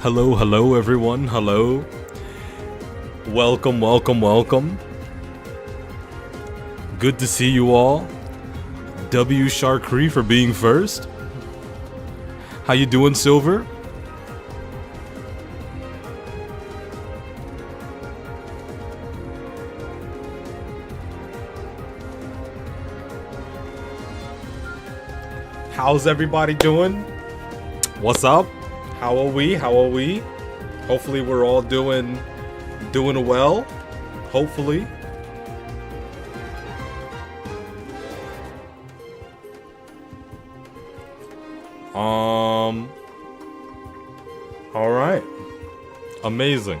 Hello, hello everyone, hello. Welcome, welcome, welcome. Good to see you all. W Sharkree for being first. How you doing, Silver? How's everybody doing? What's up? How are we? How are we? Hopefully we're all doing well. Hopefully. All right. Amazing.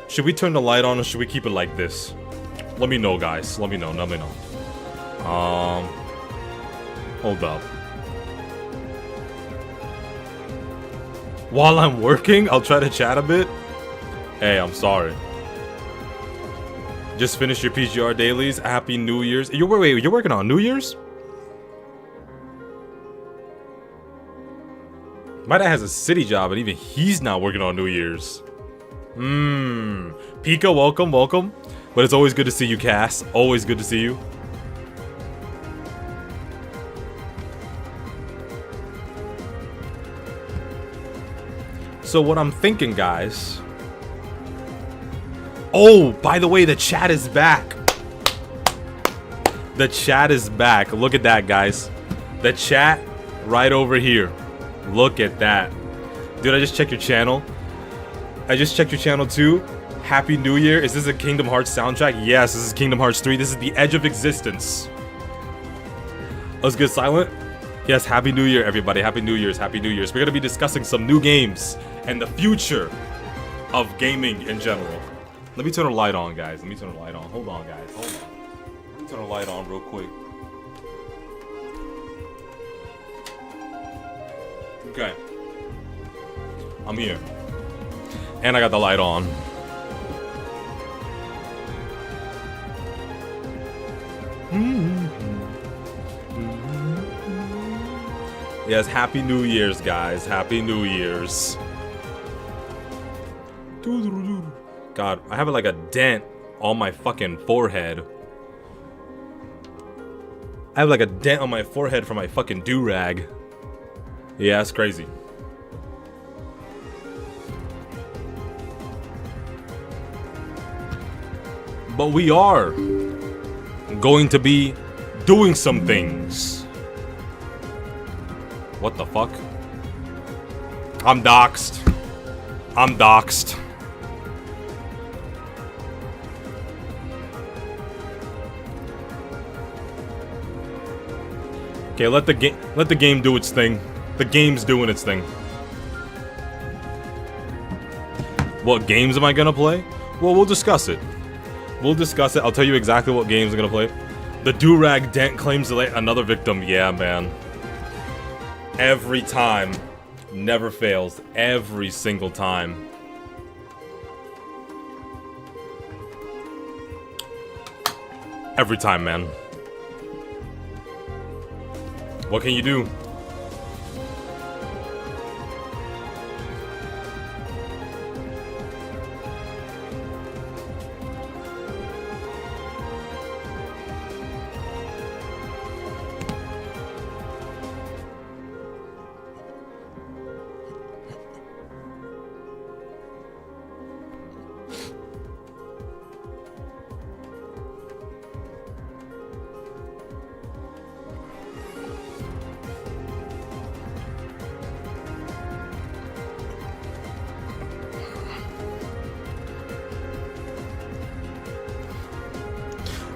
Should we turn the light on or should we keep it like this? Let me know, guys. Let me know. Let me know. Hold up. While I'm working, I'll try to chat a bit. Hey, I'm sorry. Just finished your PGR dailies. Happy New Year's. You're working on New Year's? My dad has a city job, and even he's not working on New Year's. Pika, welcome, welcome. But it's always good to see you, Cass. Always good to see you. So what I'm thinking, guys... Oh, by the way, the chat is back. The chat is back. Look at that, guys. The chat right over here. Look at that. Dude, I just checked your channel. I just checked your channel too. Happy New Year. Is this a Kingdom Hearts soundtrack? Yes, this is Kingdom Hearts 3. This is the Edge of Existence. Let's get silent. Yes, Happy New Year, everybody. Happy New Year's. Happy New Year's. We're going to be discussing some new games and the future of gaming in general. Let me turn the light on, guys. Let me turn the light on. Hold on, guys. Hold on. Let me turn the light on real quick. Okay. I'm here. And I got the light on. Yes, Happy New Year's, guys. Happy New Year's. God, I have like a dent on my fucking forehead. I have like a dent on my forehead from my fucking do-rag. Yeah, that's crazy. But we are going to be doing some things. What the fuck? I'm doxxed. I'm doxxed. Okay, let the game do its thing. The game's doing its thing. What games am I gonna play? Well, we'll discuss it. We'll discuss it. I'll tell you exactly what games I'm gonna play. The do-rag dent claims to lay another victim. Yeah, man. Every time. Never fails. Every single time. Every time, man. What can you do?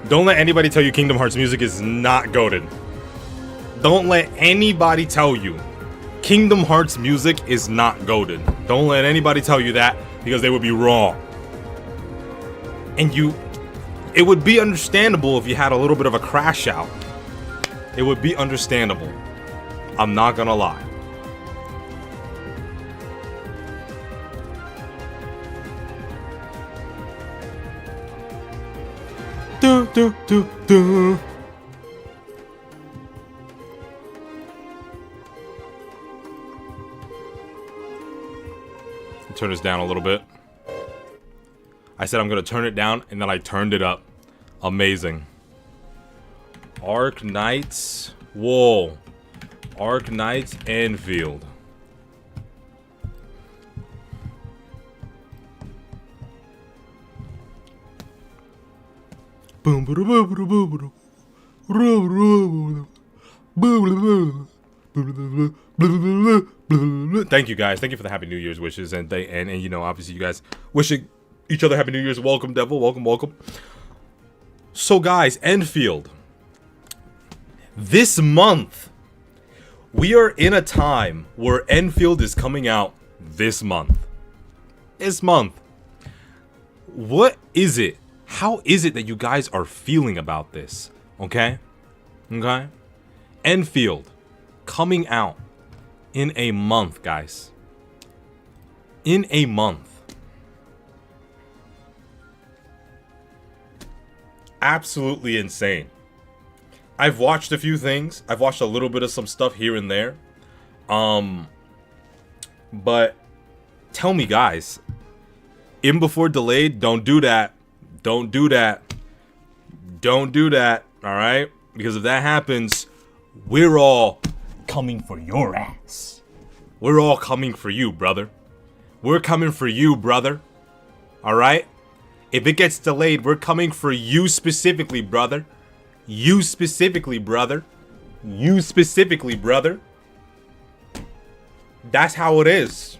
Don't let anybody tell you Kingdom Hearts music is not goated. Don't let anybody tell you Kingdom Hearts music is not goated. Don't let anybody tell you that, because they would be wrong. And it would be understandable if you had a little bit of a crash out. It would be understandable. I'm not gonna lie. Do. turn this down a little bit. I said I'm gonna turn it down, and then I turned it up. Amazing. Arc Knights. Whoa. Arc Knights Enfield. Thank you guys. Thank you for the Happy New Year's wishes, and you know, obviously you guys wishing each other Happy New Year's. Welcome, Devil. Welcome, welcome. So guys, Enfield. This month, we are in a time where Enfield is coming out this month. This month. What is it? How is it that you guys are feeling about this? Okay? Okay? Enfield coming out in a month, guys. In a month. Absolutely insane. I've watched a few things. I've watched a little bit of some stuff here and there. But tell me, guys, in before delayed, don't do that. Don't do that. Don't do that. All right? Because if that happens, we're all coming for your ass. We're all coming for you, brother. We're coming for you, brother. All right? If it gets delayed, we're coming for you specifically, brother. You specifically, brother. You specifically, brother. That's how it is.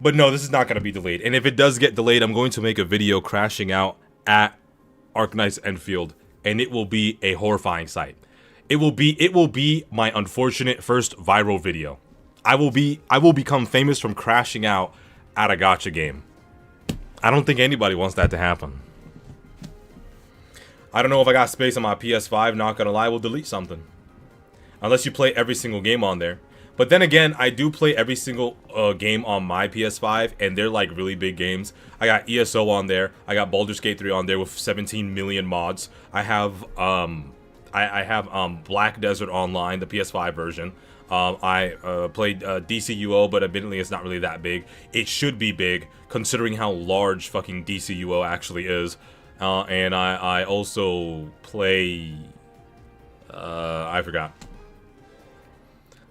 But no, this is not going to be delayed. And if it does get delayed, I'm going to make a video crashing out at Arc Knights Enfield. And it will be a horrifying sight. It will be my unfortunate first viral video. I will become famous from crashing out at a gacha game. I don't think anybody wants that to happen. I don't know if I got space on my PS5, not gonna lie, we'll delete something. Unless you play every single game on there. But then again, I do play every single game on my PS5, and they're like really big games. I got ESO on there, I got Baldur's Gate 3 on there with 17 million mods. I have Black Desert Online, the PS5 version. I played DCUO, but admittedly it's not really that big. It should be big, considering how large fucking DCUO actually is. And I also play... I forgot.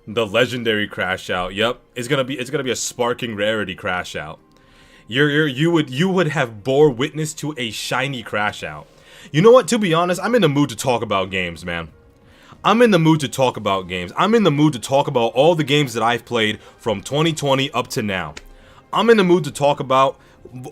The legendary crash out. Yep, it's gonna be a sparking rarity crash out. You would have bore witness to a shiny crash out. You know what? To be honest, I'm in the mood to talk about games, man. I'm in the mood to talk about games. I'm in the mood to talk about all the games that I've played from 2020 up to now. I'm in the mood to talk about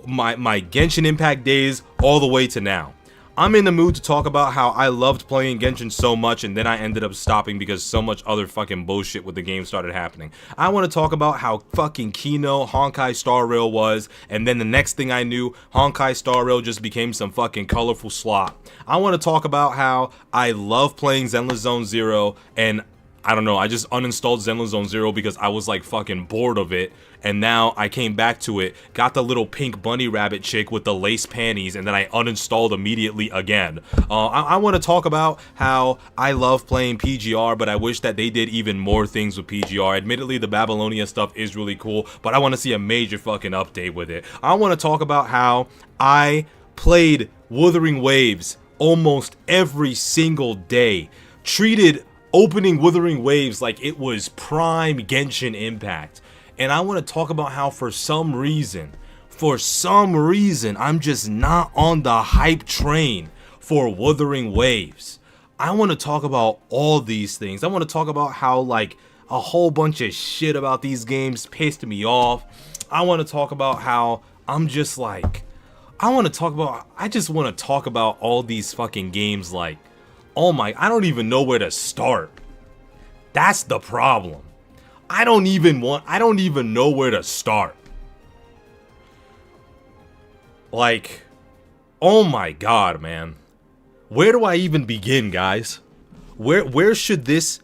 my Genshin Impact days all the way to now. I'm in the mood to talk about how I loved playing Genshin so much and then I ended up stopping because so much other fucking bullshit with the game started happening. I want to talk about how fucking Kino Honkai Star Rail was, and then the next thing I knew, Honkai Star Rail just became some fucking colorful slop. I want to talk about how I love playing Zenless Zone Zero, and I don't know, I just uninstalled Zenless Zone Zero because I was like fucking bored of it. And now I came back to it, got the little pink bunny rabbit chick with the lace panties, and then I uninstalled immediately again. I want to talk about how I love playing PGR, but I wish that they did even more things with PGR. Admittedly, the Babylonia stuff is really cool, but I want to see a major fucking update with it. I want to talk about how I played Wuthering Waves almost every single day. Treated opening Wuthering Waves like it was prime Genshin Impact. And I want to talk about how for some reason, I'm just not on the hype train for Wuthering Waves. I want to talk about all these things. I want to talk about how like a whole bunch of shit about these games pissed me off. I want to talk about how I'm just like, I just want to talk about all these fucking games like, oh my, I don't even know where to start. That's the problem. I don't even know where to start. Like, oh my god, man. Where do I even begin, guys? Where should this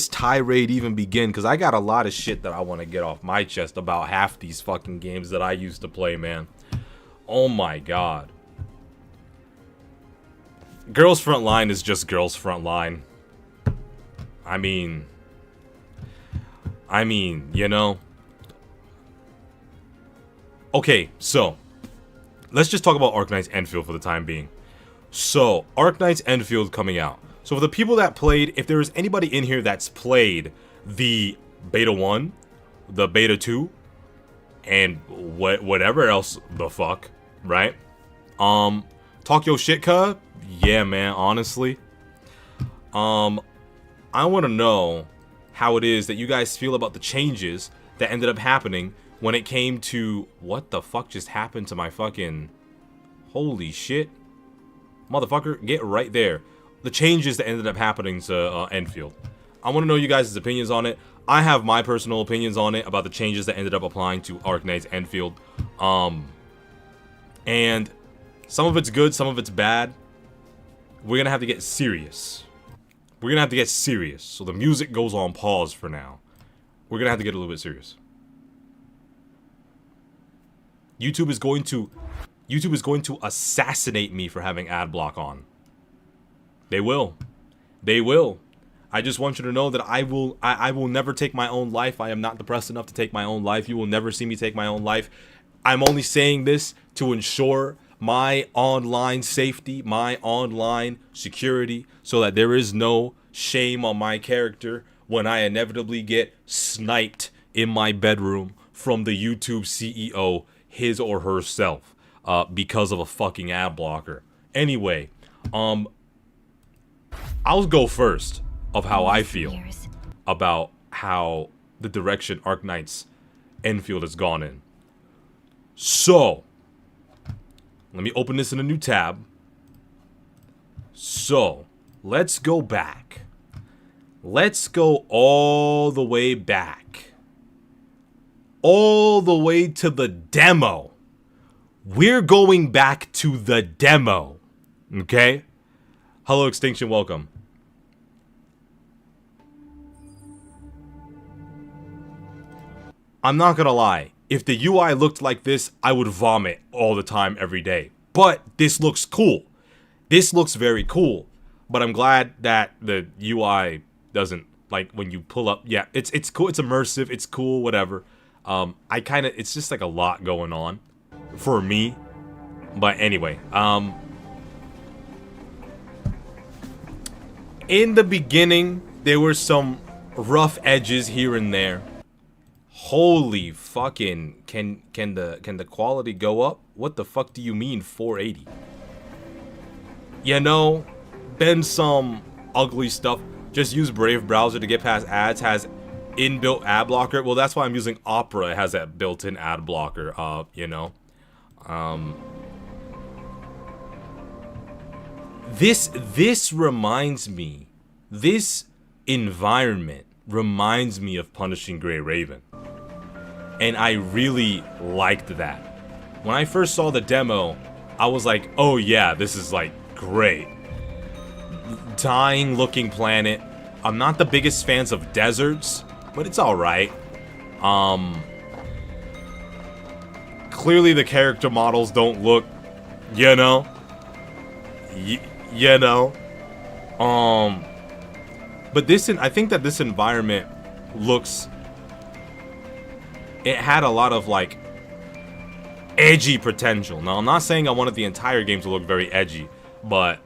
tirade even begin? Because I got a lot of shit that I want to get off my chest about half these fucking games that I used to play, man. Oh my god. Girls Front Line is just Girls Front Line. I mean, you know, Okay, so let's just talk about Arknight's Enfield for the time being. So, Arknight's Enfield coming out. So for the people that played, if there is anybody in here that's played the Beta 1, the Beta 2, and whatever else the fuck, right? Talk your shit, cuz? Yeah, man, honestly. I want to know how it is that you guys feel about the changes that ended up happening when it came to... What the fuck just happened to my fucking... Holy shit. Motherfucker, get right there. The changes that ended up happening to Enfield. I want to know you guys' opinions on it. I have my personal opinions on it about the changes that ended up applying to Arknight's Enfield. And some of it's good, some of it's bad. We're gonna have to get serious. We're gonna have to get serious. So the music goes on pause for now. We're gonna have to get a little bit serious. YouTube is going to assassinate me for having ad block on. They will. They will. I just want you to know that I will never take my own life. I am not depressed enough to take my own life. You will never see me take my own life. I'm only saying this to ensure my online safety, my online security, so that there is no shame on my character when I inevitably get sniped in my bedroom from the YouTube CEO, his or herself, because of a fucking ad blocker. Anyway, I'll go first of how I feel about how the direction Arknight's Enfield has gone in. So, let me open this in a new tab. So, let's go back. Let's go all the way back. All the way to the demo. We're going back to the demo. Okay? Hello, Extinction, welcome. I'm not gonna lie. If the UI looked like this, I would vomit all the time, every day. But this looks cool. This looks very cool. But I'm glad that the UI doesn't, like, when you pull up, yeah, it's cool, it's immersive, it's cool, whatever. It's just like a lot going on for me. But anyway, in the beginning, there were some rough edges here and there. Holy fucking, can the quality go up? What the fuck do you mean 480? You know, been some ugly stuff. Just use Brave browser to get past ads. Has inbuilt ad blocker. Well, that's why I'm using Opera. It has that built-in ad blocker. You know, this reminds me. This environment reminds me of Punishing Gray Raven. And I really liked that. When I first saw the demo, I was like, oh yeah, this is like great. Dying looking planet. I'm not the biggest fans of deserts, but it's alright. Clearly the character models don't look, you know. You know. But I think that this environment looks... It had a lot of, like, edgy potential. Now, I'm not saying I wanted the entire game to look very edgy, but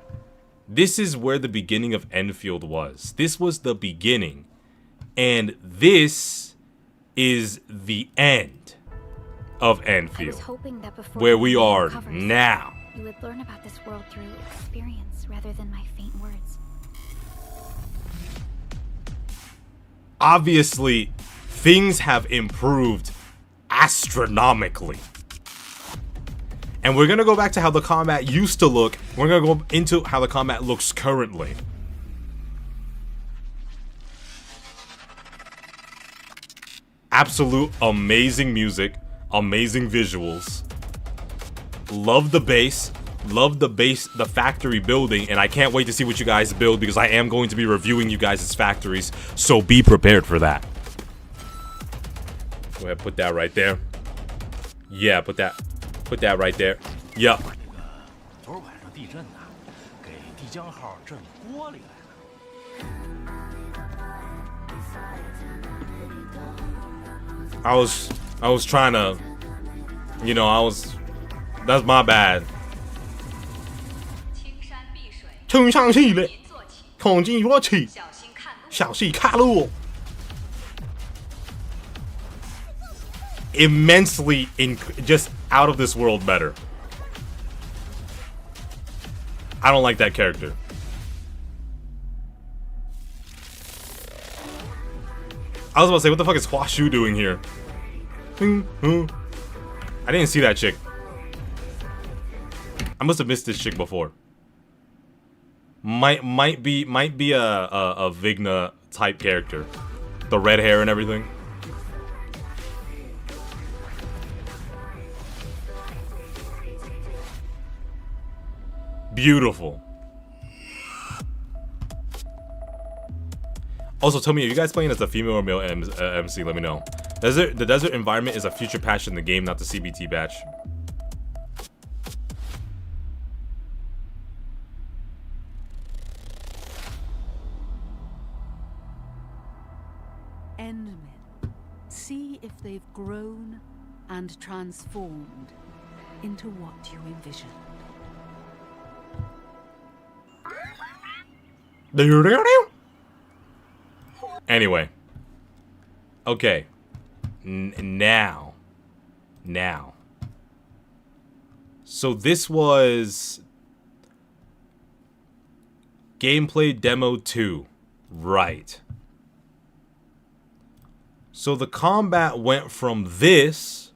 this is where the beginning of Enfield was. This was the beginning. And this is the end of Enfield, where we are now. You would learn about this world through experience rather than my faint words. Obviously, things have improved astronomically. And we're gonna go back to how the combat used to look. We're gonna go into how the combat looks currently. Absolute amazing music, amazing visuals. Love the base, the factory building, and I can't wait to see what you guys build because I am going to be reviewing you guys' factories, so be prepared for that. Go ahead, put that right there. Yeah, put that right there. Yup. I was trying to You know, that's my bad. 青山碧水，空进说起，小心看路。Immensely, just out of this world better. I don't like that character. I was about to say, what the fuck is Hua Shu doing here? I didn't see that chick. I must have missed this chick before. Might be a Vigna type character, the red hair and everything. Beautiful. Also, tell me, are you guys playing as a female or male MC? Let me know. The desert environment is a future patch in the game, not the CBT patch. Endmen. See if they've grown and transformed into what you envisioned. Anyway. Okay. Now. So this was gameplay demo 2. Right. So the combat went from this.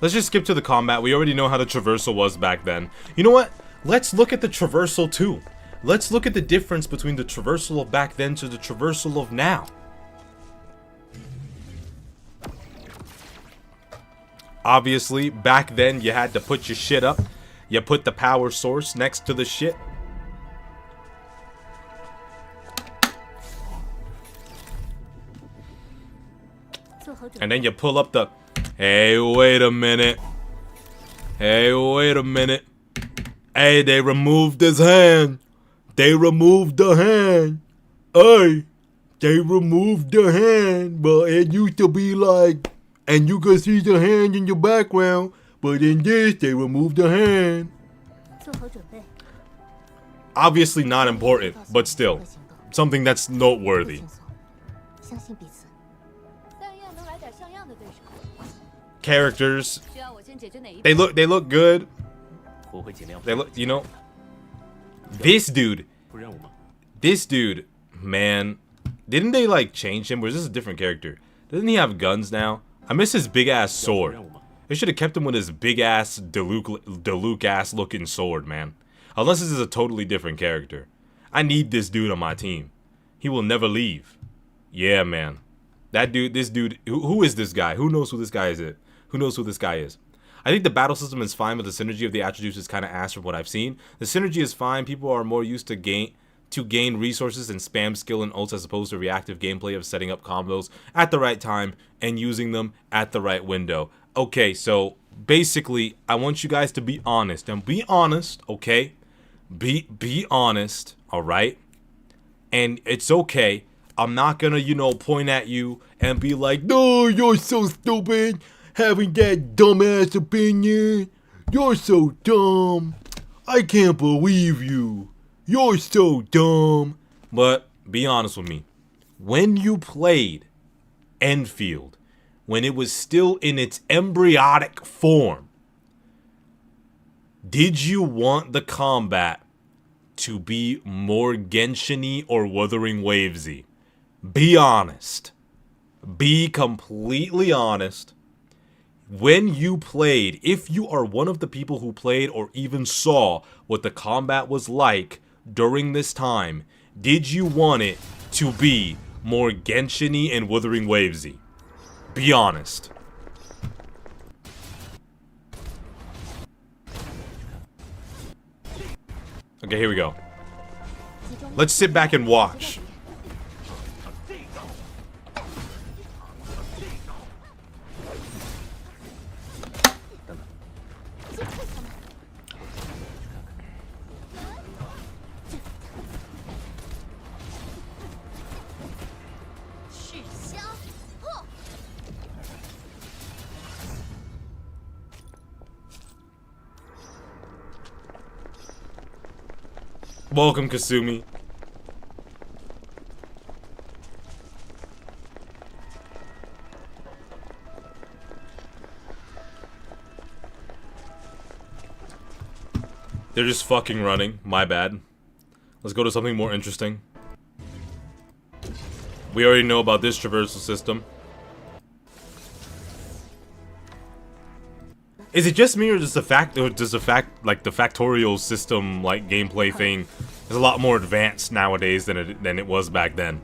Let's just skip to the combat. We already know how the traversal was back then. You know what? Let's look at the traversal too. Let's look at the difference between the traversal of back then to the traversal of now. Obviously, back then you had to put your shit up. You put the power source next to the shit. And then you pull up the... Hey, wait a minute. Hey, wait a minute. Hey, they removed his hand. They removed the hand. Hey, they removed the hand. But it used to be like... And you can see the hand in the background. But in this, they removed the hand. Obviously not important, but still. Something that's noteworthy. Characters. They look good. They look, you know. This dude, man. Didn't they like change him? Or is this a different character? Doesn't he have guns now? I miss his big ass sword. They should have kept him with his big ass Diluc ass looking sword, man. Unless this is a totally different character. I need this dude on my team. He will never leave. Yeah, man. That dude, this dude, who is this guy? Who knows who this guy is? Who knows who this guy is? I think the battle system is fine, but the synergy of the attributes is kind of ass from what I've seen. The synergy is fine. People are more used to gain resources and spam skill and ults as opposed to reactive gameplay of setting up combos at the right time and using them at the right window. Okay, so basically, I want you guys to be honest. And be honest, okay? Be honest, alright? And it's okay. I'm not gonna, you know, point at you and be like, no, you're so stupid. Having that dumbass opinion. You're so dumb. I can't believe you. You're so dumb. But be honest with me. When you played Enfield, when it was still in its embryonic form, did you want the combat to be more Genshin-y or Wuthering Wavesy? Be honest. Be completely honest. When you played, if you are one of the people who played or even saw what the combat was like during this time, did you want it to be more Genshin-y and Wuthering Wavesy? Be honest. Okay, here we go. Let's sit back and watch. Welcome, Kasumi. They're just fucking running. My bad. Let's go to something more interesting. We already know about this traversal system. Is it just me, or does the fact, like the factorial system, like gameplay thing, is a lot more advanced nowadays than it was back then?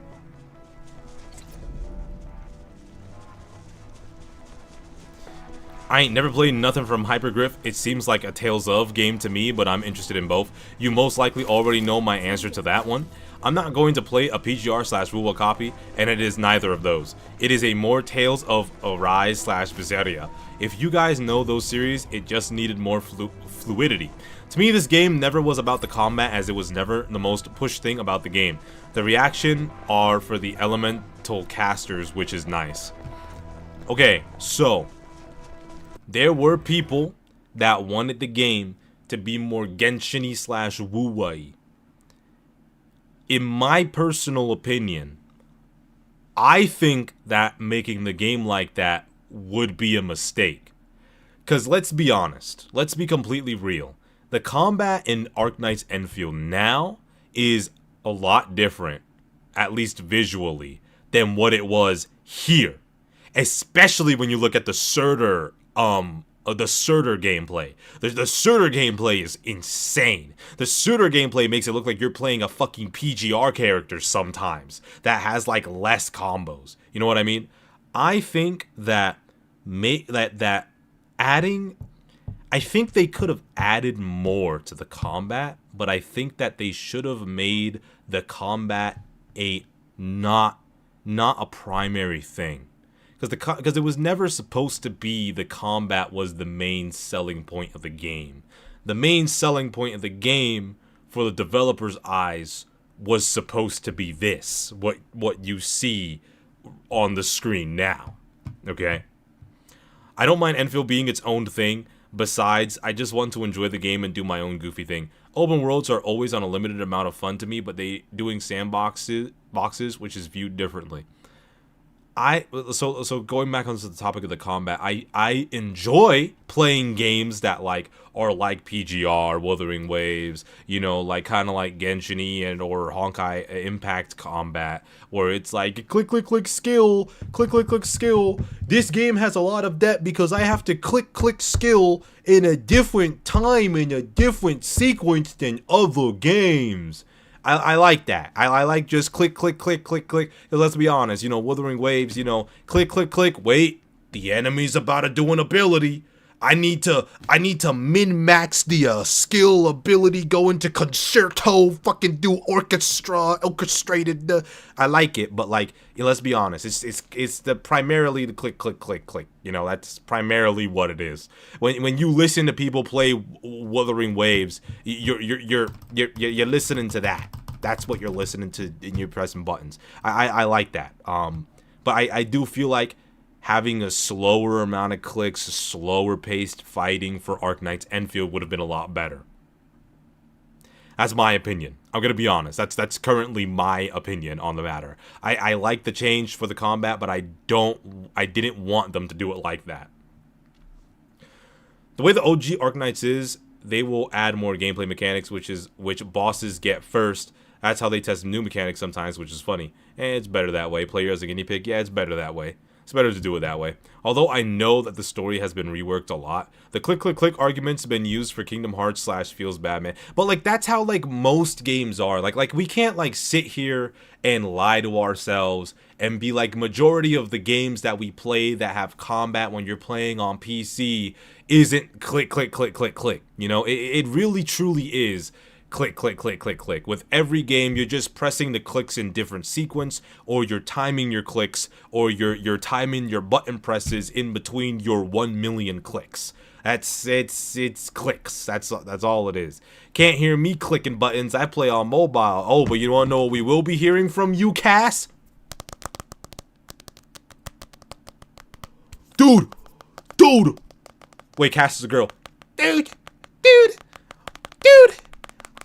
I ain't never played nothing from Hypergriff. It seems like a Tales of game to me, but I'm interested in both. You most likely already know my answer to that one. I'm not going to play a PGR/Wuwa copy, and it is neither of those. It is a more Tales of Arise/Berseria. If you guys know those series, it just needed more fluidity. To me, this game never was about the combat, as it was never the most push thing about the game. The reaction are for the elemental casters, which is nice. Okay, so there were people that wanted the game to be more Genshin-y/Wuwa-y. In my personal opinion, I think that making the game like that would be a mistake. Because let's be honest, let's be completely real. The combat in Arknight's Enfield now is a lot different, at least visually, than what it was here. Especially when you look at the Surtur gameplay. The Surtur gameplay is insane. The Surtur gameplay makes it look like you're playing a fucking PGR character sometimes that has like less combos. You know what I mean? I think that I think they could have added more to the combat, but I think that they should have made the combat not a primary thing. Because it was never supposed to be the combat was the main selling point of the game. The main selling point of the game, for the developers' eyes, was supposed to be this. What you see on the screen now. Okay? I don't mind Enfield being its own thing. Besides, I just want to enjoy the game and do my own goofy thing. Open worlds are always on a limited amount of fun to me, but they doing sandboxes, which is viewed differently. So going back onto the topic of the combat, I enjoy playing games that are like PGR, Wuthering Waves, you know, like kind of like Genshin and or Honkai Impact combat, where it's like click skill, click skill. This game has a lot of depth because I have to click skill in a different time, in a different sequence than other games. I like that. I like just click. Let's be honest, you know, Wuthering Waves, you know, click. Wait, the enemy's about to do an ability. I need to min-max the skill ability, go into concerto, fucking do orchestrated. I like it, but like, let's be honest, it's primarily the click. You know, that's primarily what it is. When you listen to people play Wuthering Waves, you're listening to that. That's what you're listening to, and you're pressing buttons. I like that. But I do feel like having a slower amount of clicks, a slower paced fighting for Arknight's Enfield would have been a lot better. That's my opinion. I'm gonna be honest. That's currently my opinion on the matter. I like the change for the combat, but I didn't want them to do it like that. The way the OG Arknights is, they will add more gameplay mechanics, which bosses get first. That's how they test new mechanics sometimes, which is funny. And it's better that way. Player as a guinea pig, yeah, it's better that way. It's better to do it that way. Although I know that the story has been reworked a lot. The click argument's been used for Kingdom Hearts / Feels Bad Man. But like, that's how like most games are. Like we can't like sit here and lie to ourselves and be like, majority of the games that we play that have combat when you're playing on PC isn't click. You know, it really truly is click. With every game, you're just pressing the clicks in different sequence, or you're timing your clicks, or you're timing your button presses in between your 1 million clicks. It's clicks. That's all it is. Can't hear me clicking buttons. I play on mobile. Oh, but you wanna know what we will be hearing from you, Cass? Dude. Wait, Cass is a girl. Dude.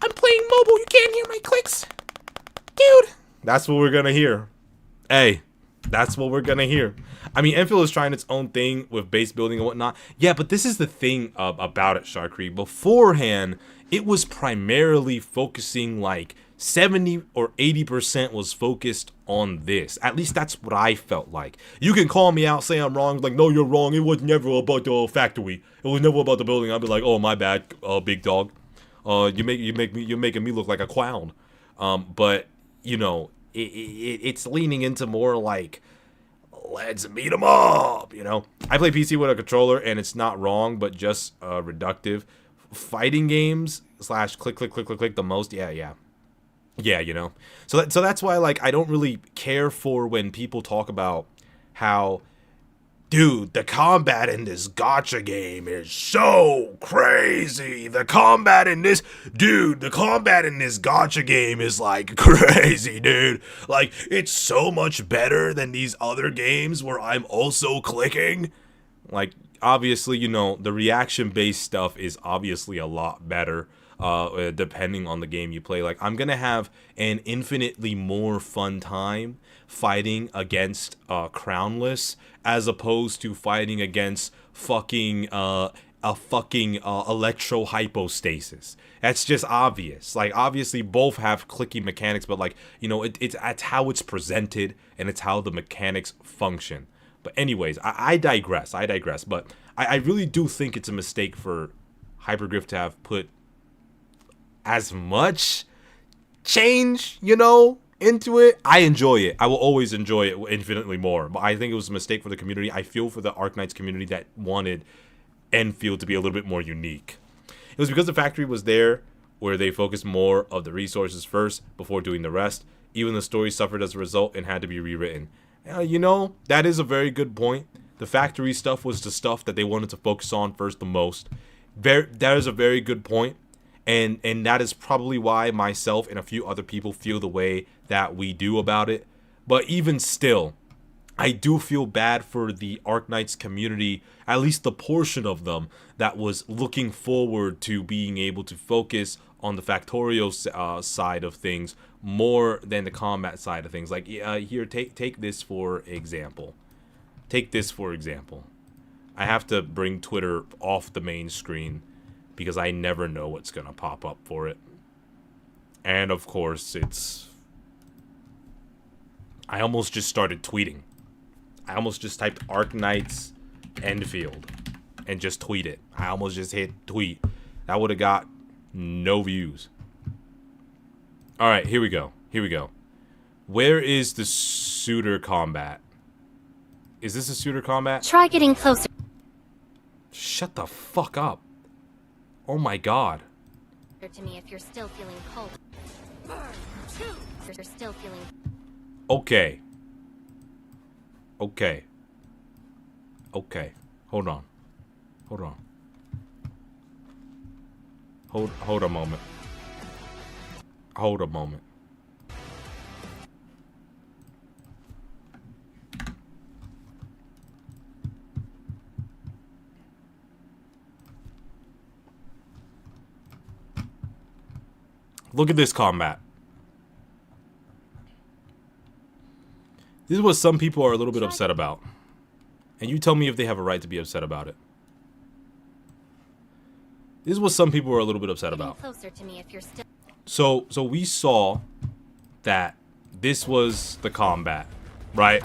I'm playing mobile. You can't hear clicks. Dude. That's what we're gonna hear. Hey, that's what we're gonna hear. I mean, Enfield is trying its own thing with base building and whatnot. Yeah, but this is the thing about it, Sharkry. Beforehand, it was primarily focusing like 70 or 80% was focused on this. At least that's what I felt like. You can call me out, say I'm wrong. Like, no, you're wrong. It was never about the factory. It was never about the building. I'll be like, oh, my bad, big dog. You're making me look like a clown. But you know, it's leaning into more like, let's beat them up, you know. I play PC with a controller, and it's not wrong, but just reductive. Fighting games / click the most, yeah, you know. So that's why, like, I don't really care for when people talk about how, dude, the combat in this gacha game is so crazy. The combat in this gacha game is like crazy, dude. Like, it's so much better than these other games where I'm also clicking. Like, obviously, you know, the reaction-based stuff is obviously a lot better, depending on the game you play. Like, I'm gonna have an infinitely more fun time fighting against Crownless as opposed to fighting against fucking electro hypostasis. That's just obvious. Like, obviously both have clicky mechanics, but like, you know, it's how it's presented and it's how the mechanics function. But anyways, I digress. But I really do think it's a mistake for Hypergriff to have put as much change, you know, into it. I enjoy it. I will always enjoy it infinitely more. But I think it was a mistake for the community. I feel for the Arknights community that wanted Enfield to be a little bit more unique. It was because the factory was there where they focused more of the resources first before doing the rest. Even the story suffered as a result and had to be rewritten. You know, that is a very good point. The factory stuff was the stuff that they wanted to focus on first the most. That is a very good point. And that is probably why myself and a few other people feel the way that we do about it. But even still, I do feel bad for the Arknights community, at least the portion of them that was looking forward to being able to focus on the Factorio side of things more than the combat side of things. Like, here, take this for example. I have to bring Twitter off the main screen because I never know what's gonna pop up for it. And of course, I almost just started tweeting. I almost just typed Arknights Enfield and just tweet it. I almost just hit tweet. That would have got no views. Alright, here we go. Where is the suitor combat? Is this a suitor combat? Try getting closer. Shut the fuck up. Oh my god. To me if you're still feeling cold. Burn. If you're still feeling. Okay. Hold on. Hold a moment. Look at this combat. This is what some people are a little bit upset about. And you tell me if they have a right to be upset about it. This is what some people are a little bit upset about. So we saw that this was the combat, right?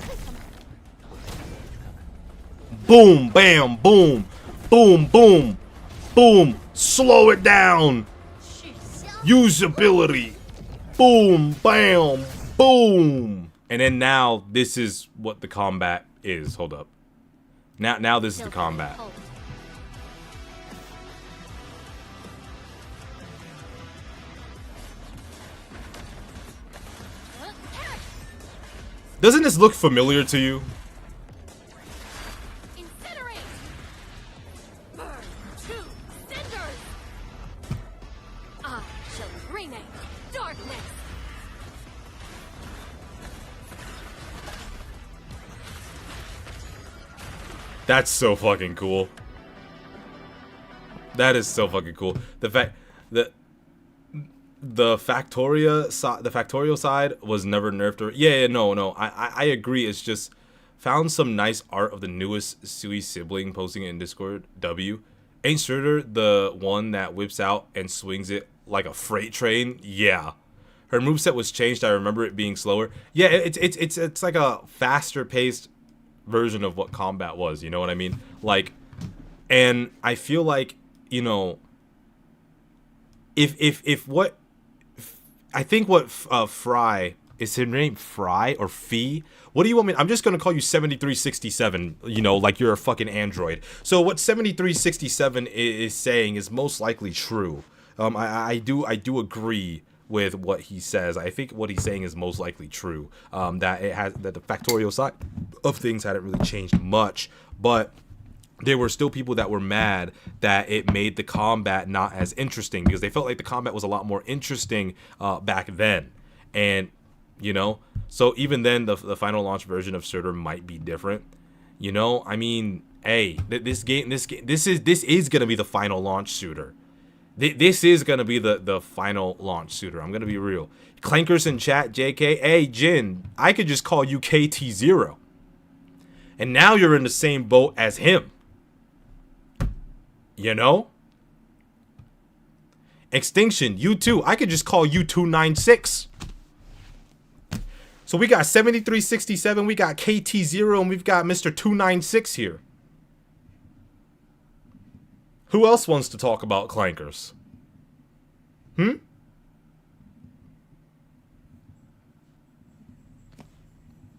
Boom, bam, boom, boom, boom, boom. Slow it down. Usability. Boom, bam, boom. And then now this is what the combat is. Hold up. Now this is the combat. Doesn't this look familiar to you? That's so fucking cool. That is so fucking cool. The fact that the factorial side was never nerfed. Or no, I agree. It's just found some nice art of the newest Sui sibling posting it in Discord. W, ain't Surtur the one that whips out and swings it like a freight train? Yeah, her moveset was changed. I remember it being slower. Yeah, it's like a faster paced version of what combat was. You know what I mean? Like, and I feel like, you know, if what I think what Fry, is his name Fry or Fee? What do you want me? I'm just gonna call you 7367. You know, like you're a fucking android. So what 7367 is saying is most likely true. I do agree with what he says. I think what he's saying is most likely true. That the factorial side of things hadn't really changed much, but there were still people that were mad that it made the combat not as interesting, because they felt like the combat was a lot more interesting back then. And, you know, so even then the final launch version of Surtur might be different. You know, I mean, hey, this is gonna be the final launch shooter. This is gonna be the final launch shooter. I'm gonna be real. Clankers in chat, JK, hey Jin, I could just call you KT0, and now you're in the same boat as him. You know? Extinction, you too. I could just call you 296. So we got 7367, we got KT0, and we've got Mr. 296 here. Who else wants to talk about clankers?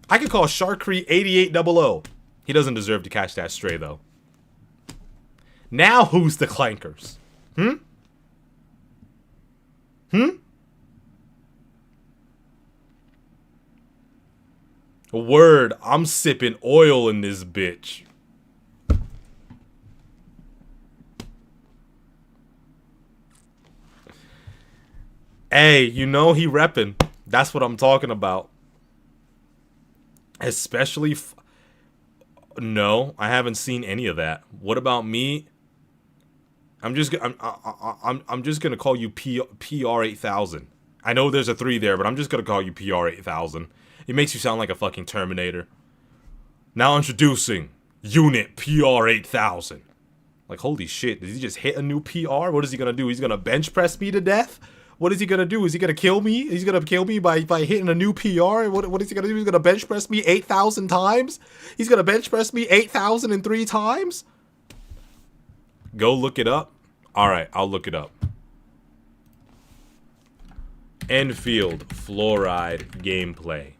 I could call Sharkry 8800. He doesn't deserve to catch that stray though. Now who's the clankers? Word, I'm sipping oil in this bitch. Hey, you know he reppin'. That's what I'm talking about. Especially no, I haven't seen any of that. What about me? I'm just gonna call you PR 8000. I know there's a 3 there, but I'm just gonna call you PR 8000. It makes you sound like a fucking Terminator. Now introducing Unit PR 8000. Like, holy shit, did he just hit a new PR? What is he gonna do? He's gonna bench press me to death? What is he gonna do? Is he gonna kill me? He's gonna kill me by hitting a new PR? What is he gonna do? He's gonna bench press me 8,000 times? He's gonna bench press me 8,003 times? Go look it up. Alright, I'll look it up. Enfield Fluoride gameplay.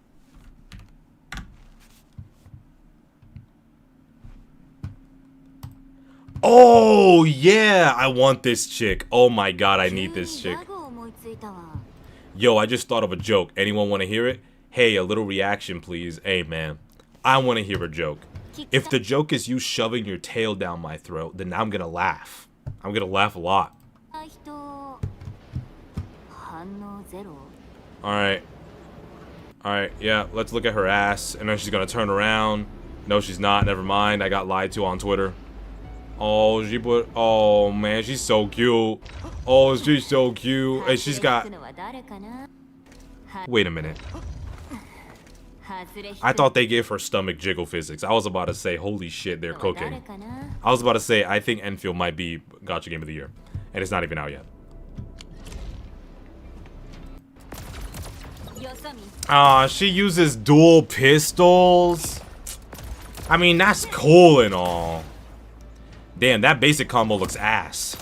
Oh, yeah, I want this chick. Oh my god, I need this chick. Yo, I just thought of a joke. Anyone want to hear it? Hey, a little reaction, please. Hey, man, I want to hear a joke. If the joke is you shoving your tail down my throat, then I'm gonna laugh. I'm gonna laugh a lot. Alright. Alright, yeah, let's look at her ass. And then she's gonna turn around. No, she's not. Never mind. I got lied to on Twitter. Oh, oh man, she's so cute. Oh, she's so cute. And she's got... Wait a minute. I thought they gave her stomach jiggle physics. I was about to say, holy shit, they're cooking. I was about to say, I think Enfield might be Gacha Game of the Year. And it's not even out yet. Ah, she uses dual pistols. I mean, that's cool and all. Damn, that basic combo looks ass.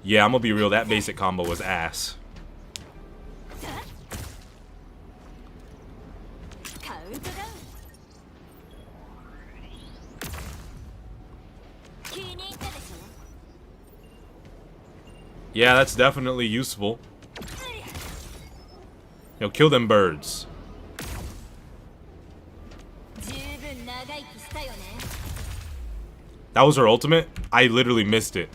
Yeah, I'm gonna be real, that basic combo was ass. Yeah, that's definitely useful. Yo, kill them birds. That was her ultimate? I literally missed it.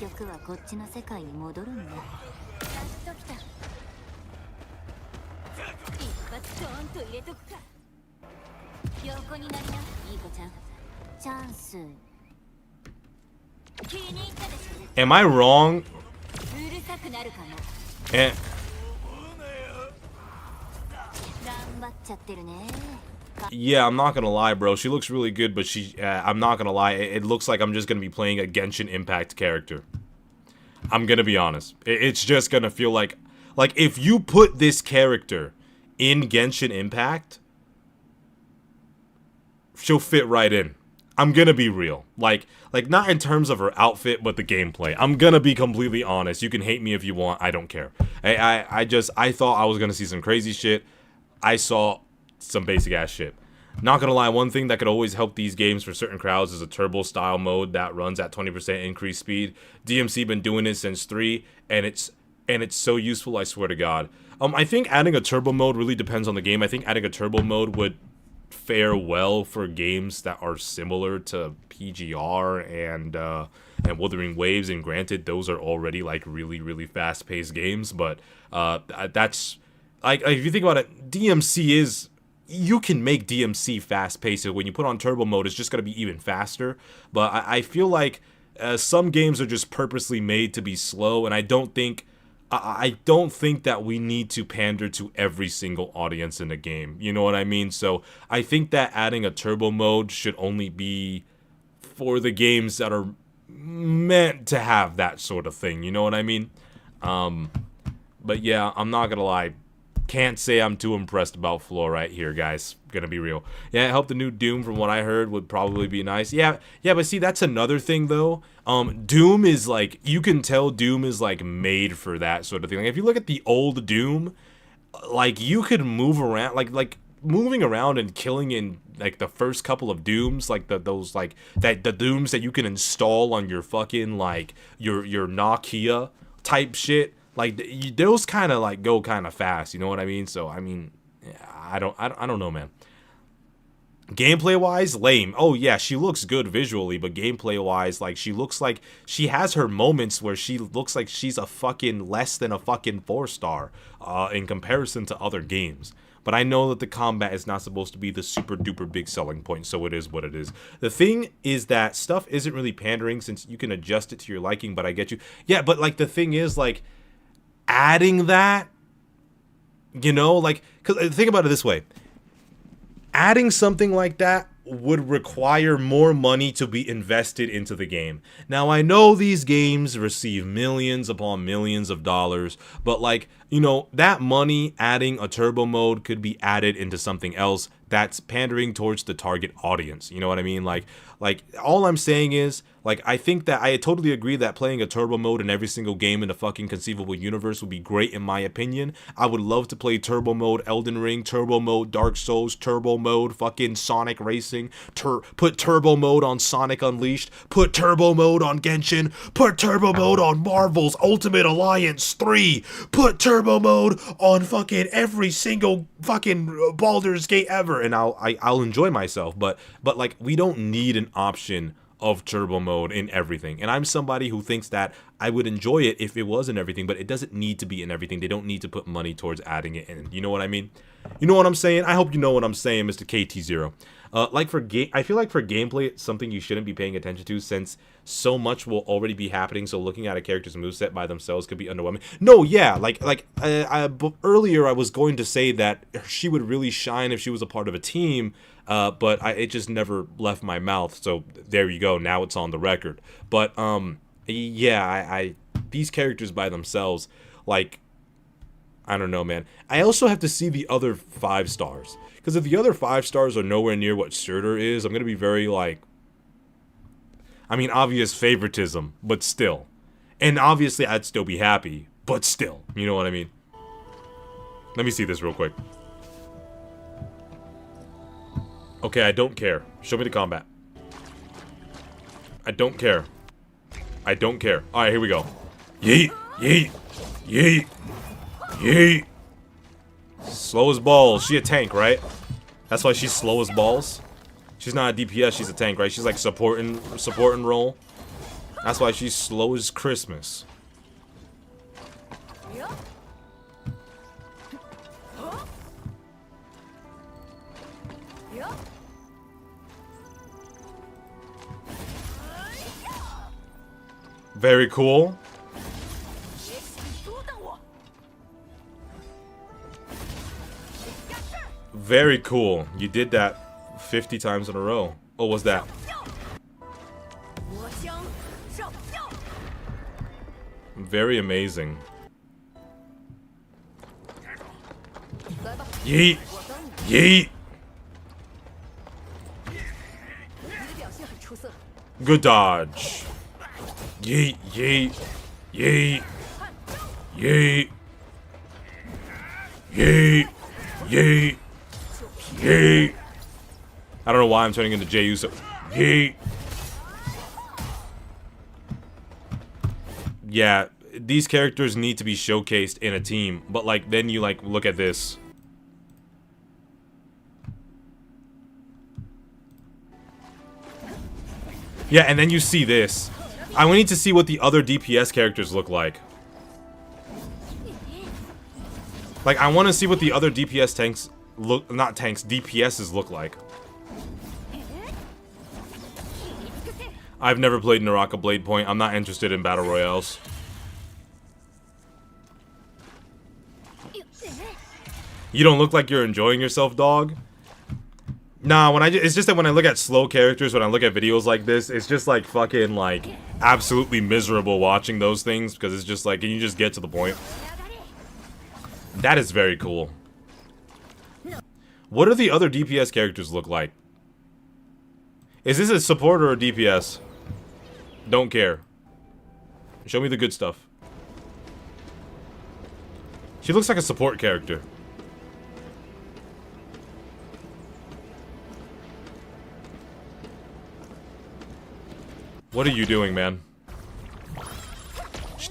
局はこっちの世界に戻るんだ。やっと来た。一発ドーンと入れとくか。横になりな、いい子ちゃん。チャンス。気に入ったでしょ。 Am I wrong? うるさくなるかも。Eh. 頑張っちゃってるね。 Yeah, I'm not gonna lie, bro. She looks really good, but I'm not gonna lie. It looks like I'm just gonna be playing a Genshin Impact character. I'm gonna be honest. It's just gonna feel like if you put this character in Genshin Impact, she'll fit right in. I'm gonna be real. Like not in terms of her outfit, but the gameplay. I'm gonna be completely honest. You can hate me if you want. I don't care. I thought I was gonna see some crazy shit. I saw some basic ass shit. Not gonna lie, one thing that could always help these games for certain crowds is a turbo style mode that runs at 20% increased speed. DMC been doing it since 3, and it's so useful, I swear to God. I think adding a turbo mode really depends on the game. I think adding a turbo mode would fare well for games that are similar to PGR and Wuthering Waves, and granted those are already like really fast paced games, but that's like if you think about it, DMC is, you can make DMC fast paced. When you put on turbo mode, it's just gonna be even faster. But I feel like some games are just purposely made to be slow, and I don't think that we need to pander to every single audience in a game. You know what I mean? So I think that adding a turbo mode should only be for the games that are meant to have that sort of thing. You know what I mean? But yeah, I'm not gonna lie. Can't say I'm too impressed about Floor right here, guys. Gonna be real. Yeah, I hope the new Doom, from what I heard, would probably be nice. Yeah, but see, that's another thing, though. Doom is, like, you can tell Doom is, like, made for that sort of thing. Like, if you look at the old Doom, like, you could move around, like moving around and killing in, like, the first couple of Dooms, like, the Dooms that you can install on your fucking, like, your Nokia type shit. Like, those kind of, like, go kind of fast, you know what I mean? So, I mean, I don't know, man. Gameplay-wise, lame. Oh, yeah, she looks good visually, but gameplay-wise, like, she looks like she has her moments where she looks like she's a fucking less than a fucking 4-star in comparison to other games. But I know that the combat is not supposed to be the super duper big selling point, so it is what it is. The thing is that stuff isn't really pandering since you can adjust it to your liking, but I get you. Yeah, but, like, the thing is, like, adding that, you know, like, cause think about it this way, adding something like that would require more money to be invested into the game. Now, I know these games receive millions upon millions of dollars, but, like, you know, that money adding a turbo mode could be added into something else that's pandering towards the target audience. You know what I mean? Like all I'm saying is, like, I think that I totally agree that playing a turbo mode in every single game in the fucking conceivable universe would be great in my opinion. I would love to play turbo mode Elden Ring, turbo mode Dark Souls, turbo mode fucking Sonic Racing, put turbo mode on Sonic Unleashed, put turbo mode on Genshin, put turbo mode on Marvel's Ultimate Alliance 3, put turbo mode on fucking every single fucking Baldur's Gate ever, and I'll enjoy myself. But like, we don't need an option of turbo mode in everything, and I'm somebody who thinks that I would enjoy it if it was in everything, but it doesn't need to be in everything. They don't need to put money towards adding it in. You know what I mean? You know what I'm saying? I hope you know what I'm saying, Mr. KT0. I feel like for gameplay, it's something you shouldn't be paying attention to since so much will already be happening. So looking at a character's moveset by themselves could be underwhelming. No, yeah, earlier I was going to say that she would really shine if she was a part of a team, but it just never left my mouth. So there you go. Now it's on the record. But yeah, these characters by themselves, like, I don't know, man. I also have to see the other 5 stars. Because if the other 5 stars are nowhere near what Surtur is, I'm going to be very, like, I mean, obvious favoritism, but still. And obviously, I'd still be happy, but still. You know what I mean? Let me see this real quick. Okay, I don't care. Show me the combat. I don't care. I don't care. Alright, here we go. Yeet, yeet, yeet, yeet. Slow as balls. She a tank, right? That's why she's slow as balls. She's not a DPS, she's a tank, right? She's like support and roll. That's why she's slow as Christmas. Very cool. Very cool. You did that 50 times in a row. What was that? Very amazing. Yeet! Yeet! Good dodge. Yeet, yeet, yeet, yeet, yeet, yeet, yeet. I don't know why I'm turning into Jey Uso. Yeet. Yeah, these characters need to be showcased in a team, but like then you like look at this. Yeah, and then you see this. I need to see what the other DPS characters look like. Like, I want to see what the other DPS tanks look, not tanks, DPSs look like. I've never played Naraka Blade Point. I'm not interested in Battle Royales. You don't look like you're enjoying yourself, dog? Nah, it's just that when I look at slow characters, when I look at videos like this, it's just like fucking like absolutely miserable watching those things because it's just like, can you just get to the point? That is very cool. What do the other DPS characters look like? Is this a support or a DPS? Don't care. Show me the good stuff. She looks like a support character. What are you doing, man?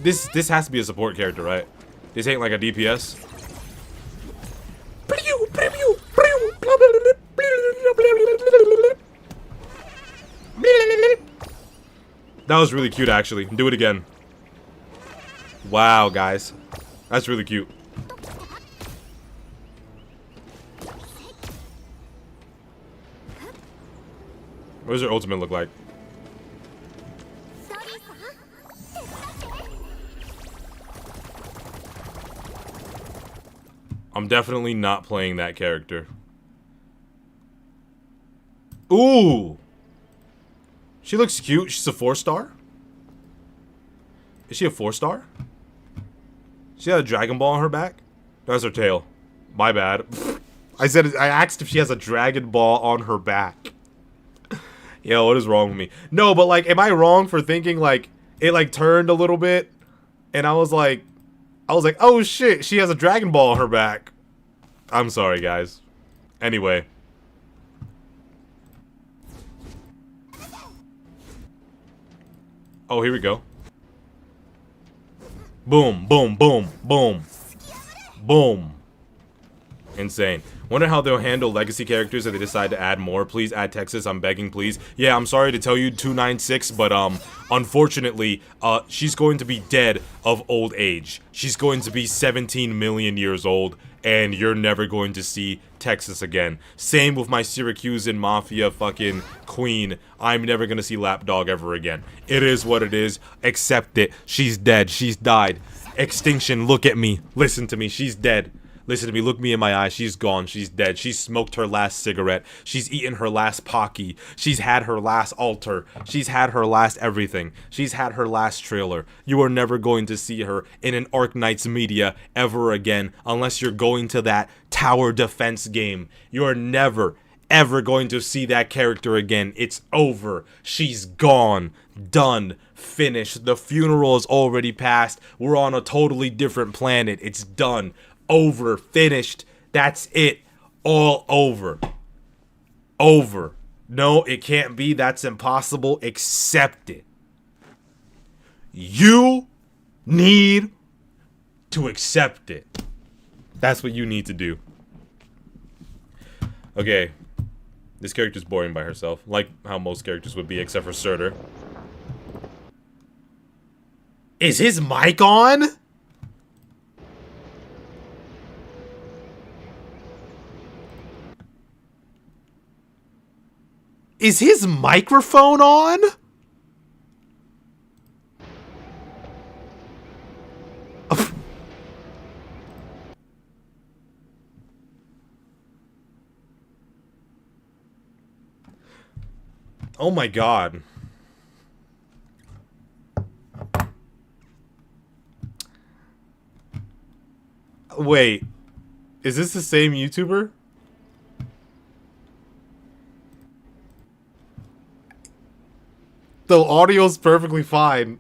This has to be a support character, right? This ain't like a DPS. That was really cute, actually. Do it again. Wow, guys. That's really cute. What does her ultimate look like? I'm definitely not playing that character. Ooh! She looks cute. She's a 4-star? Is she a 4-star? She had a Dragon Ball on her back? That's her tail. My bad. I asked if she has a Dragon Ball on her back. Yo, what is wrong with me? No, but like, am I wrong for thinking like, it like turned a little bit? And I was like, oh shit, she has a Dragon Ball on her back. I'm sorry, guys. Anyway. Oh, here we go. Boom, boom, boom, boom. Boom. Insane. Wonder how they'll handle legacy characters if they decide to add more. Please add Texas, I'm begging, please. Yeah, I'm sorry to tell you, 296, but unfortunately, she's going to be dead of old age. She's going to be 17 million years old, and you're never going to see Texas again. Same with my Syracusan Mafia fucking queen. I'm never gonna see Lapdog ever again. It is what it is. Accept it. She's dead. She's died. Extinction, look at me. Listen to me. She's dead. Listen to me, look me in my eyes, she's gone, she's dead. She's smoked her last cigarette. She's eaten her last Pocky. She's had her last altar. She's had her last everything. She's had her last trailer. You are never going to see her in an Arknights media ever again unless you're going to that tower defense game. You are never, ever going to see that character again. It's over. She's gone. Done. Finished. The funeral is already passed. We're on a totally different planet. It's done. Over, finished, that's it, all over, over. No, it can't be, that's impossible, accept it. You need to accept it. That's what you need to do. Okay, this character's boring by herself, like how most characters would be, except for Surtur. Is his mic on? Is his microphone on? Oh my god. Wait. Is this the same YouTuber? The audio's perfectly fine.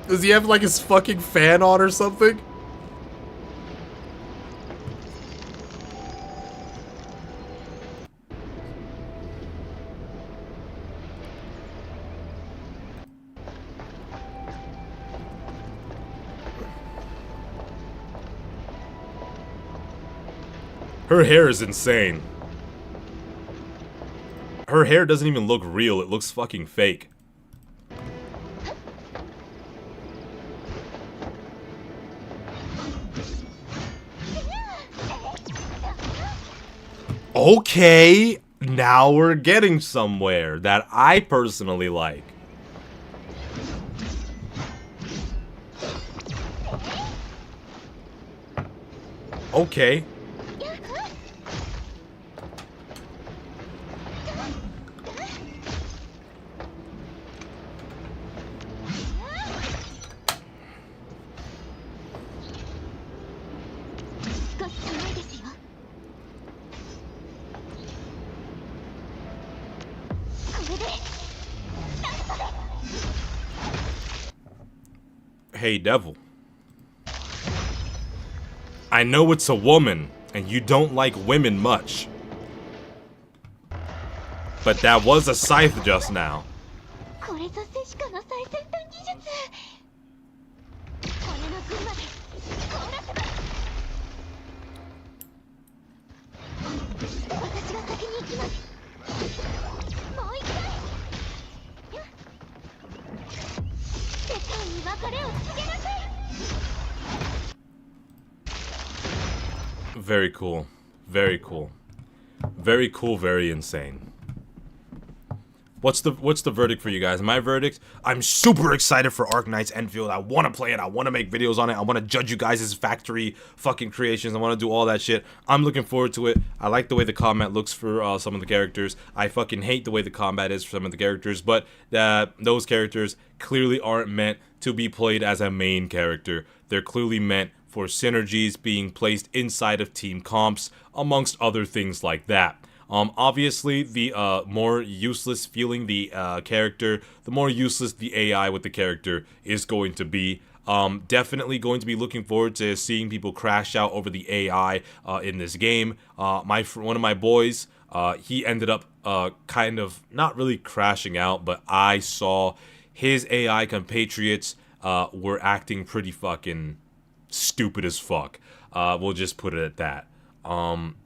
Does he have like his fucking fan on or something? Her hair is insane. Her hair doesn't even look real, it looks fucking fake. Okay, now we're getting somewhere that I personally like. Okay. Hey, devil. I know it's a woman, and you don't like women much. But that was a scythe just now. Very cool. Very cool. Very cool, very insane. What's the verdict for you guys? My verdict, I'm super excited for Arknight's Enfield. I want to play it. I want to make videos on it. I want to judge you guys' factory fucking creations. I want to do all that shit. I'm looking forward to it. I like the way the combat looks for some of the characters. I fucking hate the way the combat is for some of the characters, but those characters clearly aren't meant to be played as a main character. They're clearly meant for synergies being placed inside of team comps, amongst other things like that. Obviously, the more useless feeling the character, the more useless the AI with the character is going to be. Definitely going to be looking forward to seeing people crash out over the AI in this game. One of my boys, he ended up kind of not really crashing out, but I saw his AI compatriots were acting pretty fucking stupid as fuck. We'll just put it at that.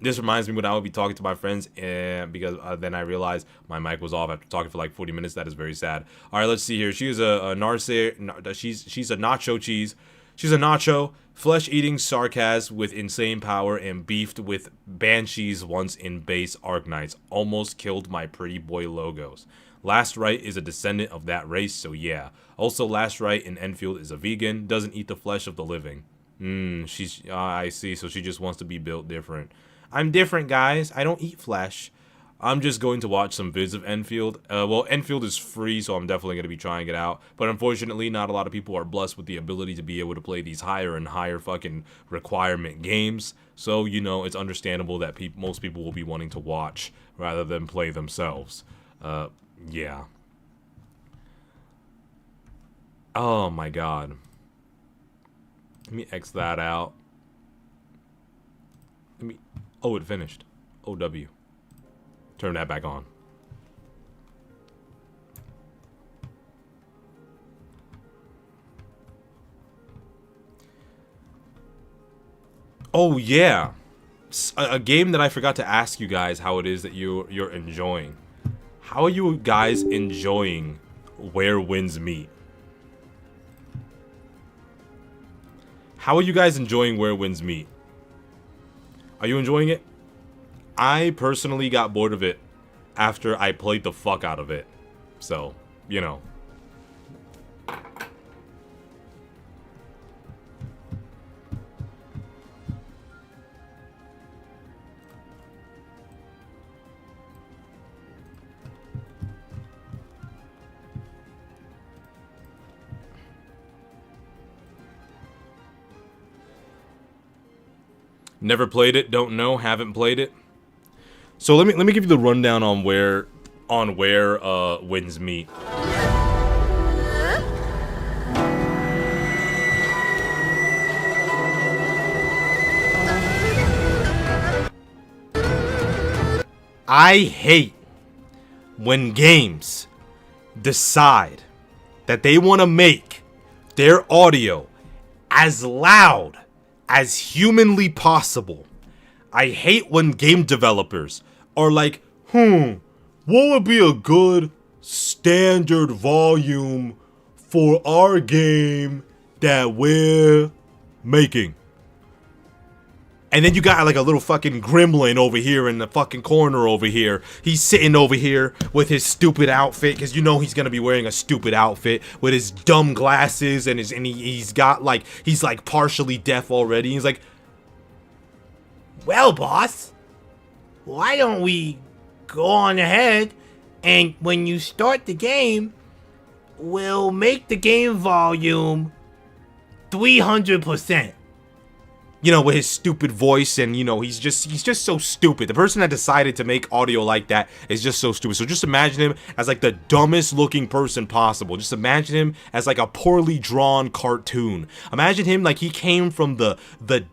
This reminds me when I would be talking to my friends, and because then I realized my mic was off after talking for like 40 minutes. That is very sad. All right, let's see here. She is a she's a nacho cheese. She's a nacho, flesh-eating sarcasm with insane power and beefed with banshees once in base Arknights. Almost killed my pretty boy logos. Last Right is a descendant of that race, so yeah. Also, Last Right in Enfield is a vegan, doesn't eat the flesh of the living. I see, so she just wants to be built different. I'm different, guys. I don't eat flesh. I'm just going to watch some vids of Enfield. Well, Enfield is free, so I'm definitely going to be trying it out. But unfortunately, not a lot of people are blessed with the ability to be able to play these higher and higher fucking requirement games. So, you know, it's understandable that most people will be wanting to watch rather than play themselves. Yeah. Oh my god. Let me X that out. Oh, it finished. OW. Turn that back on. Oh, yeah. a game that I forgot to ask you guys how it is that you're enjoying. How are you guys enjoying Where Winds Meet? How are you guys enjoying Where Winds Meet? Are you enjoying it? I personally got bored of it after I played the fuck out of it. So, you know. Never played it, don't know, haven't played it. So let me give you the rundown on where Winds Meet. I hate when games decide that they want to make their audio as loud as humanly possible. I hate when game developers are like, what would be a good standard volume for our game that we're making? And then you got like a little fucking gremlin over here in the fucking corner over here. He's sitting over here with his stupid outfit, because you know he's gonna be wearing a stupid outfit with his dumb glasses and he's got like, he's like partially deaf already. He's like, well, boss, why don't we go on ahead and when you start the game, we'll make the game volume 300%. You know, with his stupid voice, and you know, he's just so stupid. The person that decided to make audio like that is just so stupid. So just imagine him as like the dumbest looking person possible. Just imagine him as like a poorly drawn cartoon. Imagine him like he came from the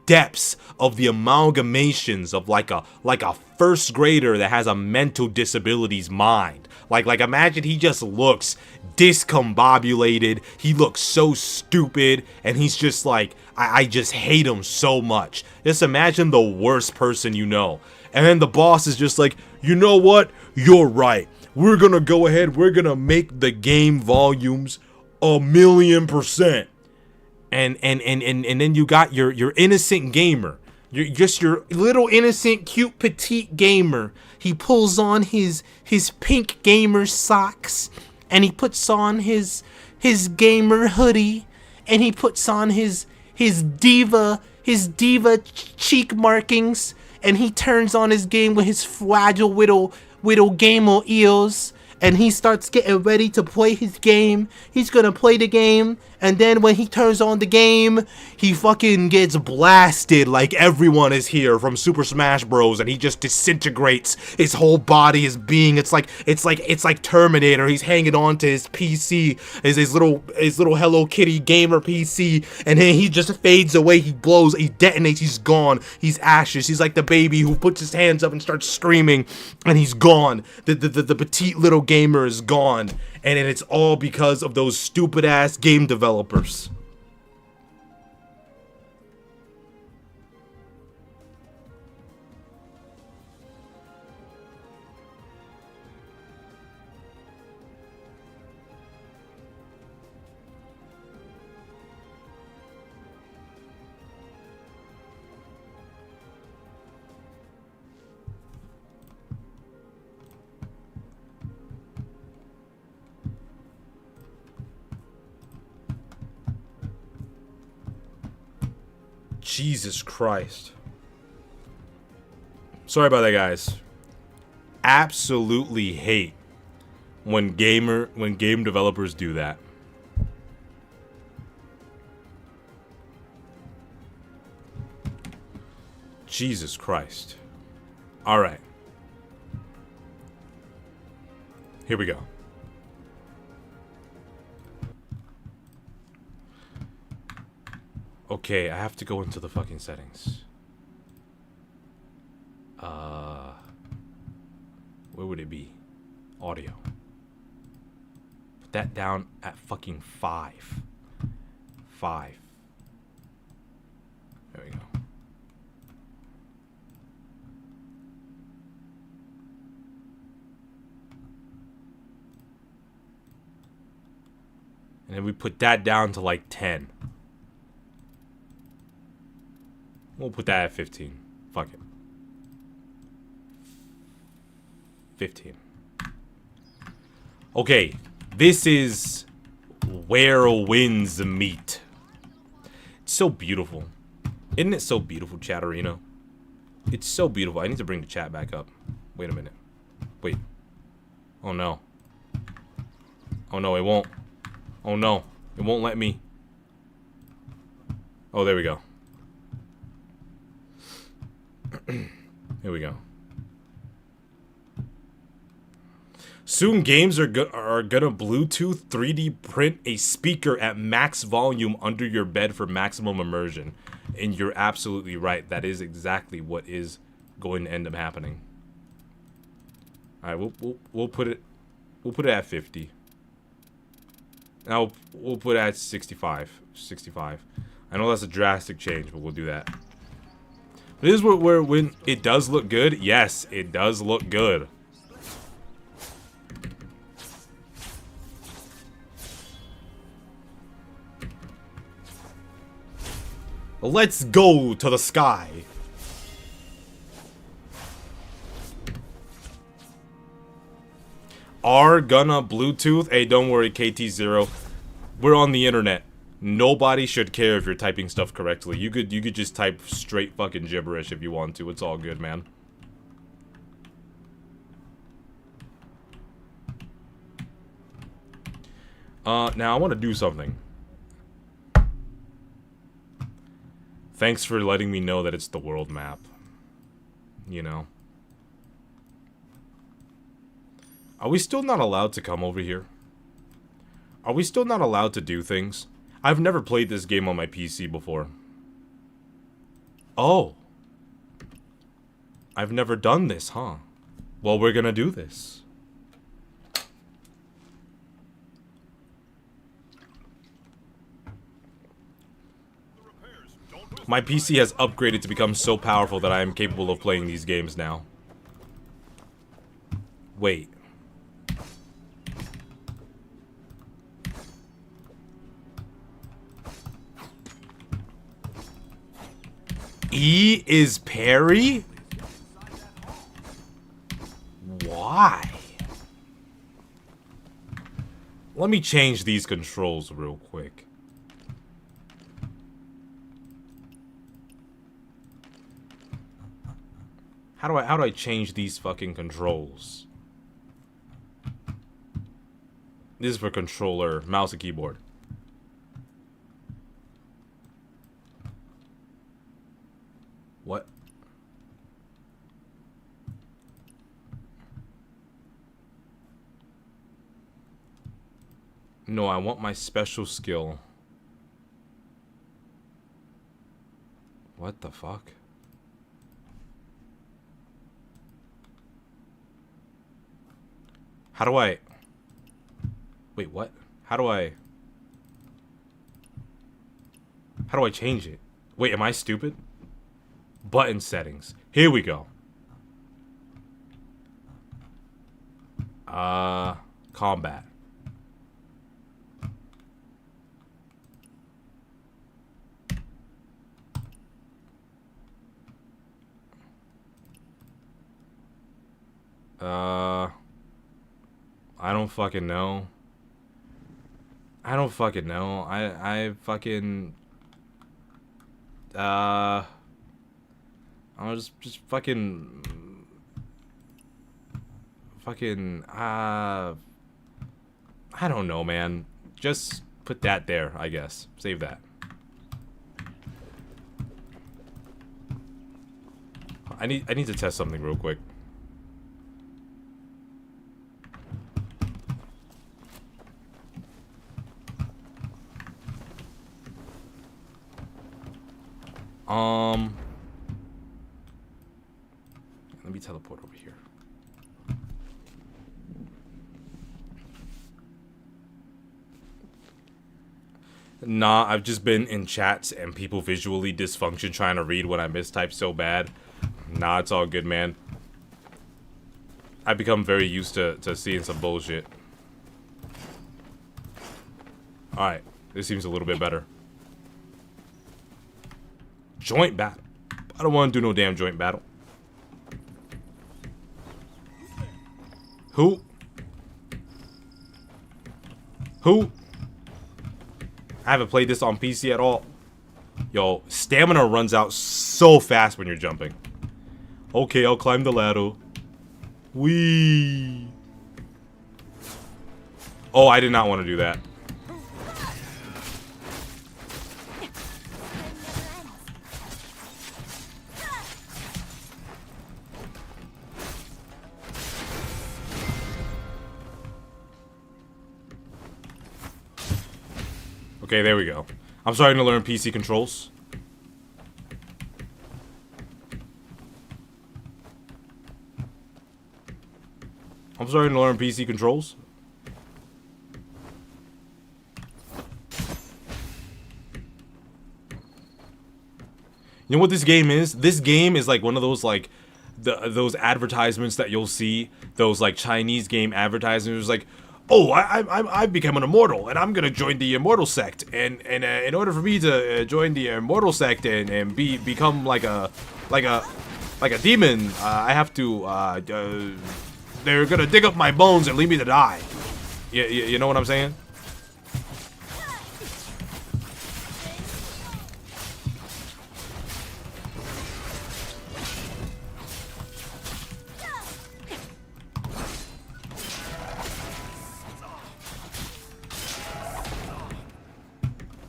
depths of the amalgamations of like a first grader that has a mental disability's mind. Like imagine he just looks discombobulated. He looks so stupid, and he's just like, I just hate him so much. Just imagine the worst person you know. And then the boss is just like, you know what? You're right. We're gonna go ahead. We're gonna make the game volumes 1,000,000%. And then you got your innocent gamer. You're just your little innocent, cute, petite gamer. He pulls on his pink gamer socks, and he puts on his gamer hoodie, and he puts on his diva cheek markings, and he turns on his game with his fragile little gamer ears, and he starts getting ready to play his game. He's gonna play the game, and then when he turns on the game, he fucking gets blasted like everyone is here from Super Smash Bros. And he just disintegrates his whole body, his being. It's like Terminator. He's hanging on to his PC, his little Hello Kitty gamer PC, and then he just fades away. He blows, he detonates, he's gone. He's ashes. He's like the baby who puts his hands up and starts screaming, and he's gone. The petite little gamer is gone, and it's all because of those stupid ass game developers. Jesus Christ. Sorry about that, guys. Absolutely hate when game developers do that. Jesus Christ. All right. Here we go. Okay, I have to go into the fucking settings. Where would it be? Audio. Put that down at fucking 5. 5. There we go. And then we put that down to like 10. We'll put that at 15. Fuck it. 15. Okay, this is where winds meet. It's so beautiful. Isn't it so beautiful, Chatterino? It's so beautiful. I need to bring the chat back up. Wait a minute. Wait. Oh no. Oh no, it won't. Oh no. It won't let me. Oh, there we go. Here we go. Soon games are gonna Bluetooth 3D print a speaker at max volume under your bed for maximum immersion. And you're absolutely right. That is exactly what is going to end up happening. All right, we'll put it at 50. Now we'll put it at 65. 65. I know that's a drastic change, but we'll do that. This is where when it does look good. Yes, it does look good. Let's go to the sky. Are gonna Bluetooth? Hey, don't worry, KT0. We're on the internet. Nobody should care if you're typing stuff correctly. You could just type straight fucking gibberish if you want to. It's all good, man. Now I want to do something. Thanks for letting me know that it's the world map. You know. Are we still not allowed to come over here? Are we still not allowed to do things? I've never played this game on my PC before. Oh. I've never done this, huh? Well, we're gonna do this. My PC has upgraded to become so powerful that I am capable of playing these games now. Wait. E is parry? Why? Let me change these controls real quick. How do I change these fucking controls? This is for controller, mouse and keyboard. What? No, I want my special skill. What the fuck? How do I... Wait, what? How do I change it? Wait, am I stupid? Button settings. Here we go. Combat. I don't fucking know. I don't fucking know. I fucking... I'll just fucking... I don't know, man. Just put that there, I guess. Save that. I need to test something real quick. Let me teleport over here. Nah, I've just been in chats and people visually dysfunction trying to read when I mistype so bad. Nah, it's all good, man. I've become very used to seeing some bullshit. Alright, this seems a little bit better. Joint battle. I don't want to do no damn joint battle. Who? Who? I haven't played this on PC at all. Yo, stamina runs out so fast when you're jumping. Okay, I'll climb the ladder. Whee! Oh, I did not want to do that. Okay, there we go. I'm starting to learn PC controls. I'm starting to learn PC controls. You know what this game is? This game is like one of those like those advertisements that you'll see, those like Chinese game advertisements like, oh, I've become an immortal and I'm gonna join the immortal sect, and in order for me to join the immortal sect and become like a demon, I have to they're gonna dig up my bones and leave me to die. You know what I'm saying?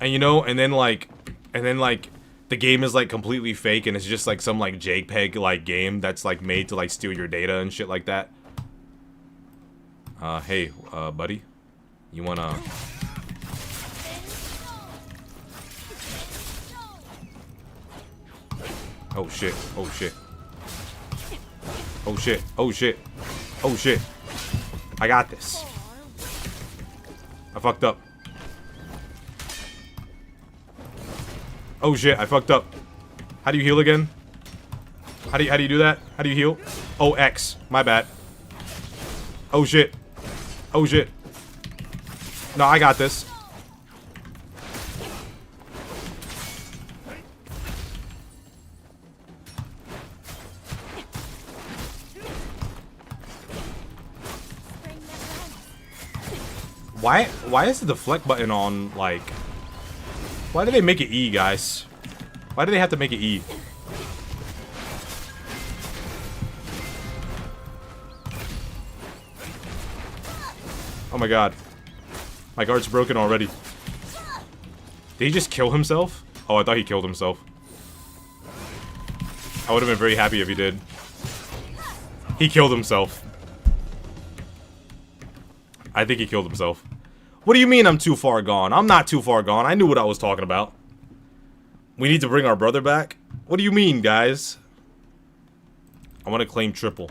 And you know, and then like the game is like completely fake and it's just like some like JPEG like game that's like made to like steal your data and shit like that. Hey, buddy, you wanna? Oh shit! Oh shit! Oh shit! Oh shit! Oh shit! I got this. I fucked up. Oh shit, I fucked up. How do you heal again? How do you do that? How do you heal? Oh, X. My bad. Oh shit. Oh shit. No, I got this. Why is the deflect button on, like... Why do they make it E, guys? Why do they have to make it E? Oh my god. My guard's broken already. Did he just kill himself? Oh, I thought he killed himself. I would have been very happy if he did. He killed himself. I think he killed himself. What do you mean I'm too far gone? I'm not too far gone. I knew what I was talking about. We need to bring our brother back? What do you mean, guys? I want to claim triple.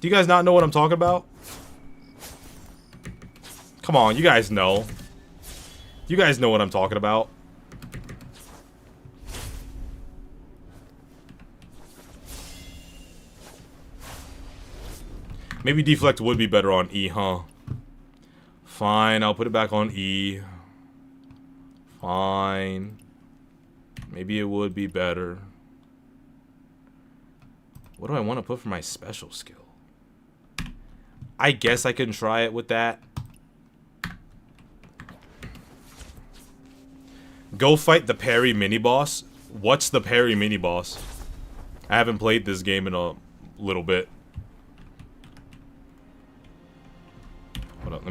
Do you guys not know what I'm talking about? Come on, you guys know. You guys know what I'm talking about. Maybe deflect would be better on E, huh? Fine, I'll put it back on E. Fine. Maybe it would be better. What do I want to put for my special skill? I guess I can try it with that. Go fight the parry mini-boss? What's the parry mini-boss? I haven't played this game in a little bit. Hold up,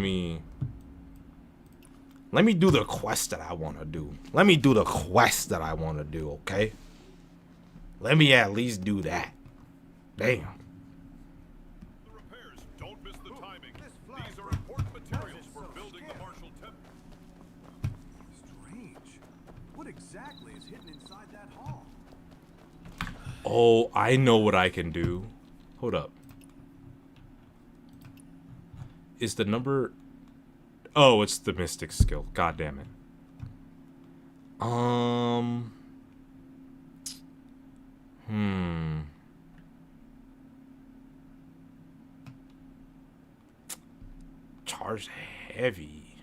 let me do the quest that I want to do. Let me do the quest that I want to do, okay? Let me at least do that. Damn. The repairs. Don't miss the timing. These are important materials for building the martial temple. Strange. What exactly is hidden inside that hall? Oh, I know what I can do. Hold up. Is the number... Oh, it's the mystic skill. God damn it. Charge heavy.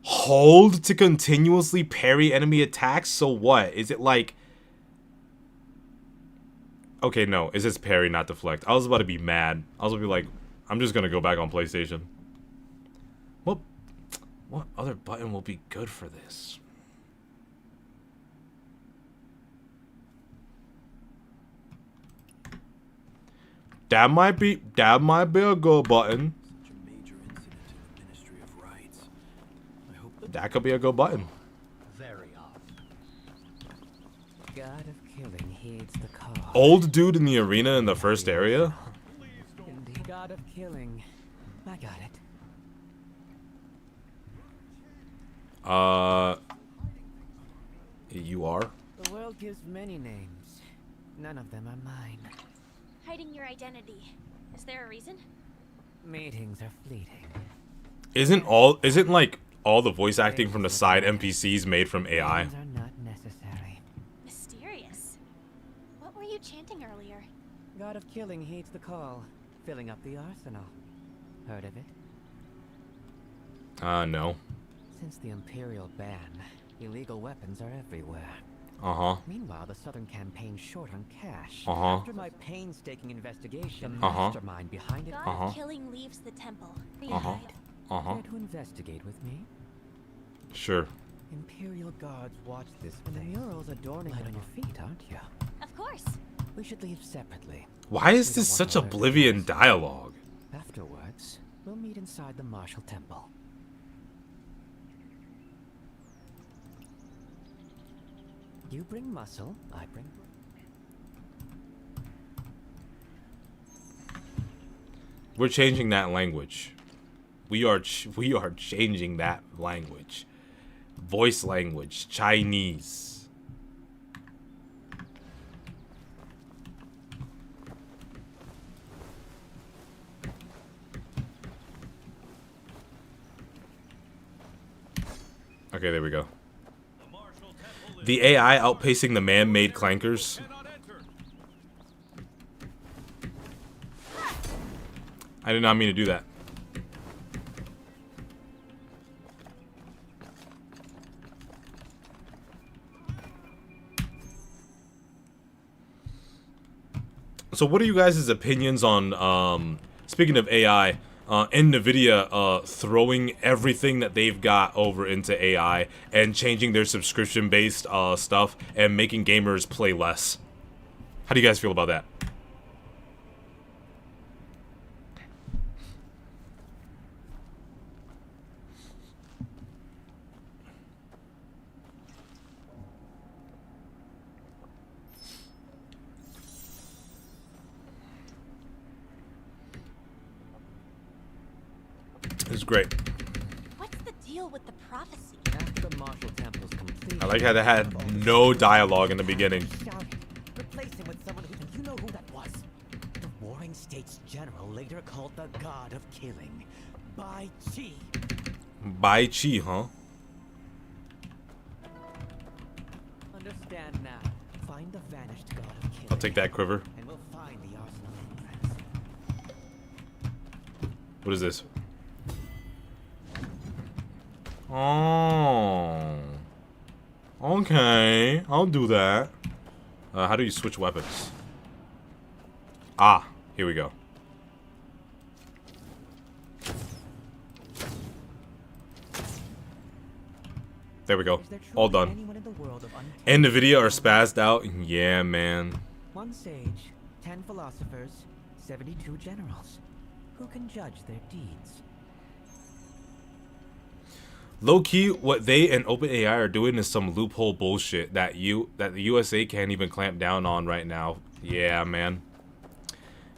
Hold to continuously parry enemy attacks? So what? Is it like... Okay, no. Is this parry, not deflect? I was about to be mad. I was about to be like, I'm just gonna go back on PlayStation. What other button will be good for this? That might be a good button. Such a major incident in the Ministry of Rights. I hope That could be a good button. Very odd. God of killing heeds the call. Old dude in the arena in the first area? Indeed. God of killing. I got it. You are? The world gives many names. None of them are mine. Hiding your identity. Is there a reason? Meetings are fleeting. Isn't like all the voice acting from the side NPCs made from AI? Names are not necessary. Mysterious. What were you chanting earlier? God of killing heeds the call. Filling up the arsenal. Heard of it? No. Since the Imperial ban, illegal weapons are everywhere. Uh-huh. Meanwhile, the Southern campaign's short on cash. Uh-huh. After my painstaking investigation, the Uh-huh. mastermind behind it God killing leaves the temple. Uh-huh. Uh-huh. care to investigate with me? Sure. Imperial guards watch this and the murals adorning it on your feet, aren't you? Of course. We should leave separately. Why is this such Oblivion dialogue? Afterwards, we'll meet inside the Martial Temple. You bring muscle, I bring... We're changing that language. We are changing that language. Voice language. Chinese. Okay, there we go. The AI outpacing the man-made clankers. I did not mean to do that. So what are you guys' opinions on, speaking of AI, NVIDIA throwing everything that they've got over into AI and changing their subscription-based stuff and making gamers play less? How do you guys feel about that? This is great. What's the deal with the prophecy? After the Martial Temple's complete... I like how they had no dialogue in the beginning. Shouting. Replace him with someone who... You know who that was? The Warring States General, later called the God of Killing. Bai Chi. Bai Chi, huh? Understand now. Find the vanished God of Killing. I'll take that quiver. And we'll find the arsenal entrance. What is this? Oh. Okay. I'll do that. How do you switch weapons? Ah, here we go. There we go. All done. NVIDIA are spazzed out. Yeah, man. 1 sage, 10 philosophers, 72 generals. Who can judge their deeds? Low-key, what they and OpenAI are doing is some loophole bullshit that the USA can't even clamp down on right now. Yeah, man.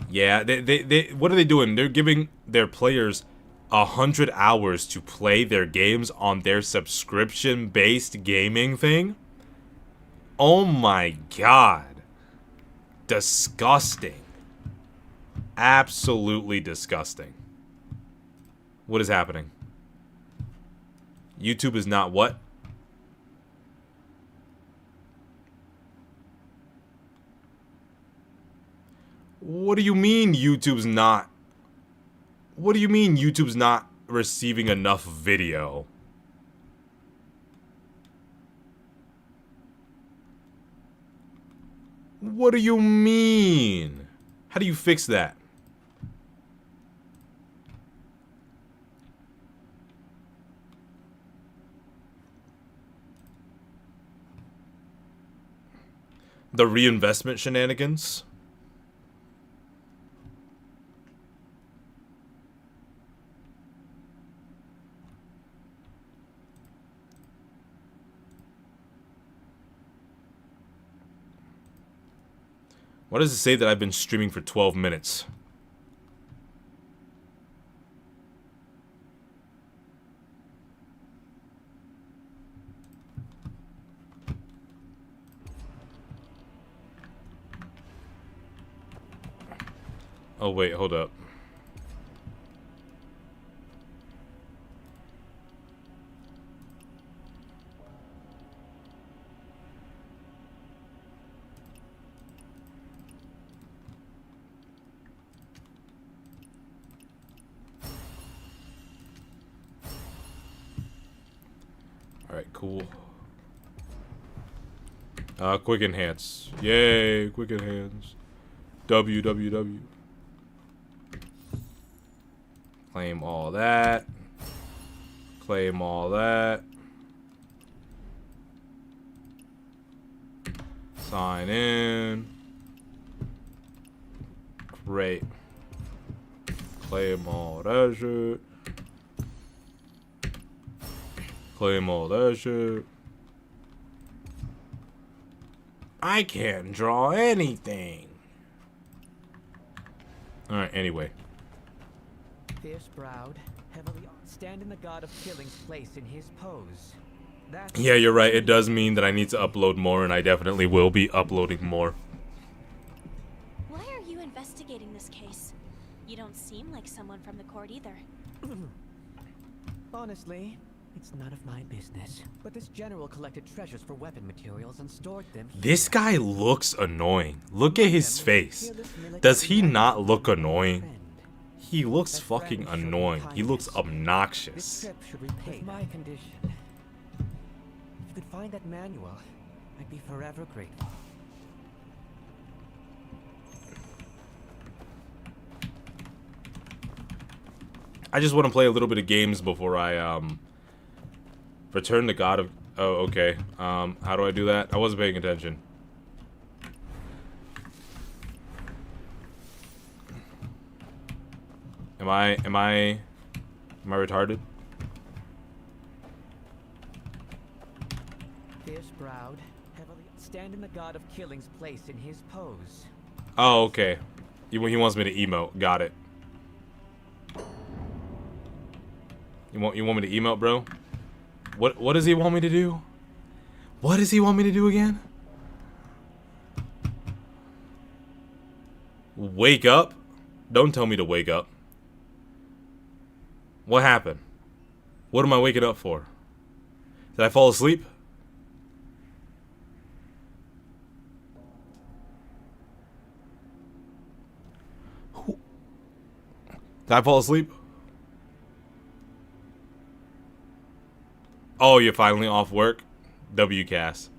Yeah, they what are they doing? They're giving their players 100 hours to play their games on their subscription-based gaming thing. Oh my god. Disgusting. Absolutely disgusting. What is happening? YouTube is not what? What do you mean YouTube's not? What do you mean YouTube's not receiving enough video? What do you mean? How do you fix that? The reinvestment shenanigans? Why does it say that I've been streaming for 12 minutes? Oh wait, hold up. Alright, cool. Quick enhance. Yay, quick enhance. WWW. Claim all that. Claim all that. Sign in. Great. Claim all that shit. Claim all that shit. I can't draw anything. Alright, anyway. Fierce-browed, heavily stand in the god of killing's place in his pose. That's Yeah, you're right. It does mean that I need to upload more, and I definitely will be uploading more. Why are you investigating this case? You don't seem like someone from the court either. Honestly, it's none of my business. But this general collected treasures for weapon materials and stored them here. This guy looks annoying. Look at his face. Does he not look annoying? He looks fucking annoying. He looks This obnoxious. trip should repay my condition. If you could find that manual, I'd be forever grateful. I just want to play a little bit of games before I return the god of. Oh, okay. How do I do that? I wasn't paying attention. Am I retarded? Fierce-browed, heavily stand in the god of killing's place in his pose. Oh, okay. He wants me to emote. Got it. You want me to emote, bro? What does he want me to do? What does he want me to do again? Wake up? Don't tell me to wake up. What happened? What am I waking up for? Did I fall asleep? Did I fall asleep? Oh, you're finally off work? WCAS.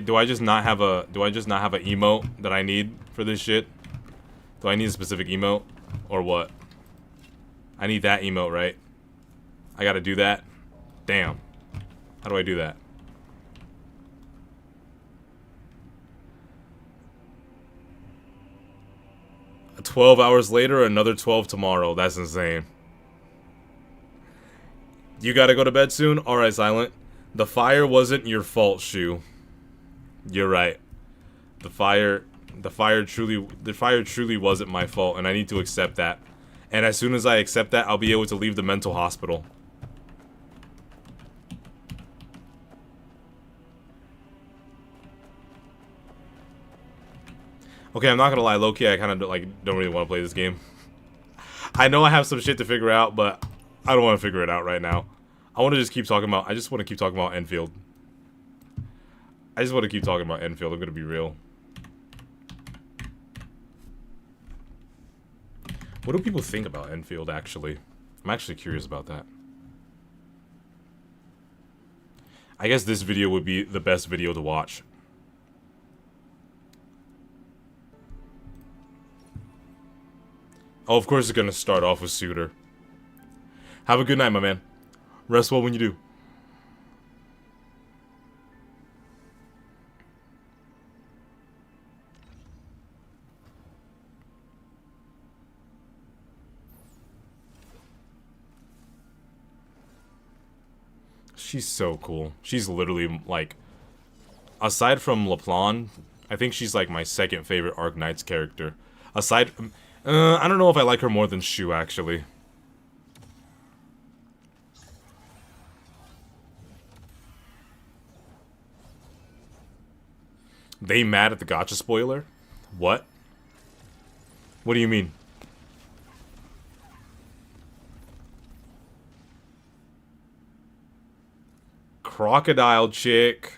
Do I just not have a emote that I need for this shit? Do I need a specific emote or what? I need that emote, right? I gotta do that. Damn. How do I do that? A 12 hours later, another 12 tomorrow. That's insane. You gotta go to bed soon? Alright, Silent. The fire wasn't your fault, Shu. You're right. The fire truly wasn't my fault, and I need to accept that. And as soon as I accept that, I'll be able to leave the mental hospital. Okay, I'm not gonna lie, low-key, I kind of don't really want to play this game. I know I have some shit to figure out, but I don't want to figure it out right now. I want to just keep talking about... I just want to keep talking about Enfield. I just want to keep talking about Enfield. I'm going to be real. What do people think about Enfield, actually? I'm actually curious about that. I guess this video would be the best video to watch. Oh, of course it's gonna start off with Suitor. Have a good night, my man. Rest well when you do. She's so cool. She's literally, like... Aside from LaPlante, I think she's, like, my second favorite Arknights character. Aside... I don't know if I like her more than Shu, actually. They mad at the gacha spoiler? What? What do you mean? Crocodile chick.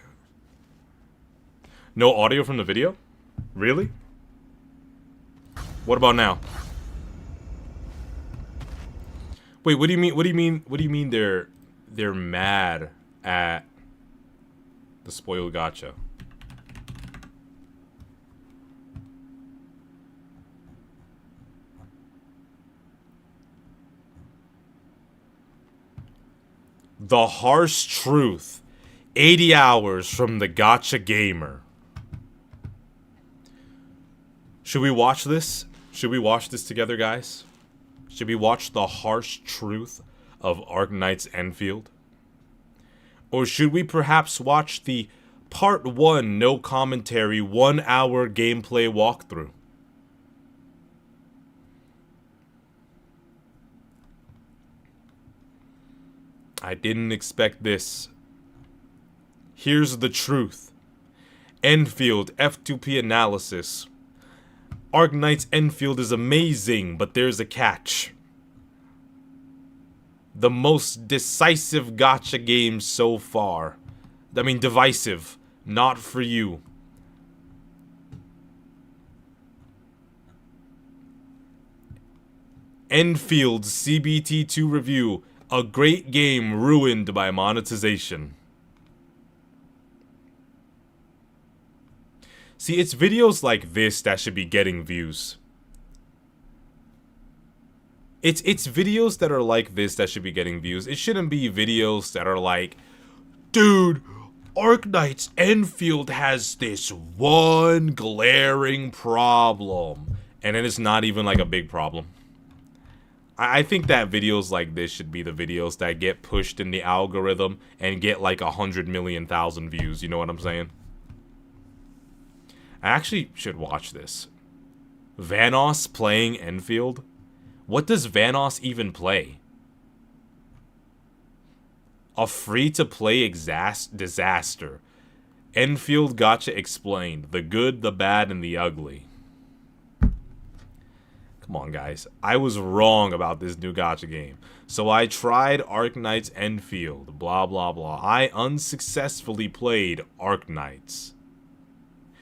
No audio from the video? Really? What about now? Wait, what do you mean? What do you mean? What do you mean they're mad at the spoiled gacha? The harsh truth. 80 hours from the gacha gamer. Should we watch this? Should we watch this together, guys? Should we watch the harsh truth of Arknights Enfield? Or should we perhaps watch the part 1 no commentary 1 hour gameplay walkthrough? I didn't expect this. Here's the truth. Enfield F2P analysis. Arknights Enfield is amazing, but there's a catch. The most decisive gacha game so far. I mean, divisive. Not for you. Enfield CBT2 review. A great game ruined by monetization. See, it's videos like this that should be getting views. It's videos that are like this that should be getting views. It shouldn't be videos that are like, dude, Arknights Enfield has this one glaring problem. And then it's not even like a big problem. I think that videos like this should be the videos that get pushed in the algorithm and get like 100 million thousand views. You know what I'm saying? I actually should watch this. Vanoss playing Enfield? What does Vanoss even play? A free-to-play disaster. Enfield gacha explained. The good, the bad, and the ugly. Come on, guys. I was wrong about this new gacha game. So I tried Arknights Enfield. Blah, blah, blah. I unsuccessfully played Arknights.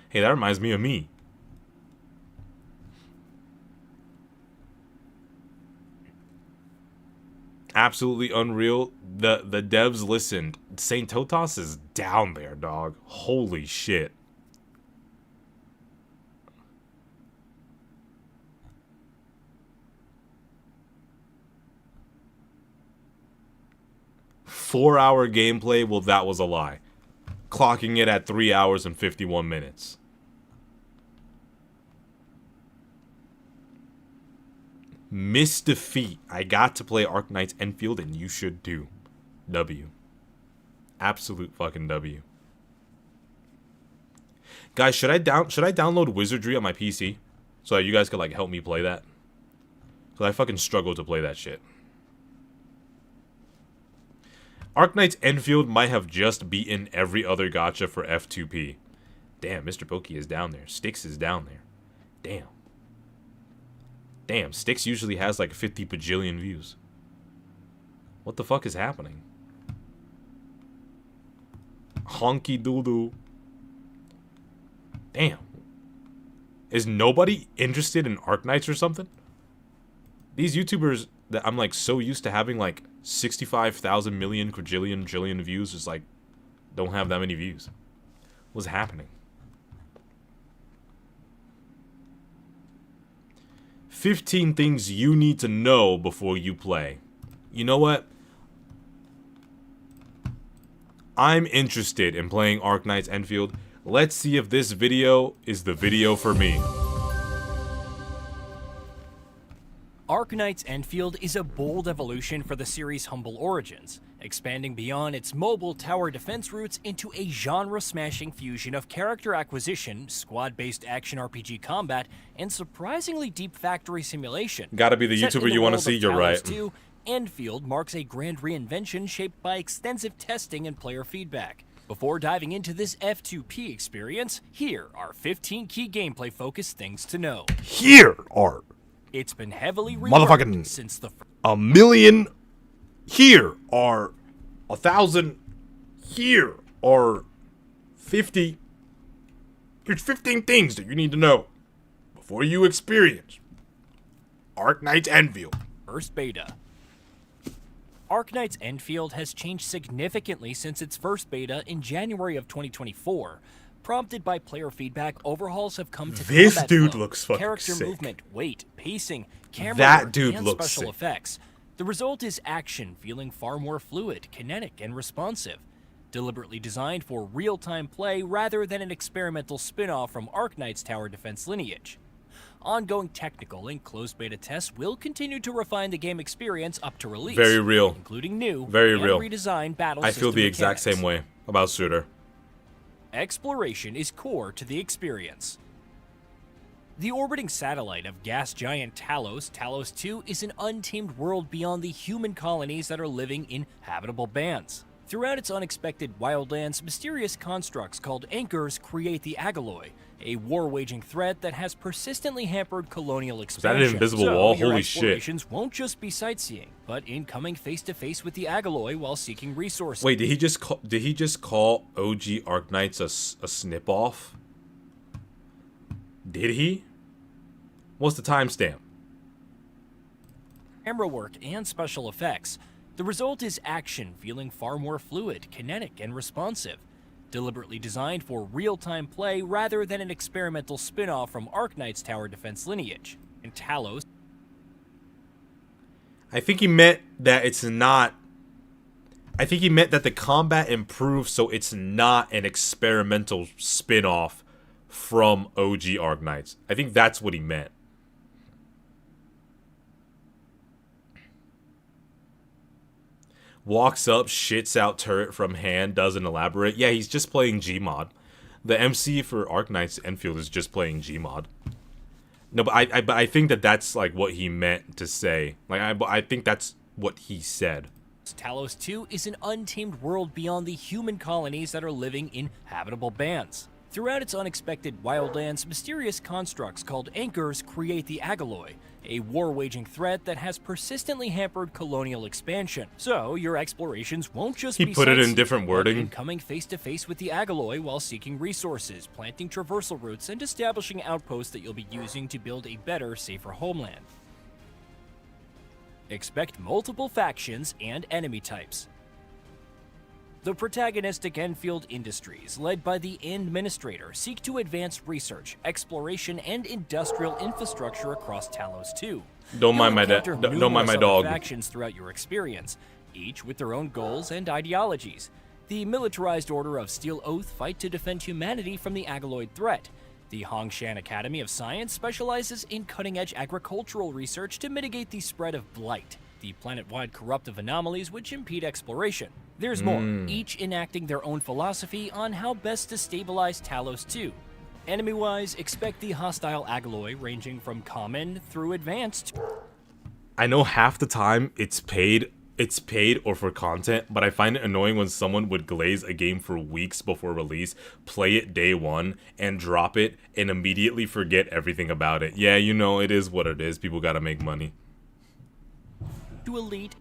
Hey, that reminds me of me. Absolutely unreal. The devs listened. Saint Totos is down there, dog. Holy shit. Four-hour gameplay? Well, that was a lie. Clocking it at 3 hours and 51 minutes. Missed defeat. I got to play Arknights Enfield, and you should too. W. Absolute fucking W. Guys, should I download Wizardry on my PC so that you guys could like help me play that? Cause I fucking struggle to play that shit. Arknights Enfield might have just beaten every other gacha for F2P. Damn, Mr. Pokey is down there. Styx is down there. Damn. Damn, Styx usually has like 50 bajillion views. What the fuck is happening? Honky doodoo. Damn. Is nobody interested in Arknights or something? These YouTubers that I'm like so used to having like 65,000 million quadrillion trillion views just like don't have that many views. What's happening? 15 things you need to know before you play. You know what? I'm interested in playing Arknights Enfield. Let's see if this video is the video for me. Arknights Enfield is a bold evolution for the series' humble origins, expanding beyond its mobile tower defense roots into a genre-smashing fusion of character acquisition, squad-based action RPG combat, and surprisingly deep factory simulation. Gotta be the Set in YouTuber you want to world see, of you're Talos right. 2, Enfield marks a grand reinvention shaped by extensive testing and player feedback. Before diving into this F2P experience, here are 15 key gameplay-focused things to know. Here are It's been heavily Motherfucking reworked since the a million. Here are 1,000. Here are 50. Here's 15 things that you need to know before you experience Arknights Enfield. first beta. Arknights Enfield has changed significantly since its first beta in January of 2024. Prompted by player feedback, overhauls have come to This combat dude flow, looks fucking character sick. movement, weight, pacing, camera That work, dude and looks special sick. effects. The result is action feeling far more fluid, kinetic, and responsive. Deliberately designed for real-time play rather than an experimental spin-off from Arknights' tower defense lineage. Ongoing technical and closed beta tests will continue to refine the game experience up to release. Very real. Including new Very and real. redesigned battle I feel system the exact mechanics. same way about Suitor. Exploration is core to the experience. The orbiting satellite of gas giant Talos, Talos 2, is an untamed world beyond the human colonies that are living in habitable bands. Throughout its unexpected wildlands, mysterious constructs called anchors create the Agaloy, a war-waging threat that has persistently hampered colonial that expansion. an invisible So wall? your Holy shit. explorations won't just be sightseeing, but in coming face-to-face with the Agaloy while seeking resources. Wait, did he just call OG Arknights a snip off? Did he? What's the timestamp? Camera work and special effects. The result is action feeling far more fluid, kinetic, and responsive. Deliberately designed for real-time play rather than an experimental spin-off from Arknights' tower defense lineage. In Talos, I think he meant that it's not. I think he meant that the combat improves so it's not an experimental spin-off from OG Arknights. I think that's what he meant. Walks up, shits out turret from hand, doesn't elaborate. Yeah, he's just playing Gmod. The MC for Arknights Enfield is just playing Gmod. No, but I think that that's like what he meant to say. Like I think that's what he said. Talos 2 is an untamed world beyond the human colonies that are living in habitable bands. Throughout its unexpected wildlands, mysterious constructs called anchors create the Agaloy, a war-waging threat that has persistently hampered colonial expansion. So, your explorations won't just He be put it in sightseeing, different but wording. in coming face-to-face with the Agaloy while seeking resources, planting traversal routes, and establishing outposts that you'll be using to build a better, safer homeland. Expect multiple factions and enemy types. The protagonistic Enfield Industries, led by the Administrator, seek to advance research, exploration, and industrial infrastructure across Talos 2. Don't mind my encounter don't mind my numerous other dog. factions throughout your experience, each with their own goals and ideologies. The militarized Order of Steel Oath fight to defend humanity from the Agaloid threat. The Hongshan Academy of Science specializes in cutting-edge agricultural research to mitigate the spread of blight, the planet-wide corruptive anomalies which impede exploration. There's more, each enacting their own philosophy on how best to stabilize Talos 2. Enemy-wise, expect the hostile Agaloy ranging from common through advanced. I know half the time it's paid it's paid or for content, but I find it annoying when someone would glaze a game for weeks before release, play it day one, and drop it, and immediately forget everything about it. Yeah, you know, it is what it is. People gotta make money. To elite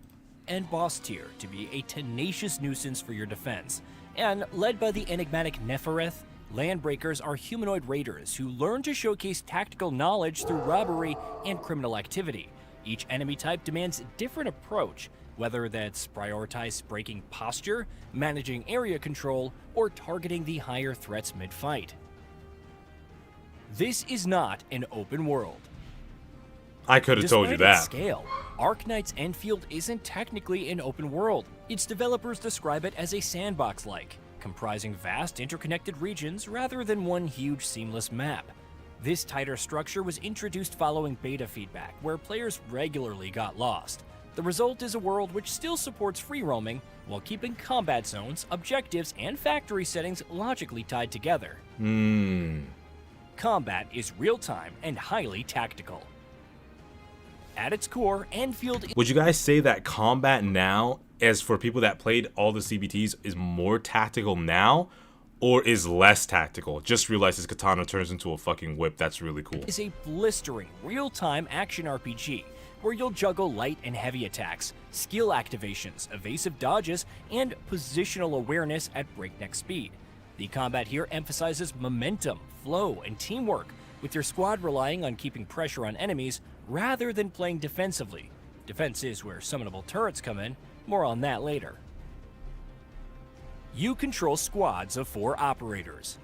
and boss tier to be a tenacious nuisance for your defense. And led by the enigmatic Nefereth, Landbreakers are humanoid raiders who learn to showcase tactical knowledge through robbery and criminal activity. Each enemy type demands a different approach, whether that's prioritize breaking posture, managing area control, or targeting the higher threats mid-fight. This is not an open world. I could have told you Despite its that. scale, Arknight's Enfield isn't technically an open world. Its developers describe it as a sandbox-like, comprising vast interconnected regions rather than one huge seamless map. This tighter structure was introduced following beta feedback, where players regularly got lost. The result is a world which still supports free roaming, while keeping combat zones, objectives, and factory settings logically tied together. Combat is real-time and highly tactical. At its core, Enfield Would you guys say that combat now, as for people that played all the CBTs, is more tactical now, or is less tactical? Just realized his katana turns into a fucking whip. That's really cool. is a blistering, real-time action RPG, where you'll juggle light and heavy attacks, skill activations, evasive dodges, and positional awareness at breakneck speed. The combat here emphasizes momentum, flow, and teamwork, with your squad relying on keeping pressure on enemies rather than playing defensively. Defense is where summonable turrets come in, more on that later. You control squads of 4 operators.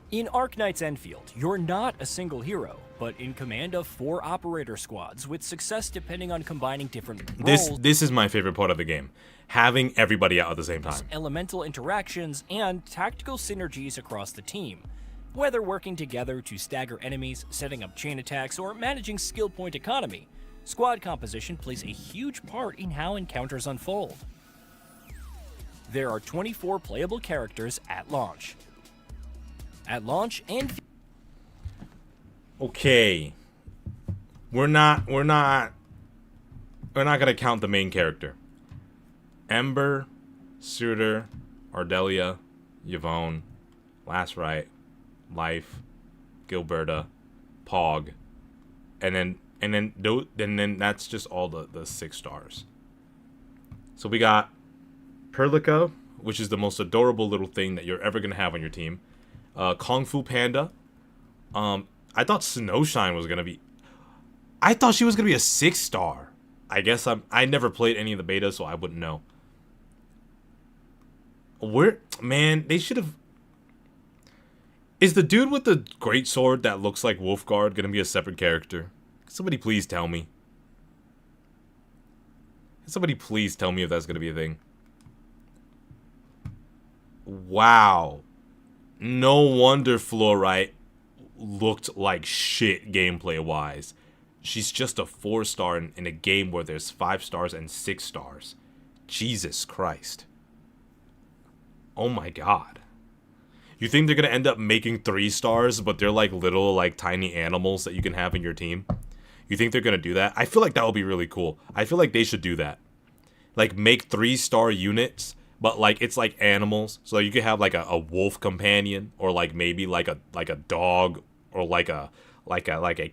In Arknight's Enfield, you're not a single hero, but in command of 4 operator squads, with success depending on combining different roles, This is my favorite part of the game. Having everybody out at the same time. elemental interactions, and tactical synergies across the team. Whether working together to stagger enemies, setting up chain attacks, or managing skill point economy, squad composition plays a huge part in how encounters unfold. There are 24 playable characters at launch. At launch, and Okay. We're not gonna count the main character. Ember, Suitor, Ardelia, Yvonne, Last Right, Life, Gilberta, Pog, and then that's just all the 6 stars. So we got Perlica, which is the most adorable little thing that you're ever gonna have on your team. Kung Fu Panda. I thought Snowshine was gonna be. I thought she was gonna be a 6-star. I guess I never played any of the betas, so I wouldn't know. Man, they should have. Is the dude with the great sword that looks like Wolfguard gonna be a separate character? Somebody please tell me. Somebody please tell me if that's gonna be a thing. Wow. No wonder Fluorite looked like shit gameplay-wise. She's just a 4-star in a game where there's 5 stars and 6 stars. Jesus Christ. Oh my god. You think they're gonna end up making 3 stars, but they're like little, like, tiny animals that you can have in your team? You think they're gonna do that? I feel like that would be really cool. I feel like they should do that. Like, make 3-star units, but like it's like animals. So you could have like a wolf companion, or like maybe like a dog, or like a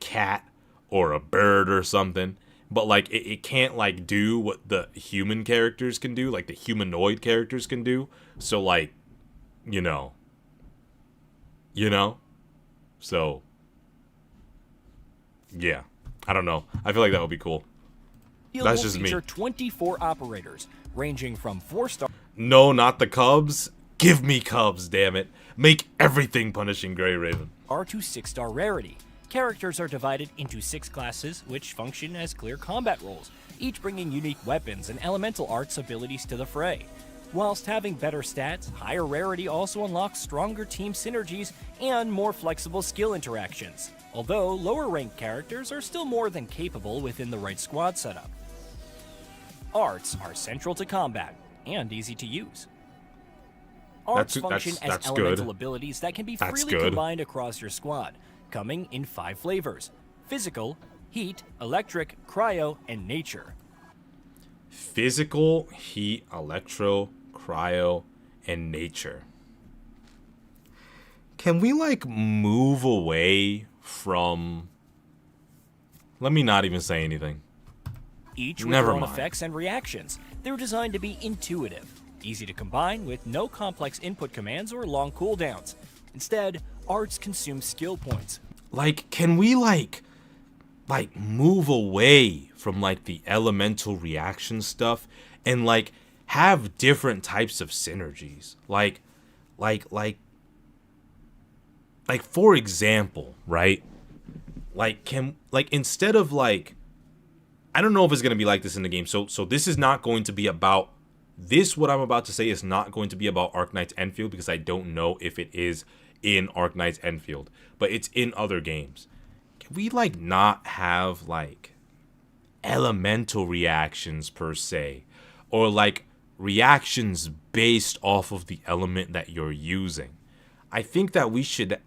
cat, or a bird or something. But like it can't like do what the human characters can do, like the humanoid characters can do. So like, you know. So yeah, I don't know. I feel like that would be cool. That's just me. Feature 24 operators, ranging from 4-star. No, not the Cubs. Give me Cubs, damn it. Make everything Punishing Grey Raven. Are to 6-star rarity. Characters are divided into 6 classes, which function as clear combat roles, each bringing unique weapons and elemental arts abilities to the fray. Whilst having better stats, higher rarity also unlocks stronger team synergies and more flexible skill interactions, although lower ranked characters are still more than capable within the right squad setup. Arts are central to combat and easy to use. Arts function as elemental abilities that can be freely combined across your squad, coming in 5 flavors: physical, heat, electric, cryo, and nature. physical, heat, electro, cryo, and nature. Can we like move away from... Let me not even say anything. Each with Never their own mind. effects and reactions. They're designed to be intuitive, easy to combine with no complex input commands or long cooldowns. Instead, arts consume skill points. Like, can we like move away from like the elemental reaction stuff and like have different types of synergies? Like for example, right? Like, instead of like, I don't know if it's gonna be like this in the game. So this is not going to be about this. What I'm about to say is not going to be about Arknight's Enfield, because I don't know if it is in Arknight's Enfield, but it's in other games. Can we like not have like elemental reactions per se, or like reactions based off of the element that you're using? I think that we should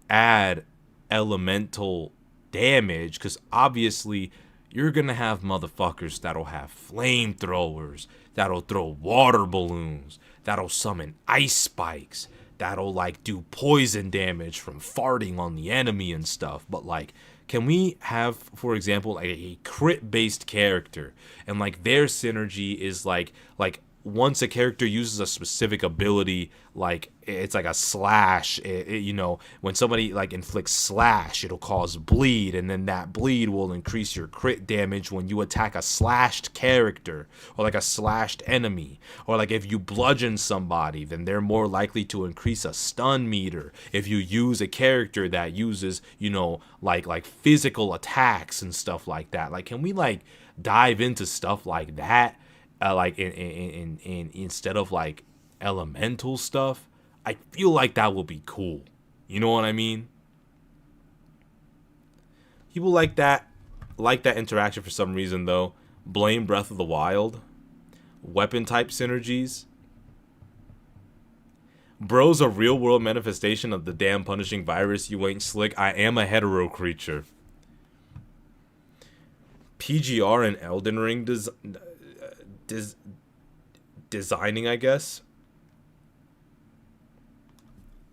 add elemental damage, because obviously you're gonna have motherfuckers that'll have flamethrowers, that'll throw water balloons, that'll summon ice spikes, that'll like do poison damage from farting on the enemy and stuff. But like, can we have, for example, like a crit based character, and like their synergy is like once a character uses a specific ability, like it's like a slash, you know, when somebody like inflicts slash, it'll cause bleed, and then that bleed will increase your crit damage when you attack a slashed character or like a slashed enemy. Or like if you bludgeon somebody, then they're more likely to increase a stun meter if you use a character that uses, you know, like physical attacks and stuff like that. Like, can we like dive into stuff like that? Like in instead of like elemental stuff? I feel like that would be cool. You know what I mean? People like that interaction for some reason though. Blame Breath of the Wild. Weapon type synergies. Bro's a real world manifestation of the damn punishing virus. You ain't slick. I am a hetero creature. PGR and Elden Ring designing, I guess.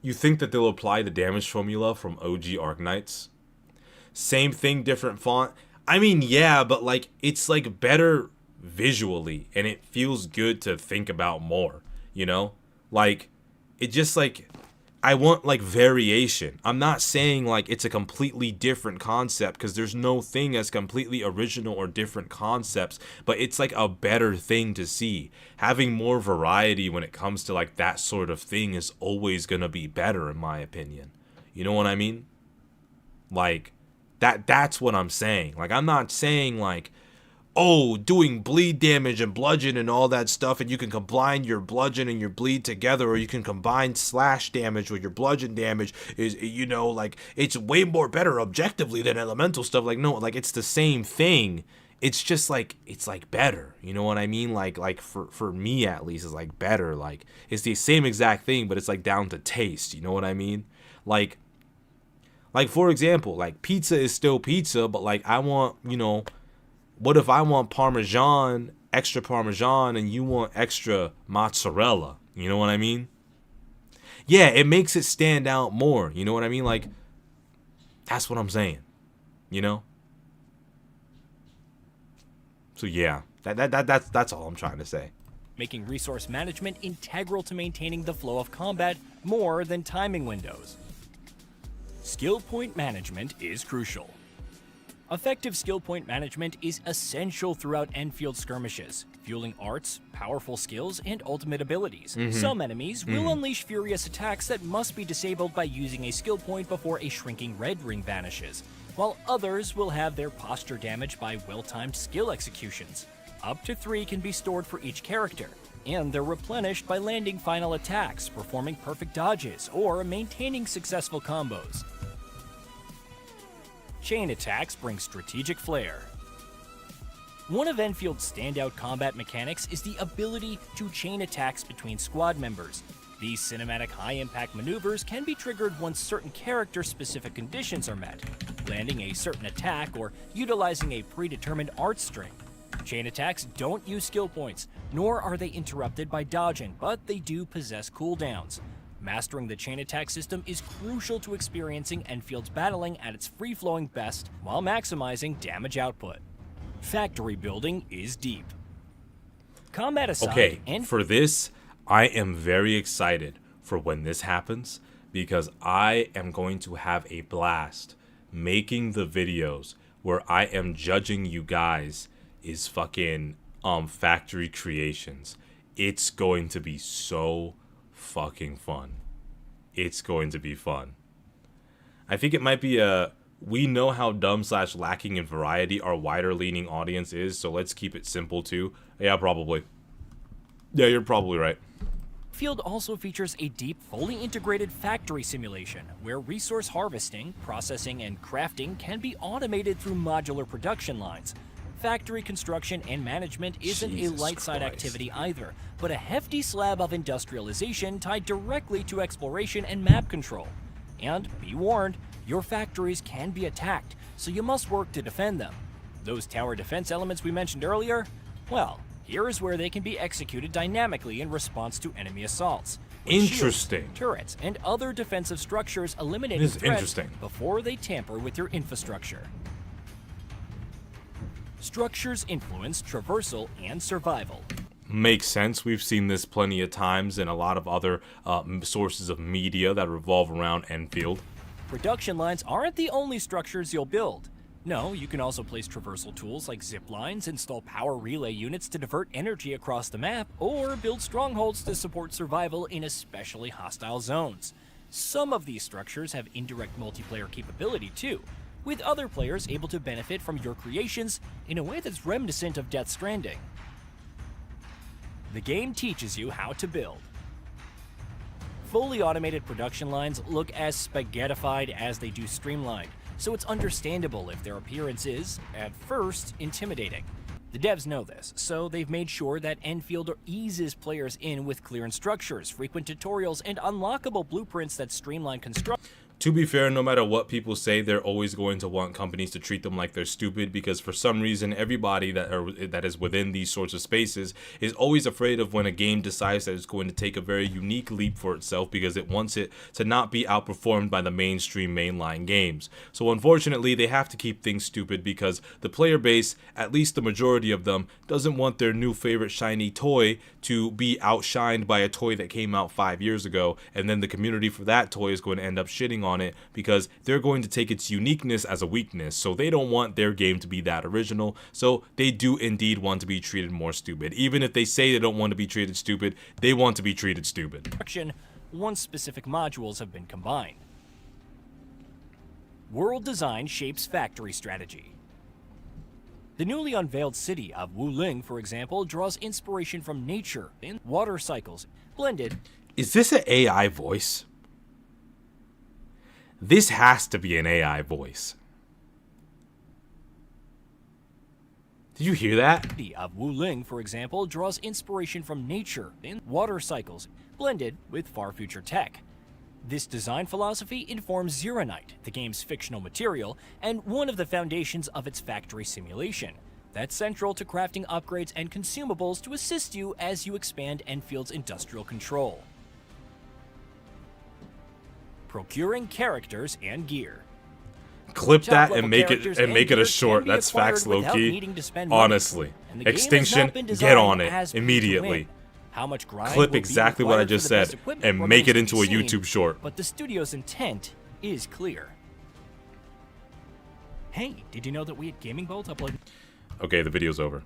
You think that they'll apply the damage formula from OG Arknights? Same thing, different font. I mean, yeah, but like it's like better visually, and it feels good to think about more, you know? Like, it just like, I want like variation. I'm not saying like it's a completely different concept, because there's no thing as completely original or different concepts, but it's like a better thing to see. Having more variety when it comes to like that sort of thing is always gonna be better, in my opinion. You know what I mean? Like that's what I'm saying. Like, I'm not saying like, oh, doing bleed damage and bludgeon and all that stuff, and you can combine your bludgeon and your bleed together, or you can combine slash damage with your bludgeon damage, is, you know, like it's way more better objectively than elemental stuff. Like, no, like it's the same thing. It's just like, it's like better. You know what I mean? Like for me at least, it's like better. Like, it's the same exact thing, but it's like down to taste. You know what I mean? Like for example, like pizza is still pizza, but like I want, you know, what if I want Parmesan, extra Parmesan, and you want extra mozzarella? You know what I mean? Yeah, it makes it stand out more. You know what I mean? Like, that's what I'm saying. You know? So yeah, that's all I'm trying to say. Making resource management integral to maintaining the flow of combat more than timing windows. Skill point management is crucial. Effective skill point management is essential throughout Enfield skirmishes, fueling arts, powerful skills, and ultimate abilities. Some enemies will unleash furious attacks that must be disabled by using a skill point before a shrinking red ring vanishes, while others will have their posture damaged by well-timed skill executions. Up to 3 can be stored for each character, and they're replenished by landing final attacks, performing perfect dodges, or maintaining successful combos. Chain attacks bring strategic flair. One of Enfield's standout combat mechanics is the ability to chain attacks between squad members. These cinematic high-impact maneuvers can be triggered once certain character-specific conditions are met, landing a certain attack or utilizing a predetermined art string. Chain attacks don't use skill points, nor are they interrupted by dodging, but they do possess cooldowns. Mastering the chain attack system is crucial to experiencing Enfield's battling at its free-flowing best while maximizing damage output. Factory building is deep. Combat aside, Okay, for this, I am very excited for when this happens because I am going to have a blast making the videos where I am judging you guys is fucking factory creations. It's going to be so fucking fun. It's going to be fun. I think it might be we know how dumb / lacking in variety our wider leaning audience is, so let's keep it simple too. Yeah, probably. Yeah, you're probably right. Field also features a deep, fully integrated factory simulation, where resource harvesting, processing, and crafting can be automated through modular production lines. Factory construction and management isn't a light side activity either, but a hefty slab of industrialization tied directly to exploration and map control. And be warned, your factories can be attacked, so you must work to defend them. Those tower defense elements we mentioned earlier? Well, here is where they can be executed dynamically in response to enemy assaults. With Interesting. shields, turrets, and other defensive structures eliminating threats interesting. before they tamper with your infrastructure. Structures influence traversal and survival. Makes sense. We've seen this plenty of times in a lot of other sources of media that revolve around Enfield. Production lines aren't the only structures you'll build. No, you can also place traversal tools like zip lines, install power relay units to divert energy across the map, or build strongholds to support survival in especially hostile zones. Some of these structures have indirect multiplayer capability too, with other players able to benefit from your creations in a way that's reminiscent of Death Stranding. The game teaches you how to build. Fully automated production lines look as spaghettified as they do streamlined, so it's understandable if their appearance is, at first, intimidating. The devs know this, so they've made sure that Enfield eases players in with clearance structures, frequent tutorials, and unlockable blueprints that streamline construction. To be fair, no matter what people say, they're always going to want companies to treat them like they're stupid because for some reason, everybody that is within these sorts of spaces is always afraid of when a game decides that it's going to take a very unique leap for itself because it wants it to not be outperformed by the mainstream mainline games. So unfortunately, they have to keep things stupid because the player base, at least the majority of them, doesn't want their new favorite shiny toy to be outshined by a toy that came out 5 years ago, and then the community for that toy is going to end up shitting on it because they're going to take its uniqueness as a weakness, so they don't want their game to be that original, so they do indeed want to be treated more stupid. Even if they say they don't want to be treated stupid, they want to be treated stupid. Once specific modules have been combined. World design shapes factory strategy. The newly unveiled city of Wuling, for example, draws inspiration from nature and water cycles, blended. Is this an AI voice? This has to be an AI voice. Did you hear that? The city of Wuling, for example, draws inspiration from nature and water cycles, blended with far future tech. This design philosophy informs Zeronite, the game's fictional material, and one of the foundations of its factory simulation. That's central to crafting upgrades and consumables to assist you as you expand Enfield's industrial control. Procuring characters and gear. Clip that and Top-level make characters it gear a short. can be That's facts, acquired low without key. needing to spend money. Honestly, And the game has Extinction, not been get designed on it as pay to immediately. win. How much grind Clip will be exactly what I required just for the best said equipment and remains make it to into be a seen, YouTube short. But the studio's intent is clear. Hey, did you know that we at Gaming Bolt upload? Okay, the video's over.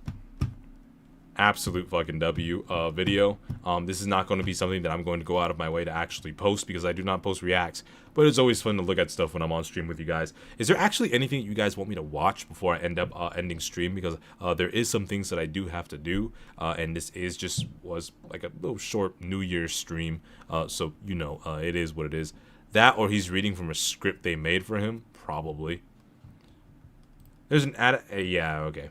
Absolute fucking W video. This is not going to be something that I'm going to go out of my way to actually post because I do not post reacts, but it's always fun to look at stuff when I'm on stream with you guys. Is there actually anything that you guys want me to watch before I end up ending stream? Because there is some things that I do have to do, and this was like a little short New Year's stream, so you know, it is what it is. That or he's reading from a script they made for him, probably. There's an ad. Yeah, okay.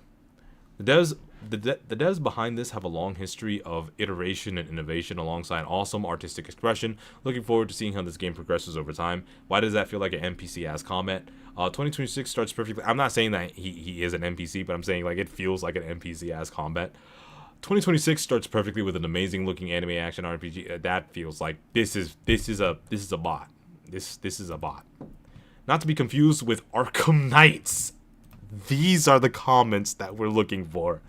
The devs the devs behind this have a long history of iteration and innovation alongside awesome artistic expression. Looking forward to seeing how this game progresses over time. Why does that feel like an NPC-ass comment? 2026 starts perfectly. I'm not saying that he is an NPC, but I'm saying like it feels like an NPC-ass comment. 2026 starts perfectly with an amazing looking anime action RPG. That feels like this is a bot. This is a bot. Not to be confused with Arkham Knights. These are the comments that we're looking for.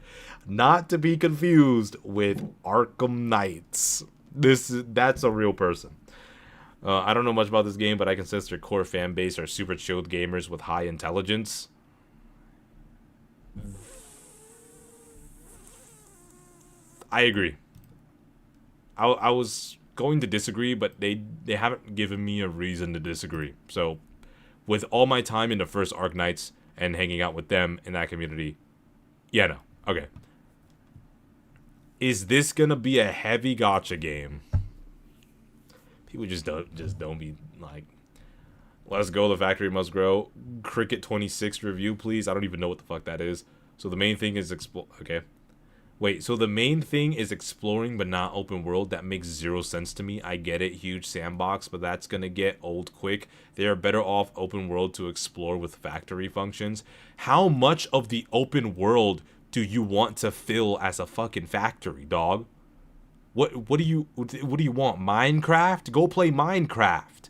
Not to be confused with Arkham Knights. That's a real person. I don't know much about this game, but I can sense their core fan base are super chilled gamers with high intelligence. I agree. I was going to disagree, but they haven't given me a reason to disagree. So, with all my time in the first Ark Knights and hanging out with them in that community, yeah, no, okay. Is this gonna be a heavy gacha game? People just don't be like, let's go, the factory must grow. Cricket 26 review, please. I don't even know what the fuck that is. So the main thing is okay. Wait, so the main thing is exploring but not open world? That makes zero sense to me. I get it, huge sandbox, but that's gonna get old quick. They are better off open world to explore with factory functions. How much of the open world do you want to fill as a fucking factory, dog? What do you want? Minecraft? Go play Minecraft.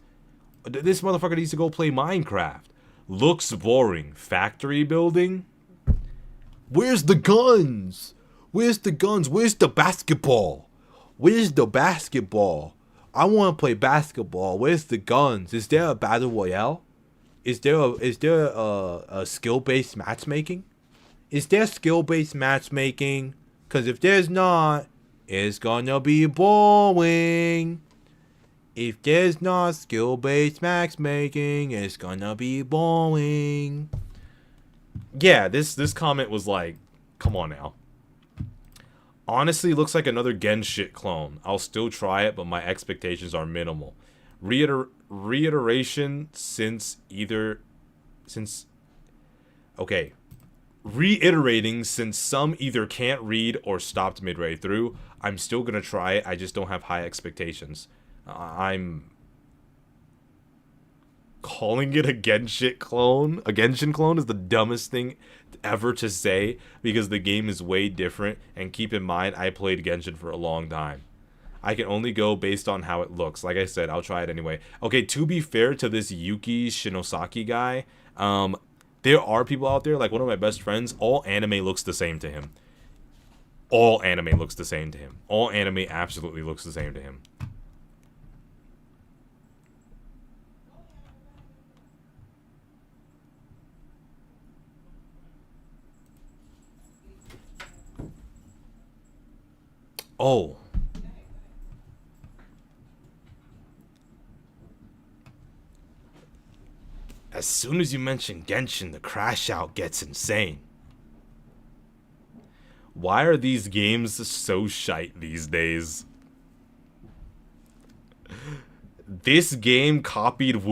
This motherfucker needs to go play Minecraft. Looks boring. Factory building? Where's the guns? Where's the guns? Where's the basketball? Where's the basketball? I want to play basketball. Where's the guns? Is there a battle royale? Is there a skill-based matchmaking? Is there skill-based matchmaking? Because if there's not, it's gonna be boring. If there's not skill-based matchmaking, it's gonna be boring. Yeah, this comment was like, come on now. Honestly, looks like another Genshin clone. I'll still try it, but my expectations are minimal. Reiteration reiterating since some either can't read or stopped midway through. I'm still gonna try it. I just don't have high expectations. I'm calling it a Genshin clone. A Genshin clone is the dumbest thing ever to say because the game is way different. And keep in mind, I played Genshin for a long time. I can only go based on how it looks. Like I said, I'll try it anyway. Okay, to be fair to this Yuki Shinosaki guy, there are people out there, like one of my best friends, all anime looks the same to him. All anime looks the same to him. All anime absolutely looks the same to him. Oh. As soon as you mention Genshin, the crash out gets insane. Why are these games so shite these days? This game copied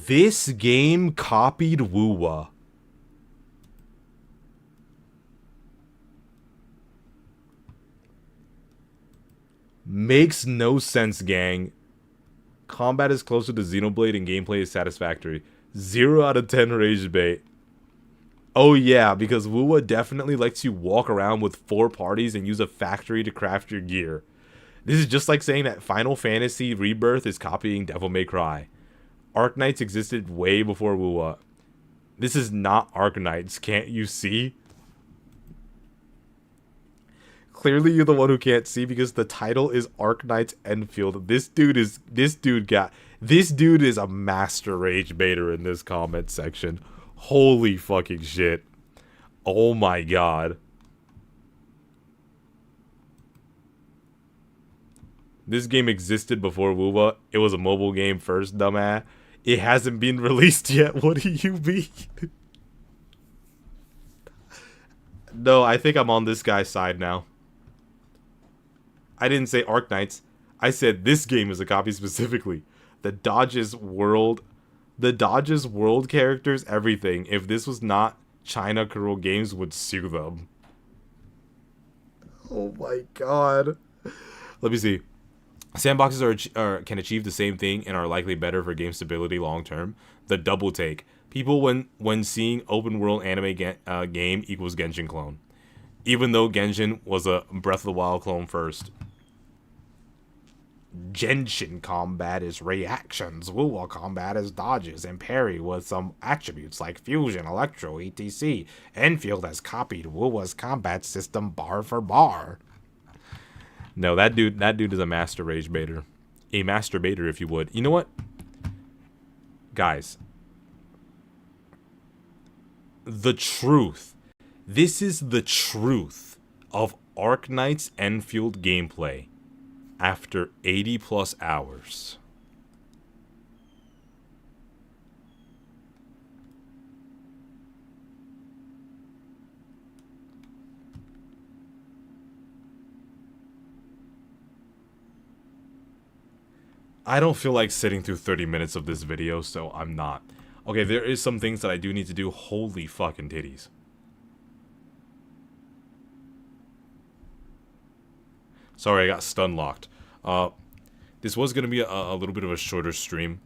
This game copied Wuwa. Makes no sense, gang. Combat is closer to Xenoblade and gameplay is satisfactory. 0 out of 10 rage bait. Oh yeah, because Wuwa definitely lets you walk around with 4 parties and use a factory to craft your gear. This is just like saying that Final Fantasy Rebirth is copying Devil May Cry. Ark Knights existed way before Wuwa. This is not Ark Knights, can't you see? Clearly you're the one who can't see because the title is Ark Knights Enfield. This dude is a master rage baiter in this comment section. Holy fucking shit. Oh my god. This game existed before Wuwa. It was a mobile game first, dumbass. It hasn't been released yet. What do you mean? No, I think I'm on this guy's side now. I didn't say Arknights. I said this game is a copy specifically. The Dodge's world characters, everything. If this was not China, Kuro Games would sue them. Oh my god. Let me see. Sandboxes can achieve the same thing and are likely better for game stability long term. The double take. People when seeing open world anime game equals Genshin clone. Even though Genshin was a Breath of the Wild clone first. Genshin combat is reactions. Wuwa combat is dodges and parry with some attributes like fusion, electro, etc. Enfield has copied Wuwa's combat system bar for bar. No, that dude is a master rage baiter. A masturbator, if you would. You know what? Guys. The truth. This is the truth of Arknight's Enfield gameplay after 80 plus hours. I don't feel like sitting through 30 minutes of this video, so I'm not. Okay, there is some things that I do need to do. Holy fucking titties. Sorry, I got stun locked. This was gonna be a little bit of a shorter stream.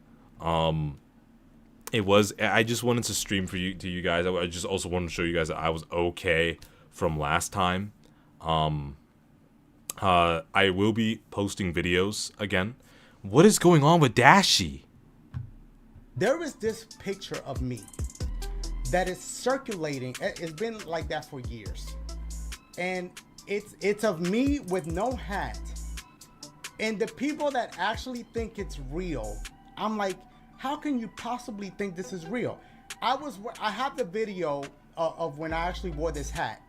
It was. I just wanted to stream for you guys. I just also wanted to show you guys that I was okay from last time. I will be posting videos again. What is going on with Dashi? There is this picture of me that is circulating. It's been like that for years, and it's of me with no hat. And the people that actually think it's real, I'm like, how can you possibly think this is real? I have the video of when I actually wore this hat,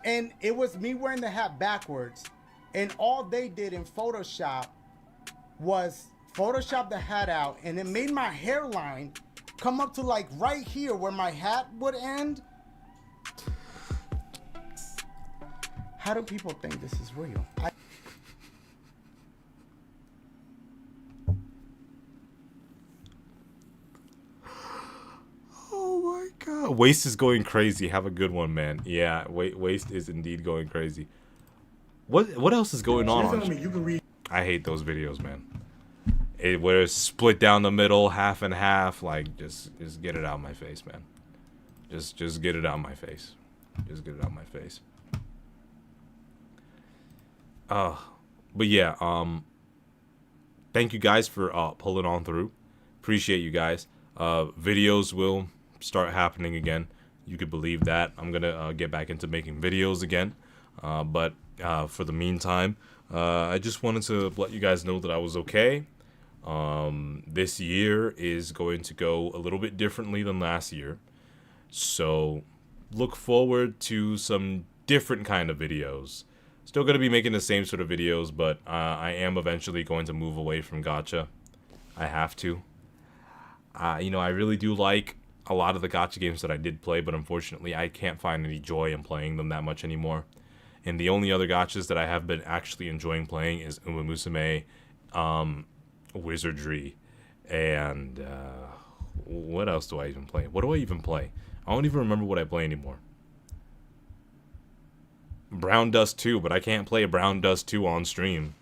and it was me wearing the hat backwards, and all they did in Photoshop was Photoshop the hat out, and it made my hairline come up to like right here where my hat would end. How do people think this is real? Oh my god. Waste is going crazy. Have a good one, man. Yeah, Waste is indeed going crazy. What else is going on? I hate those videos, man. Where it's split down the middle, half and half. Like, just get it out of my face, man. Just get it out of my face. Just get it out of my face. But yeah, thank you guys for pulling on through. Appreciate you guys. Videos will start happening again. You could believe that. I'm gonna get back into making videos again. But for the meantime, I just wanted to let you guys know that I was okay. This year is going to go a little bit differently than last year. So look forward to some different kind of videos. Still going to be making the same sort of videos, but I am eventually going to move away from gacha. I have to. You know, I really do like a lot of the gacha games that I did play, but unfortunately I can't find any joy in playing them that much anymore. And the only other gachas that I have been actually enjoying playing is Uma Musume, Wizardry, and what else do I even play? What do I even play? I don't even remember what I play anymore. Brown Dust 2, but I can't play Brown Dust 2 on stream.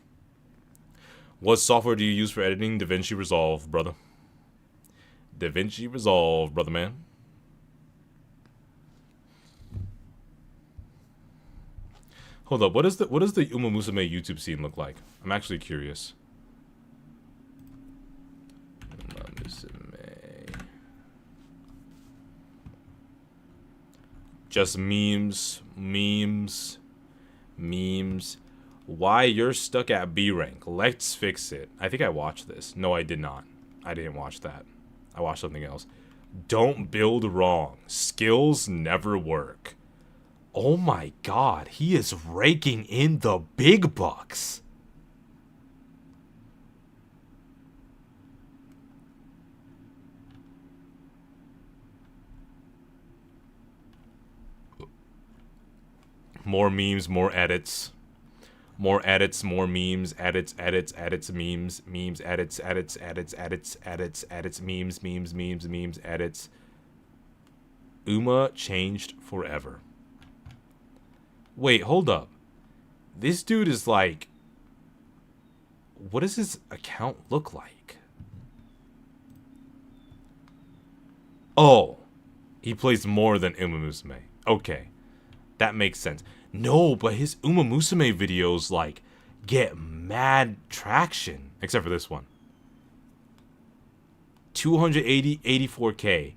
What software do you use for editing? DaVinci Resolve, brother. DaVinci Resolve, brother man. Hold up, what does the Uma Musume YouTube scene look like? I'm actually curious. Uma Musume. Just memes. Why you're stuck at B rank? Let's fix it. I think I watched this. No, I did not. I didn't watch that. I watched something else. Don't build wrong. Skills never work. Oh my god, he is raking in the big bucks. More memes, more edits. More edits, more memes, edits, memes, edits, memes, edits. Uma changed forever. Wait, hold up. This dude is like... What does his account look like? Oh. He plays more than Uma Musume. Okay. That makes sense. No, but his Uma Musume videos, like, get mad traction. Except for this one. 84K.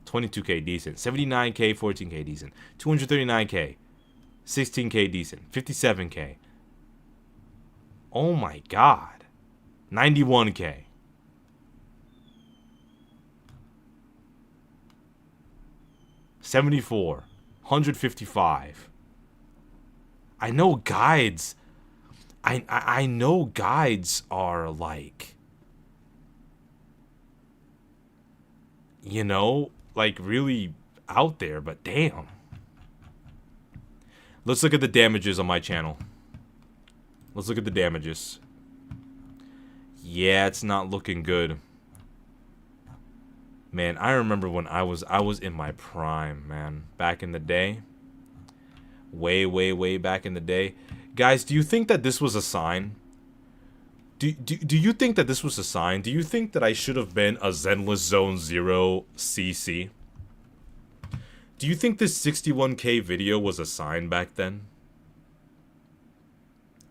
22K decent. 79K, 14K decent. 239K. 16K decent. 57K. Oh my god. 91K. $74. 155. I know guides. I know guides are like, you know, like really out there, but damn. Let's look at the damages on my channel. Let's look at the damages. Yeah, it's not looking good. Man, I remember when I was in my prime, man. Back in the day. Way back in the day. Guys, do you think that this was a sign? Do you think that this was a sign? Do you think that I should have been a Zenless Zone 0 CC? Do you think this 61K video was a sign back then?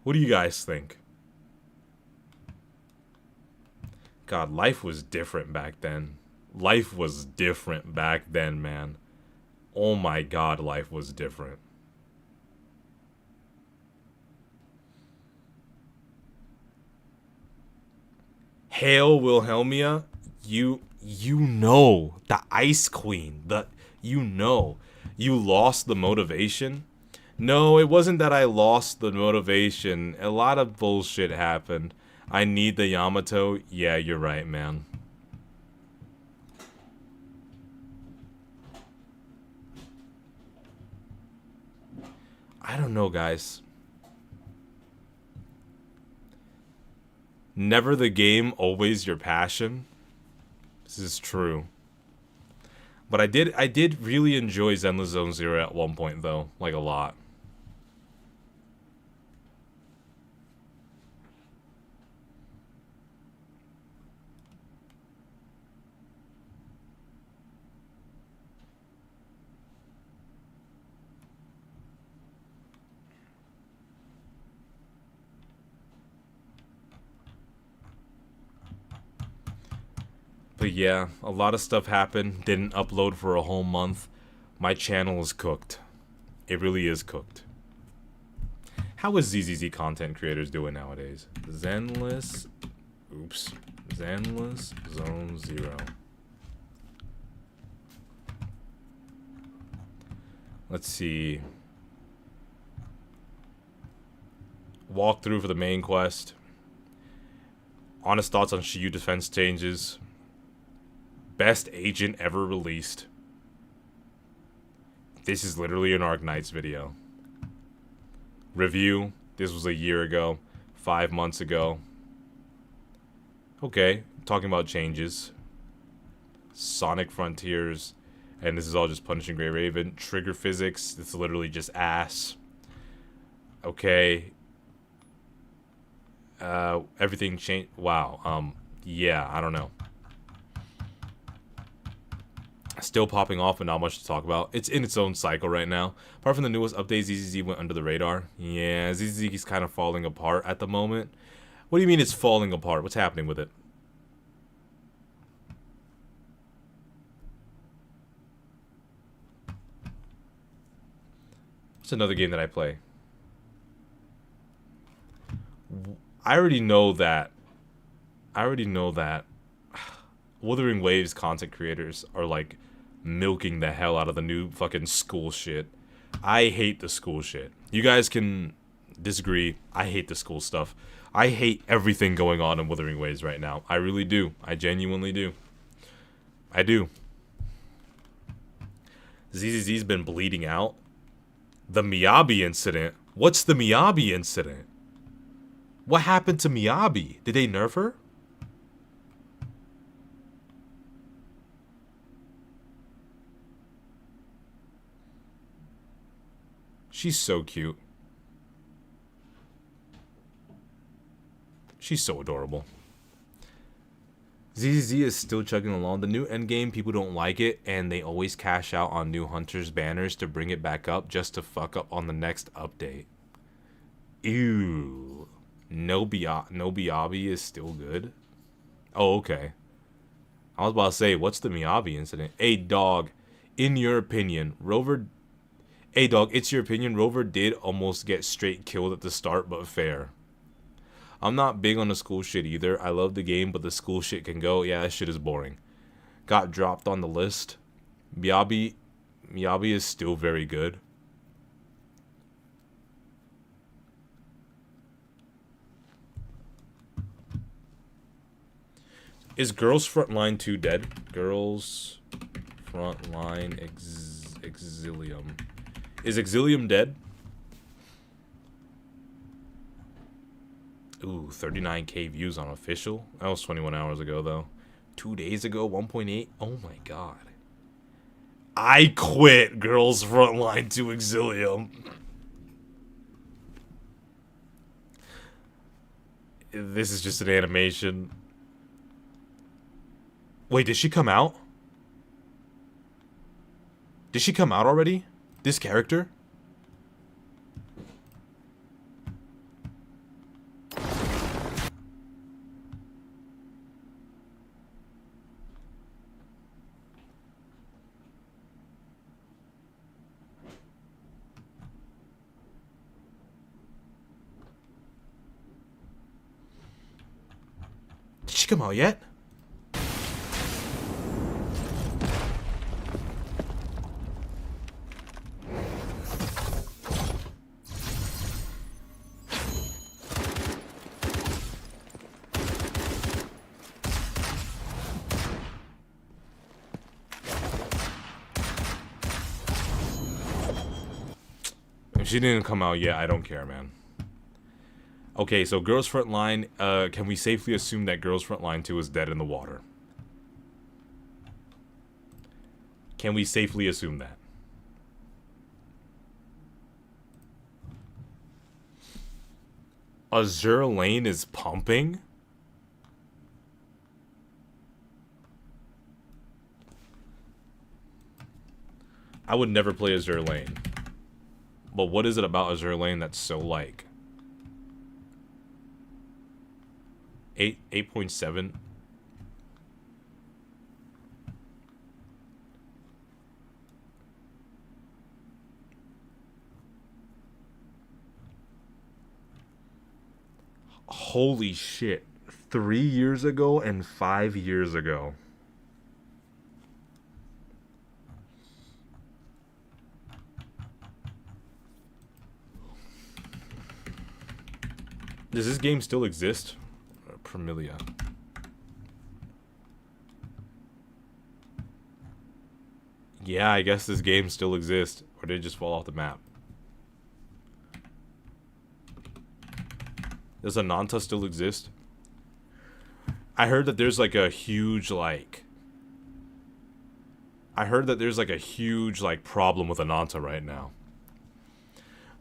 What do you guys think? God, life was different back then. Life was different back then, man. Oh my god, life was different. Hail Wilhelmia, you know, the Ice Queen, you lost the motivation. No, it wasn't that I lost the motivation. A lot of bullshit happened. I need the Yamato. Yeah, you're right, man. I don't know, guys. Never the game, always your passion. This is true. But I did really enjoy Zenless Zone 0 at one point, though. Like, a lot. But yeah, a lot of stuff happened. Didn't upload for a whole month. My channel is cooked. It really is cooked. How is ZZZ content creators doing nowadays? Zenless Zone 0. Let's see. Walkthrough for the main quest. Honest thoughts on Shiyu defense changes. Best agent ever released. This is literally an Arknights video. Review. This was a year ago. 5 months ago. Okay. Talking about changes. Sonic Frontiers. And this is all just Punishing Grey Raven. Trigger physics. This is literally just ass. Okay. Everything changed. Wow. Yeah, I don't know. Still popping off and not much to talk about. It's in its own cycle right now. Apart from the newest update, ZZZ went under the radar. Yeah, ZZZ is kind of falling apart at the moment. What do you mean it's falling apart? What's happening with it? What's another game that I play? I already know that Wuthering Waves content creators are like milking the hell out of the new fucking school shit. I hate the school shit. You guys can disagree. I hate the school stuff. I hate everything going on in Wuthering Waves right now. I really do. I genuinely do. I do. ZZZ's been bleeding out. The Miyabi incident? What's the Miyabi incident? What happened to Miyabi? Did they nerf her? She's so cute. She's so adorable. ZZ is still chugging along. The new endgame, people don't like it, and they always cash out on new Hunters banners to bring it back up just to fuck up on the next update. Ew. No Miyabi is still good? Oh, okay. I was about to say, what's the Miyabi incident? Hey, dog, in your opinion, Rover... Hey, dog, it's your opinion, Rover did almost get straight killed at the start, but fair. I'm not big on the school shit either. I love the game, but the school shit can go. Yeah, that shit is boring. Got dropped on the list. Miyabi is still very good. Is Girls Frontline 2 dead? Girls Frontline Exilium. Is Exilium dead? Ooh, 39k views on official. That was 21 hours ago, though. 2 days ago, 1.8. Oh my god. I quit Girls Frontline to Exilium. This is just an animation. Wait, did she come out? Did she come out already? This character? Did she come out yet? If she didn't come out yet, I don't care, man. Okay, so Girls Frontline, can we safely assume that Girls Frontline 2 is dead in the water? Can we safely assume that? Azure Lane is pumping? I would never play Azure Lane. But what is it about Azure Lane that's so like 8.7? Holy shit. 3 years ago and 5 years ago. Does this game still exist? Premilia. Yeah, I guess this game still exists. Or did it just fall off the map? Does Ananta still exist? I heard that there's like a huge problem with Ananta right now.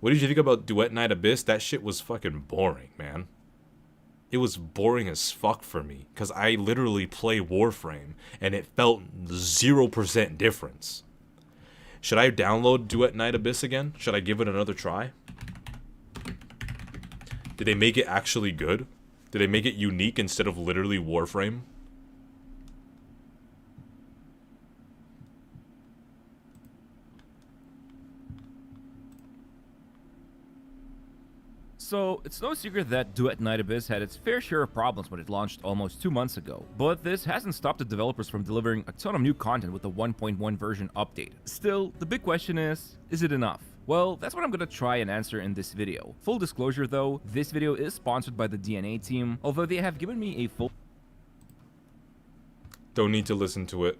What did you think about Duet Night Abyss? That shit was fucking boring, man. It was boring as fuck for me. Because I literally play Warframe. And it felt 0% difference. Should I download Duet Night Abyss again? Should I give it another try? Did they make it actually good? Did they make it unique instead of literally Warframe? So, it's no secret that Duet Night Abyss had its fair share of problems when it launched almost 2 months ago, but this hasn't stopped the developers from delivering a ton of new content with the 1.1 version update. Still, the big question is it enough? Well, that's what I'm gonna try and answer in this video. Full disclosure though, this video is sponsored by the DNA team, although they have given me a full... Don't need to listen to it.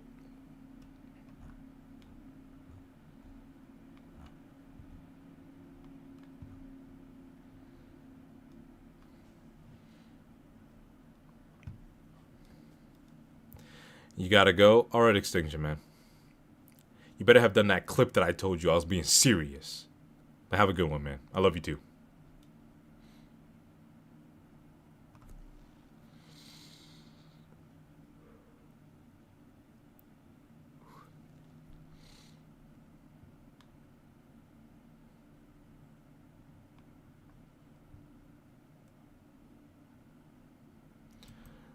You gotta go? Alright, Extinction, man. You better have done that clip that I told you I was being serious. But have a good one, man. I love you too.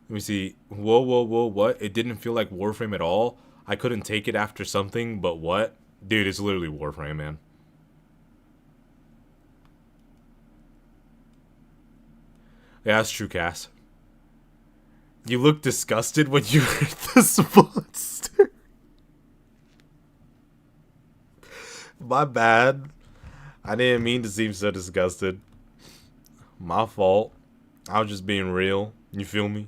Let me see. Whoa, whoa, whoa, what? It didn't feel like Warframe at all? I couldn't take it after something, but what? Dude, it's literally Warframe, man. Yeah, that's true, Cass. You look disgusted when you heard this monster. My bad. I didn't mean to seem so disgusted. My fault. I was just being real. You feel me?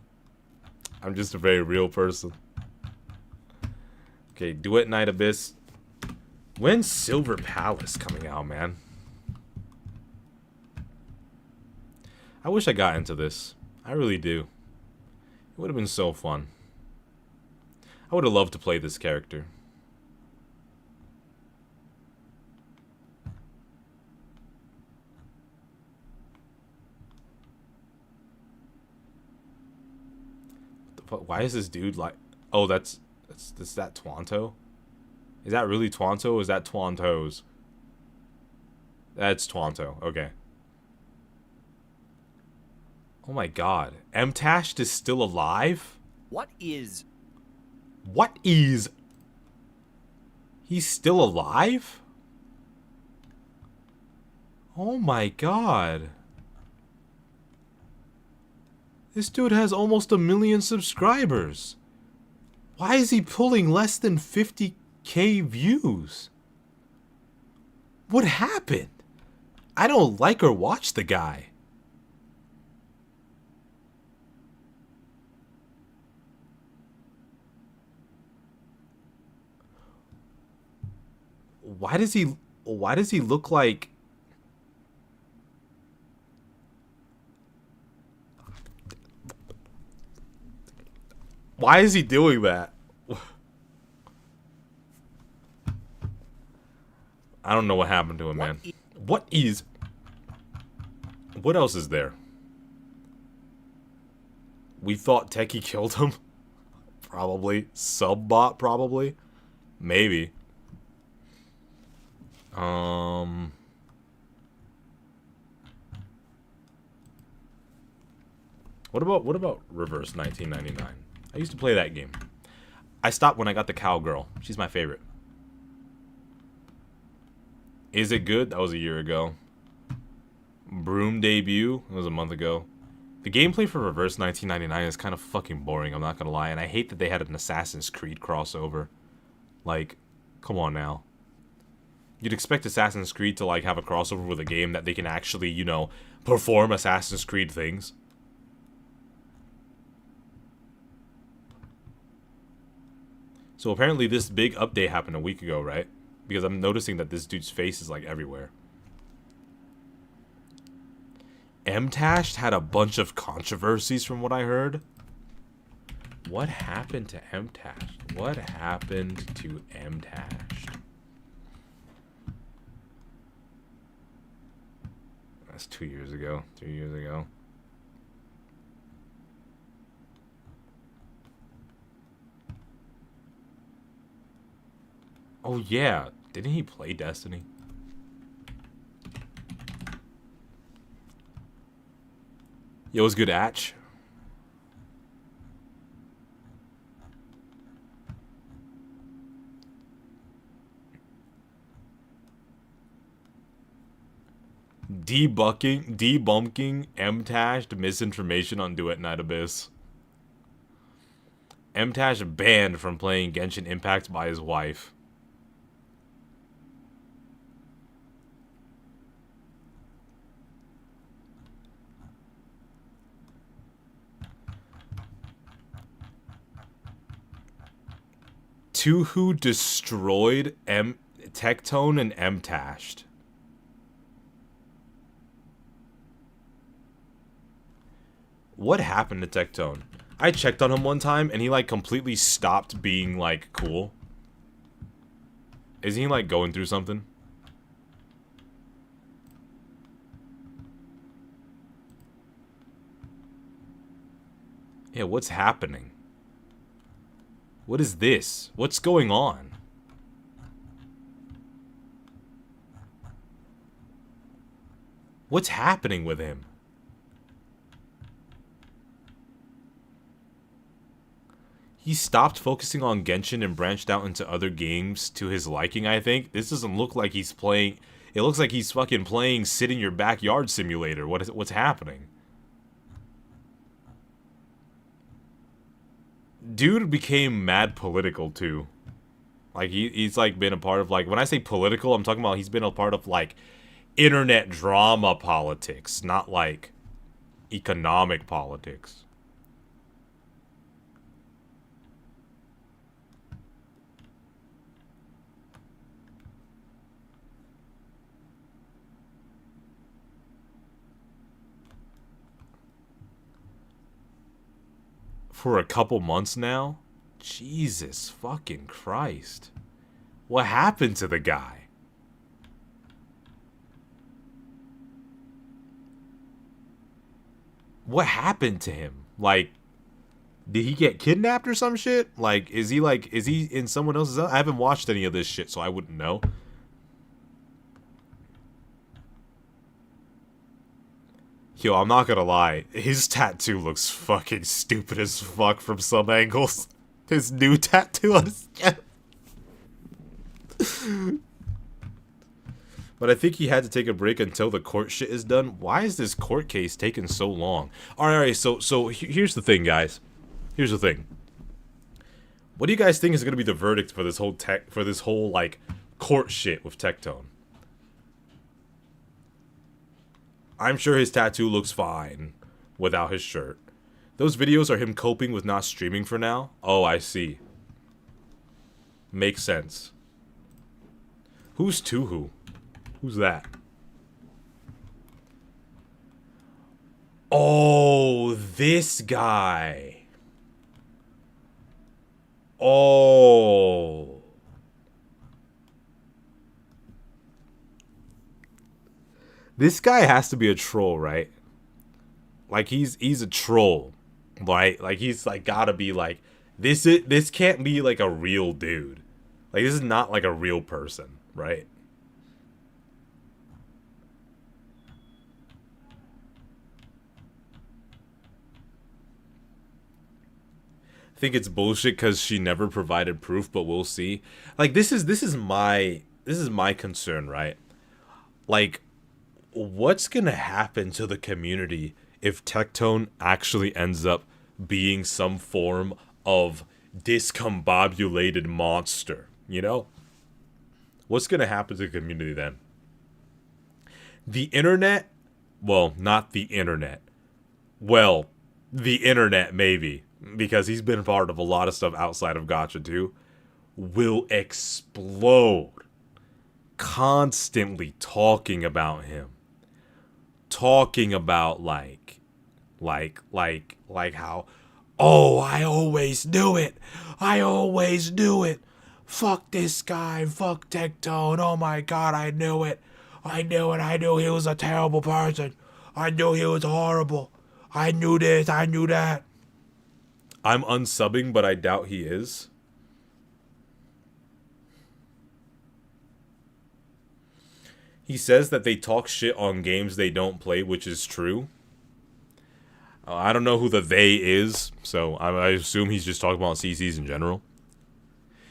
I'm just a very real person. Okay, Duet Night Abyss. When's Silver Palace coming out, man? I wish I got into this. I really do. It would have been so fun. I would have loved to play this character. Why is this dude like... Oh, that's that Twanto? Is that really Twanto or is that Twantos? That's Twanto. Okay. Oh my god. M-Tashed is still alive? What is... What is... He's still alive? Oh my god. This dude has almost 1 million subscribers. Why is he pulling less than 50k views? What happened? I don't like or watch the guy. Why does he look like... Why is he doing that? I don't know what happened to him, man. What else is there? We thought Techie killed him? Probably. Subbot, probably? Maybe. What about Reverse 1999? I used to play that game. I stopped when I got the cowgirl. She's my favorite. Is it good? That was a year ago. Broom debut? It was a month ago. The gameplay for Reverse 1999 is kind of fucking boring, I'm not gonna lie. And I hate that they had an Assassin's Creed crossover. Like, come on now. You'd expect Assassin's Creed to, like, have a crossover with a game that they can actually, you know, perform Assassin's Creed things. So apparently this big update happened a week ago, right? Because I'm noticing that this dude's face is, like, everywhere. M-Tashed had a bunch of controversies from what I heard. What happened to M-Tashed? What happened to M-Tashed? That's 2 years ago. 3 years ago. Oh yeah, didn't he play Destiny? Yo, what's good, Atch? Debunking M-Tashed misinformation on Duet Night Abyss. M-Tashed banned from playing Genshin Impact by his wife. Who destroyed Tectone and M-Tashed. What happened to Tectone? I checked on him one time and he like completely stopped being like cool. Is he like going through something? Yeah, what's happening? What is this? What's going on? What's happening with him? He stopped focusing on Genshin and branched out into other games to his liking, I think. This doesn't look like he's playing... It looks like he's fucking playing Sit in Your Backyard Simulator. What's happening? Dude became mad political, too. Like, he's, like, been a part of, like... When I say political, I'm talking about he's been a part of, like, internet drama politics. Not, like, economic politics. For a couple months now? Jesus fucking Christ. What happened to the guy? What happened to him? Like, did he get kidnapped or some shit? Like, is he in someone else's... I haven't watched any of this shit, so I wouldn't know. Yo, I'm not gonna lie. His tattoo looks fucking stupid as fuck from some angles. His new tattoo on his chest. But I think he had to take a break until the court shit is done. Why is this court case taking so long? Alright, so here's the thing, guys. Here's the thing. What do you guys think is gonna be the verdict for this whole like court shit with Tectone? I'm sure his tattoo looks fine without his shirt. Those videos are him coping with not streaming for now? Oh, I see. Makes sense. Who's Tuhu? Who's that? Oh, this guy. Oh. This guy has to be a troll, right? Like he's a troll, right? Like he's like gotta be like this can't be like a real dude. Like this is not like a real person, right? I think it's bullshit because she never provided proof, but we'll see. Like this is my concern, right? Like, what's gonna happen to the community if Tectone actually ends up being some form of discombobulated monster, you know? What's gonna happen to the community then? The internet? Well, not the internet. Well, the internet maybe, because he's been part of a lot of stuff outside of Gacha too, will explode. Constantly talking about him. Talking about like how, oh, I always knew it. I always knew it. Fuck this guy. Fuck Tectone. Oh my god, I knew it. I knew it. I knew he was a terrible person. I knew he was horrible. I knew this. I knew that. I'm unsubbing, but I doubt he is. He says that they talk shit on games they don't play, which is true. I don't know who the they is, so I assume he's just talking about CCs in general.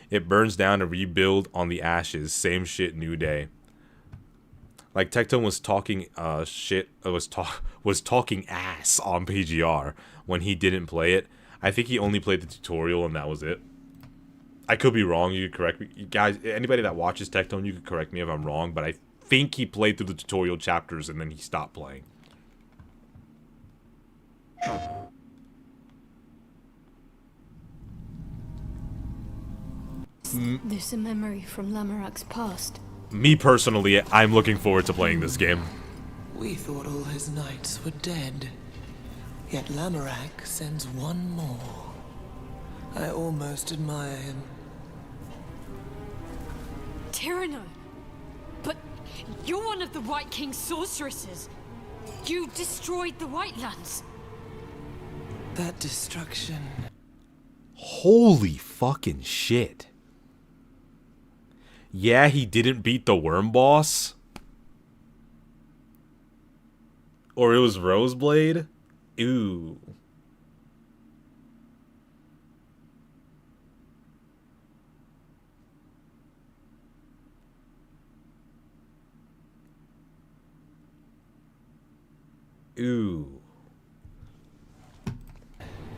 It burns down and rebuild on the ashes. Same shit, new day. Like Tectone was talking shit, was talking ass on PGR when he didn't play it. I think he only played the tutorial and that was it. I could be wrong. You could correct me, you guys. Anybody that watches Tectone, you could correct me if I'm wrong, but I think he played through the tutorial chapters and then he stopped playing. There's a memory from Lamarak's past. Me personally, I'm looking forward to playing this game. We thought all his knights were dead. Yet Lamorak sends one more. I almost admire him. Tyranno! But you're one of the White King's sorceresses. You destroyed the White Lands. That destruction... Holy fucking shit. Yeah, he didn't beat the worm boss. Or it was Roseblade? Ooh. Ooh.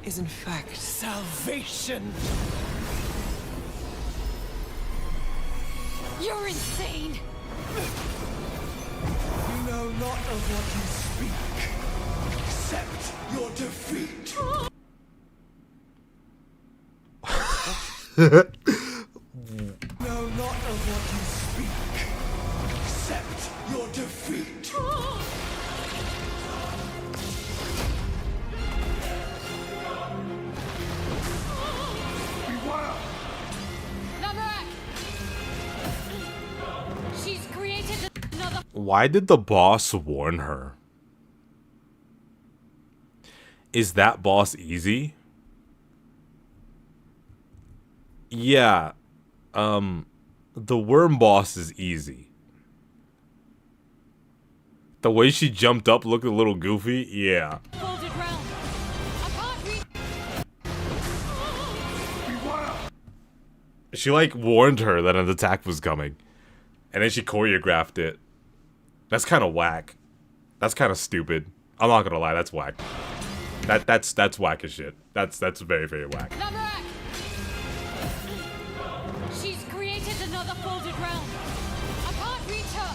is in fact salvation. You're insane! You know not of what you speak. Accept your defeat. Know not of what you speak. Accept your defeat. Beware! Lamorak! She's created another... Why did the boss warn her? Is that boss easy? Yeah. The worm boss is easy. The way she jumped up looked a little goofy. Yeah. folded realm. I can't reach... Beware! She like warned her that an attack was coming. And then she choreographed it. That's kind of whack. That's kind of stupid. I'm not gonna lie, that's whack. That's whack as shit. That's very, very whack. Lamorak! She's created another folded realm. I can't reach her.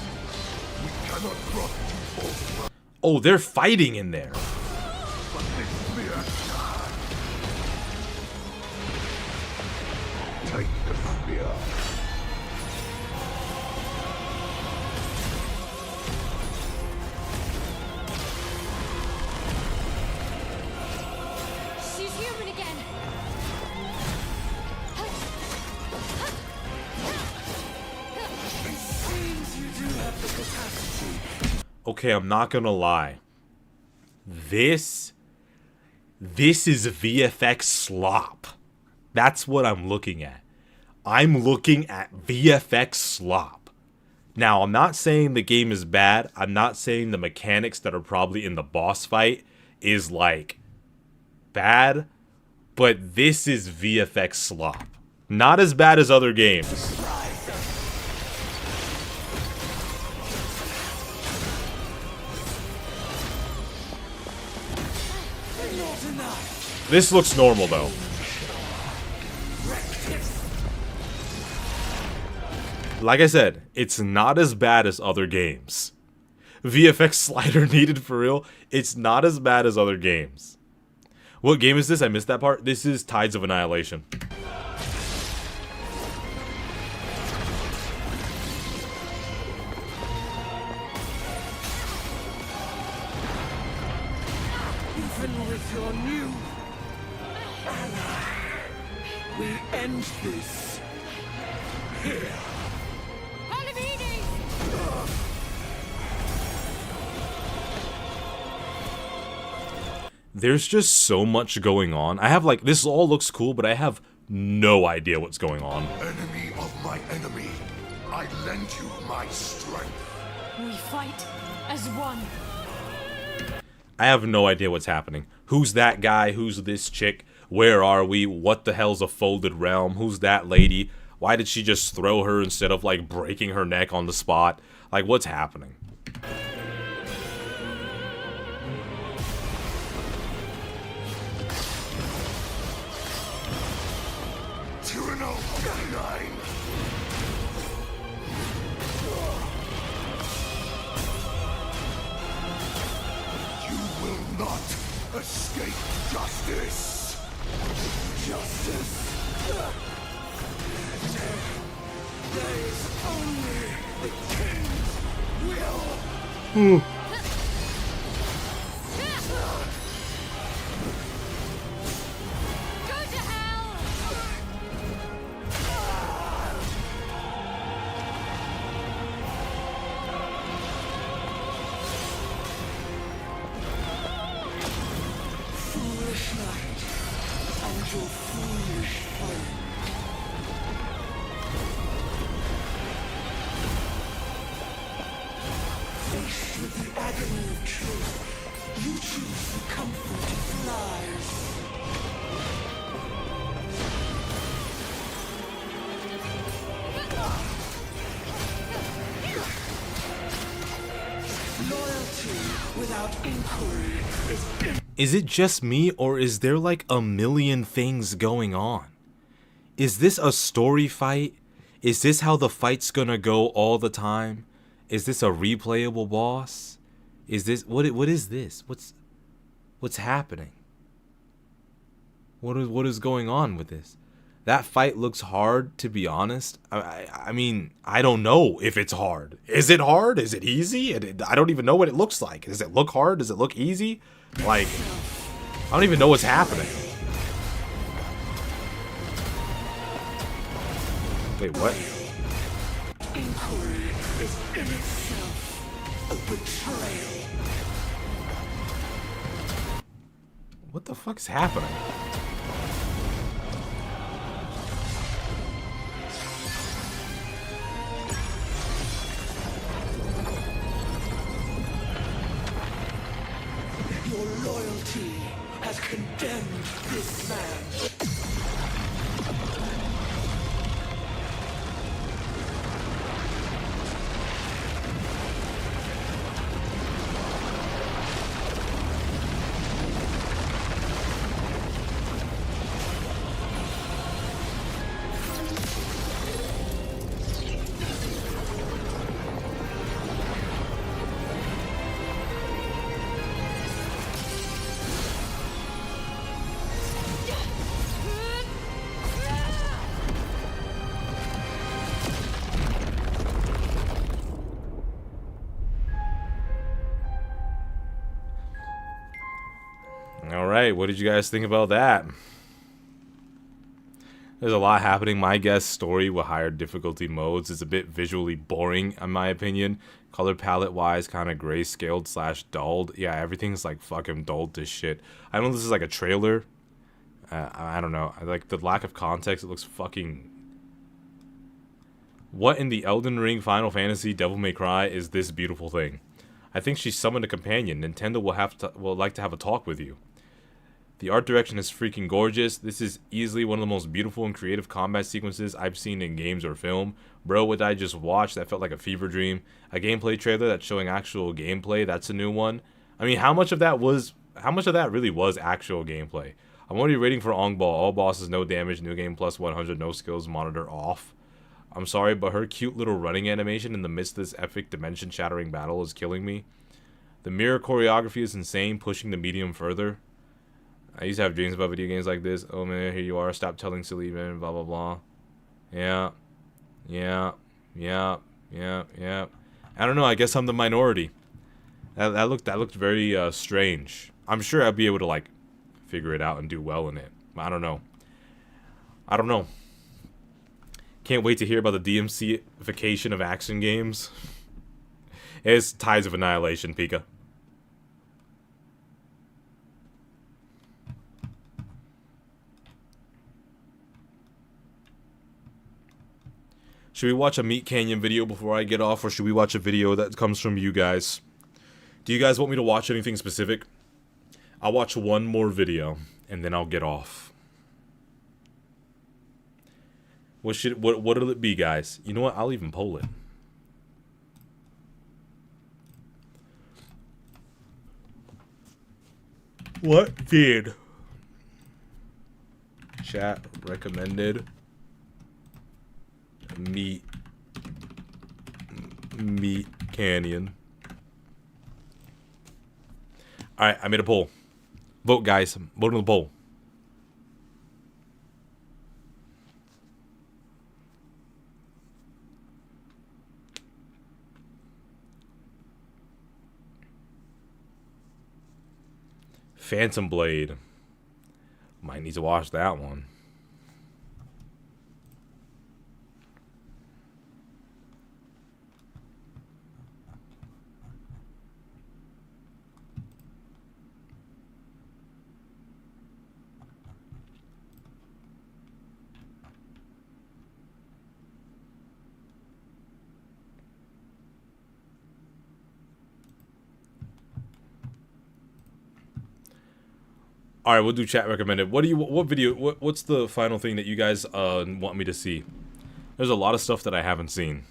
We cannot profit you both. Oh, they're fighting in there. But this mere time. Take the spear. She's human again. It seems you do have the capacity. Okay, I'm not gonna lie. This is VFX slop. That's what I'm looking at. I'm looking at VFX slop. Now, I'm not saying the game is bad. I'm not saying the mechanics that are probably in the boss fight is like bad, but this is VFX slop. Not as bad as other games. This looks normal though. Like I said, it's not as bad as other games. VFX slider needed for real. It's not as bad as other games. What game is this? I missed that part. This is Tides of Annihilation. Even with your new ally, we end this here. There's just so much going on. I have like, this all looks cool, but I have no idea what's going on. Enemy of my enemy, I lend you my strength. We fight as one. I have no idea what's happening. Who's that guy? Who's this chick? Where are we? What the hell's a folded realm? Who's that lady? Why did she just throw her instead of like breaking her neck on the spot? Like, what's happening? Tyranno 9. You will not escape justice. Justice. There is only the king's will. your foolish fight. Faced with the agony of truth, you choose the comfort of lies. Loyalty without inquiry Is it just me, or is there like a million things going on? Is this a story fight? Is this how the fight's gonna go all the time? Is this a replayable boss? Is this what is this? What's happening? What is going on with this? That fight looks hard, to be honest. I mean, I don't know if it's hard. Is it hard? Is it easy? I don't even know what it looks like. Does it look hard? Does it look easy? Like, I don't even know what's happening. Wait, what? inquiry is in itself a betrayal. What the fuck's happening? Your loyalty has condemned this man. Alright, what did you guys think about that? There's a lot happening. My guess, story with higher difficulty modes is a bit visually boring, in my opinion. Color palette wise, kind of grayscaled / dulled. Yeah, everything's like fucking dulled to shit. I know this is like a trailer. I don't know. Like the lack of context, it looks fucking... What in the Elden Ring, Final Fantasy, Devil May Cry is this beautiful thing? I think she summoned a companion. Nintendo will like to have a talk with you. The art direction is freaking gorgeous. This is easily one of the most beautiful and creative combat sequences I've seen in games or film. Bro, what I just watched, that felt like a fever dream. A gameplay trailer that's showing actual gameplay, that's a new one. I mean, how much of that really was actual gameplay? I'm already rating for Ongball. All bosses, no damage, new game plus 100, no skills, monitor off. I'm sorry, but her cute little running animation in the midst of this epic dimension-shattering battle is killing me. The mirror choreography is insane, pushing the medium further. I used to have dreams about video games like this. Oh man, here you are. Stop telling silly men. Blah blah blah. Yeah. I don't know. I guess I'm the minority. That looked very strange. I'm sure I'd be able to like figure it out and do well in it. I don't know. Can't wait to hear about the DMC-ification of action games. It's Tides of Annihilation, Pika. Should we watch a Meat Canyon video before I get off, or should we watch a video that comes from you guys? Do you guys want me to watch anything specific? I'll watch one more video, and then I'll get off. What'll it be, guys? You know what? I'll even poll it. What did chat recommended Meat Canyon? Alright, I made a poll. Vote, guys. Vote on the poll. Phantom Blade. Might need to watch that one. All right, we'll do chat recommended. What's the final thing that you guys want me to see? There's a lot of stuff that I haven't seen.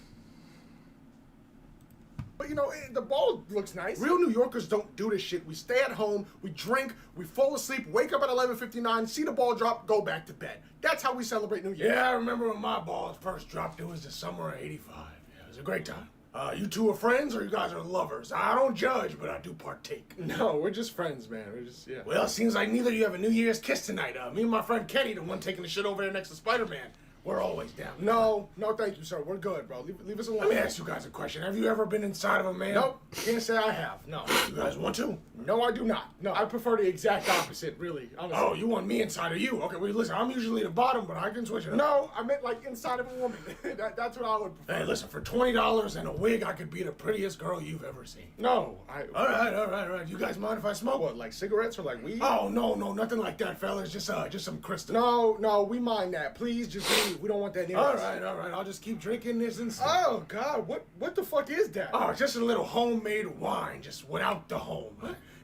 But you know, the ball looks nice. Real New Yorkers don't do this shit. We stay at home, we drink, we fall asleep, wake up at 11:59, see the ball drop, go back to bed. That's how we celebrate New Year. Yeah, I remember when my balls first dropped. It was the summer of '85. Yeah, it was a great time. You two are friends or you guys are lovers? I don't judge, but I do partake. No, we're just friends, man. We're just, yeah. Well, it seems like neither of you have a New Year's kiss tonight. Me and my friend Kenny, the one taking the shit over there next to Spider-Man. We're always down. No, thank you, sir. We're good, bro. Leave us alone. Let me ask you guys a question. Have you ever been inside of a man? Nope. Can't say I have. No. You guys want to? No, I do not. No, I prefer the exact opposite, really. Honestly. Oh, you want me inside of you? Okay, well, listen, I'm usually the bottom, but I can switch it up. No, I meant like inside of a woman. That's what I would prefer. Hey, listen, for $20 and a wig, I could be the prettiest girl you've ever seen. No, All right. You guys mind if I smoke? What, like cigarettes or like weed? Oh, no, nothing like that, fellas. Just some crystal. No, we mind that. Please, just leave. We don't want that near us. All right. I'll just keep drinking this and stuff. Oh, God, what the fuck is that? Oh, just a little homemade wine, just without the home.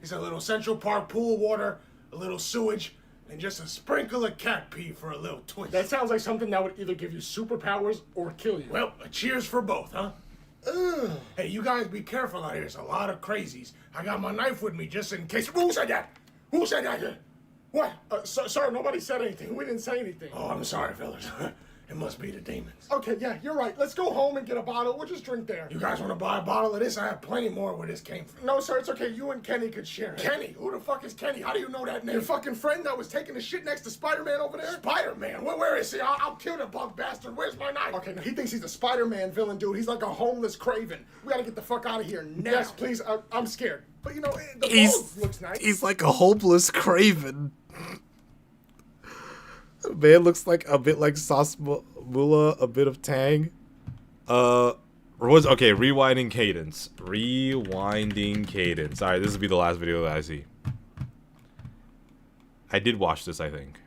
It's a little Central Park pool water, a little sewage, and just a sprinkle of cat pee for a little twist. That sounds like something that would either give you superpowers or kill you. Well, a cheers for both, huh? Ugh. Hey, you guys be careful out here. There's a lot of crazies. I got my knife with me just in case. Who said that? Who said that? What? Sir, nobody said anything. We didn't say anything. Oh, I'm sorry, fellas. It must be the demons. Okay, yeah, you're right. Let's go home and get a bottle. We'll just drink there. You guys want to buy a bottle of this? I have plenty more where this came from. No, sir, it's okay. You and Kenny could share it. Kenny? Who the fuck is Kenny? How do you know that name? Your fucking friend that was taking the shit next to Spider-Man over there? Spider-Man? Where is he? I'll kill the bug bastard. Where's my knife? Okay, now he thinks he's a Spider-Man villain, dude. He's like a homeless craven. We gotta get the fuck out of here now. Yes, please. I'm scared. But you know, the ball looks nice. He's like a hopeless craven. Man looks like a bit like Sauce Mula, a bit of Tang. Okay, rewinding cadence. Rewinding cadence. Alright, this will be the last video that I see. I did watch this, I think.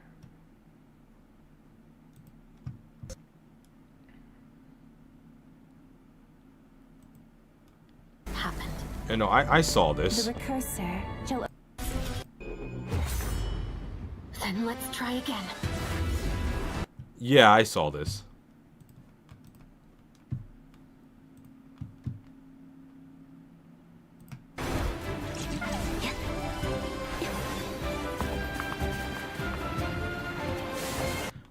Happened. And no, I saw this. The recursor shall... Then let's try again. Yeah, I saw this.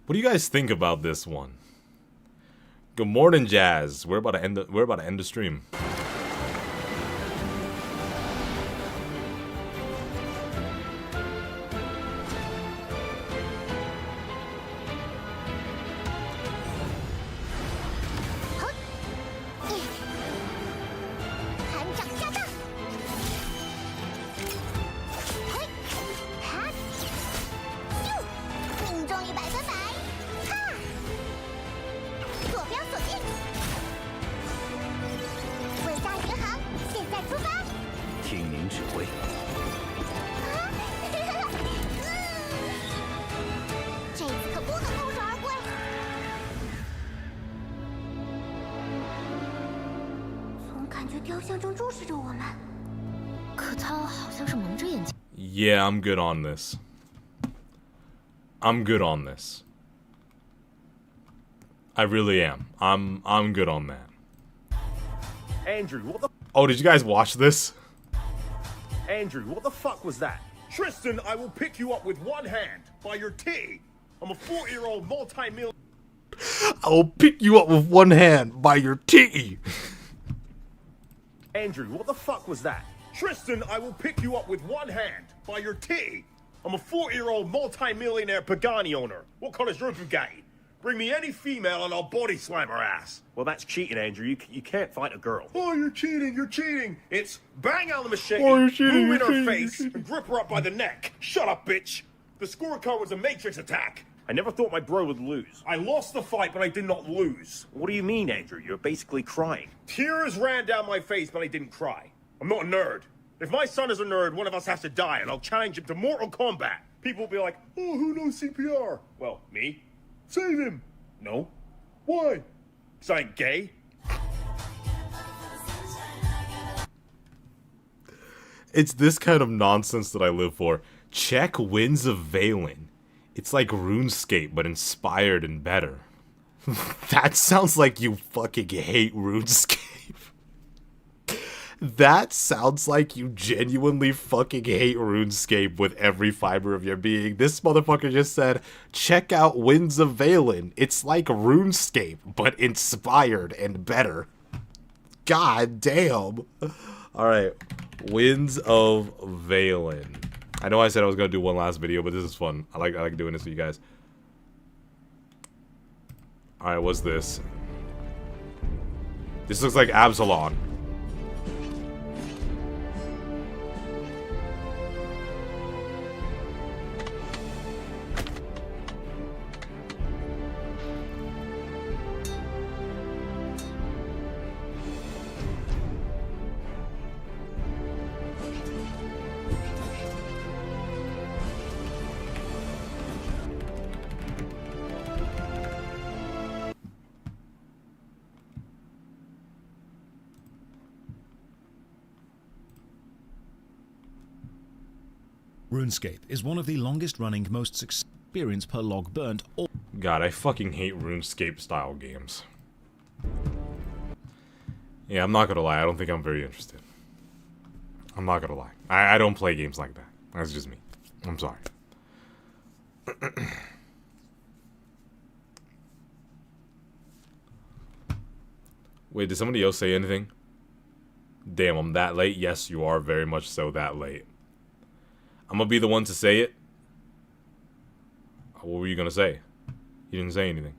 What do you guys think about this one? Good morning, Jazz. We're about to end the stream. Yeah, I'm good on this. I'm good on this. I really am. I'm good on that. Andrew, what the... Oh, did you guys watch this? Andrew, what the fuck was that? Tristan, I will pick you up with one hand by your titty. I'm a 40-year-old multi-million... I will pick you up with one hand by your titty. Andrew, what the fuck was that? Tristan, I will pick you up with one hand by your titty. I'm a 40-year-old multi-millionaire Pagani owner. What color's your Bugatti? Bring me any female and I'll body slam her ass. Well, that's cheating, Andrew. You can't fight a girl. Oh, you're cheating. It's bang on the machete, boom in her face, and grip her up by the neck. Shut up, bitch. The scorecard was a matrix attack. I never thought my bro would lose. I lost the fight, but I did not lose. What do you mean, Andrew? You're basically crying. Tears ran down my face, but I didn't cry. I'm not a nerd. If my son is a nerd, one of us has to die, and I'll challenge him to Mortal Kombat. People will be like, oh, who knows CPR? Well, me. Save him. No. Why? Because I ain't gay. It's this kind of nonsense that I live for. Check Winds of Valen. It's like RuneScape, but inspired and better. That sounds like you fucking hate RuneScape. That sounds like you genuinely fucking hate RuneScape with every fiber of your being. This motherfucker just said, check out Winds of Valen. It's like RuneScape, but inspired and better. God damn. Alright. Winds of Valen. I know I said I was going to do one last video, but this is fun. I like doing this for you guys. Alright, what's this? This looks like Absalon. RuneScape is one of the longest-running, most experience per log burnt. God, I fucking hate RuneScape-style games. Yeah, I'm not gonna lie. I don't think I'm very interested. I'm not gonna lie. I don't play games like that. That's just me. I'm sorry. Wait, did somebody else say anything? Damn, I'm that late? Yes, you are very much so that late. I'm gonna be the one to say it. What were you gonna say? You didn't say anything.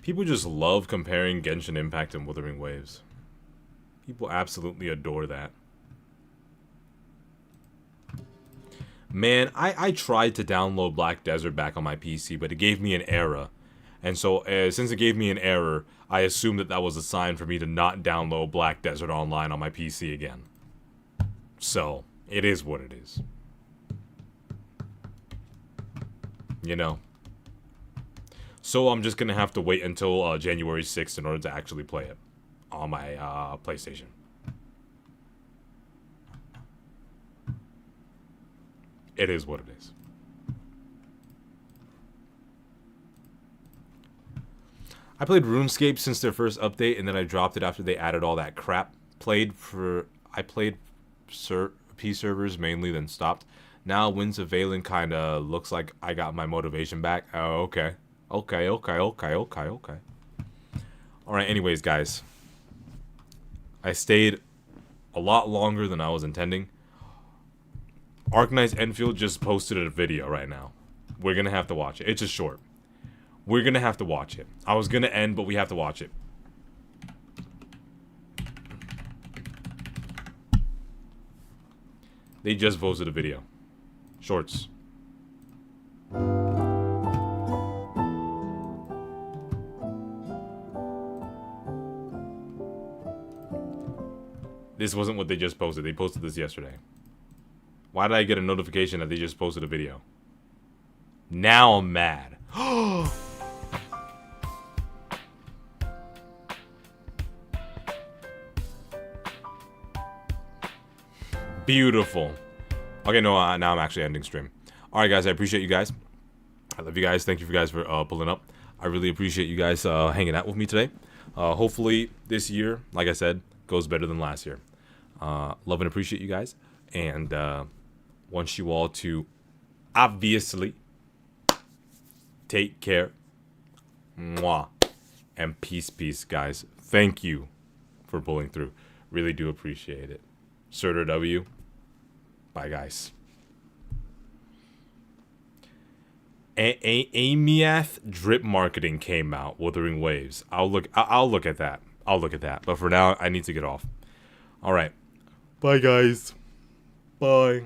People just love comparing Genshin Impact and Wuthering Waves. People absolutely adore that. Man, I tried to download Black Desert back on my PC, but it gave me an error. And so, since it gave me an error, I assumed that that was a sign for me to not download Black Desert Online on my PC again. So, it is what it is. You know? So I'm just gonna have to wait until January 6th in order to actually play it on my PlayStation. It is what it is. I played RuneScape since their first update, and then I dropped it after they added all that crap. I played P servers mainly, then stopped. Now Winds of Valen kind of looks like I got my motivation back. Oh, okay. Okay. Alright, anyways, guys. I stayed a lot longer than I was intending. Arknight's Enfield just posted a video right now. We're gonna have to watch it. It's just short. We're gonna have to watch it. I was gonna end, but we have to watch it. They just posted a video. Shorts. This wasn't what they just posted. They posted this yesterday. Why did I get a notification that they just posted a video? Now I'm mad. Beautiful. Okay, no, now I'm actually ending stream. Alright, guys, I appreciate you guys. I love you guys. Thank you guys for pulling up. I really appreciate you guys hanging out with me today. Hopefully this year, like I said, goes better than last year. Love and appreciate you guys. And want you all to obviously take care. Mwah. And peace, guys. Thank you for pulling through. Really do appreciate it. Surtur W. Bye, guys. Amiath drip marketing came out. Wuthering Waves. I'll look at that. But for now, I need to get off. All right. Bye, guys. Bye.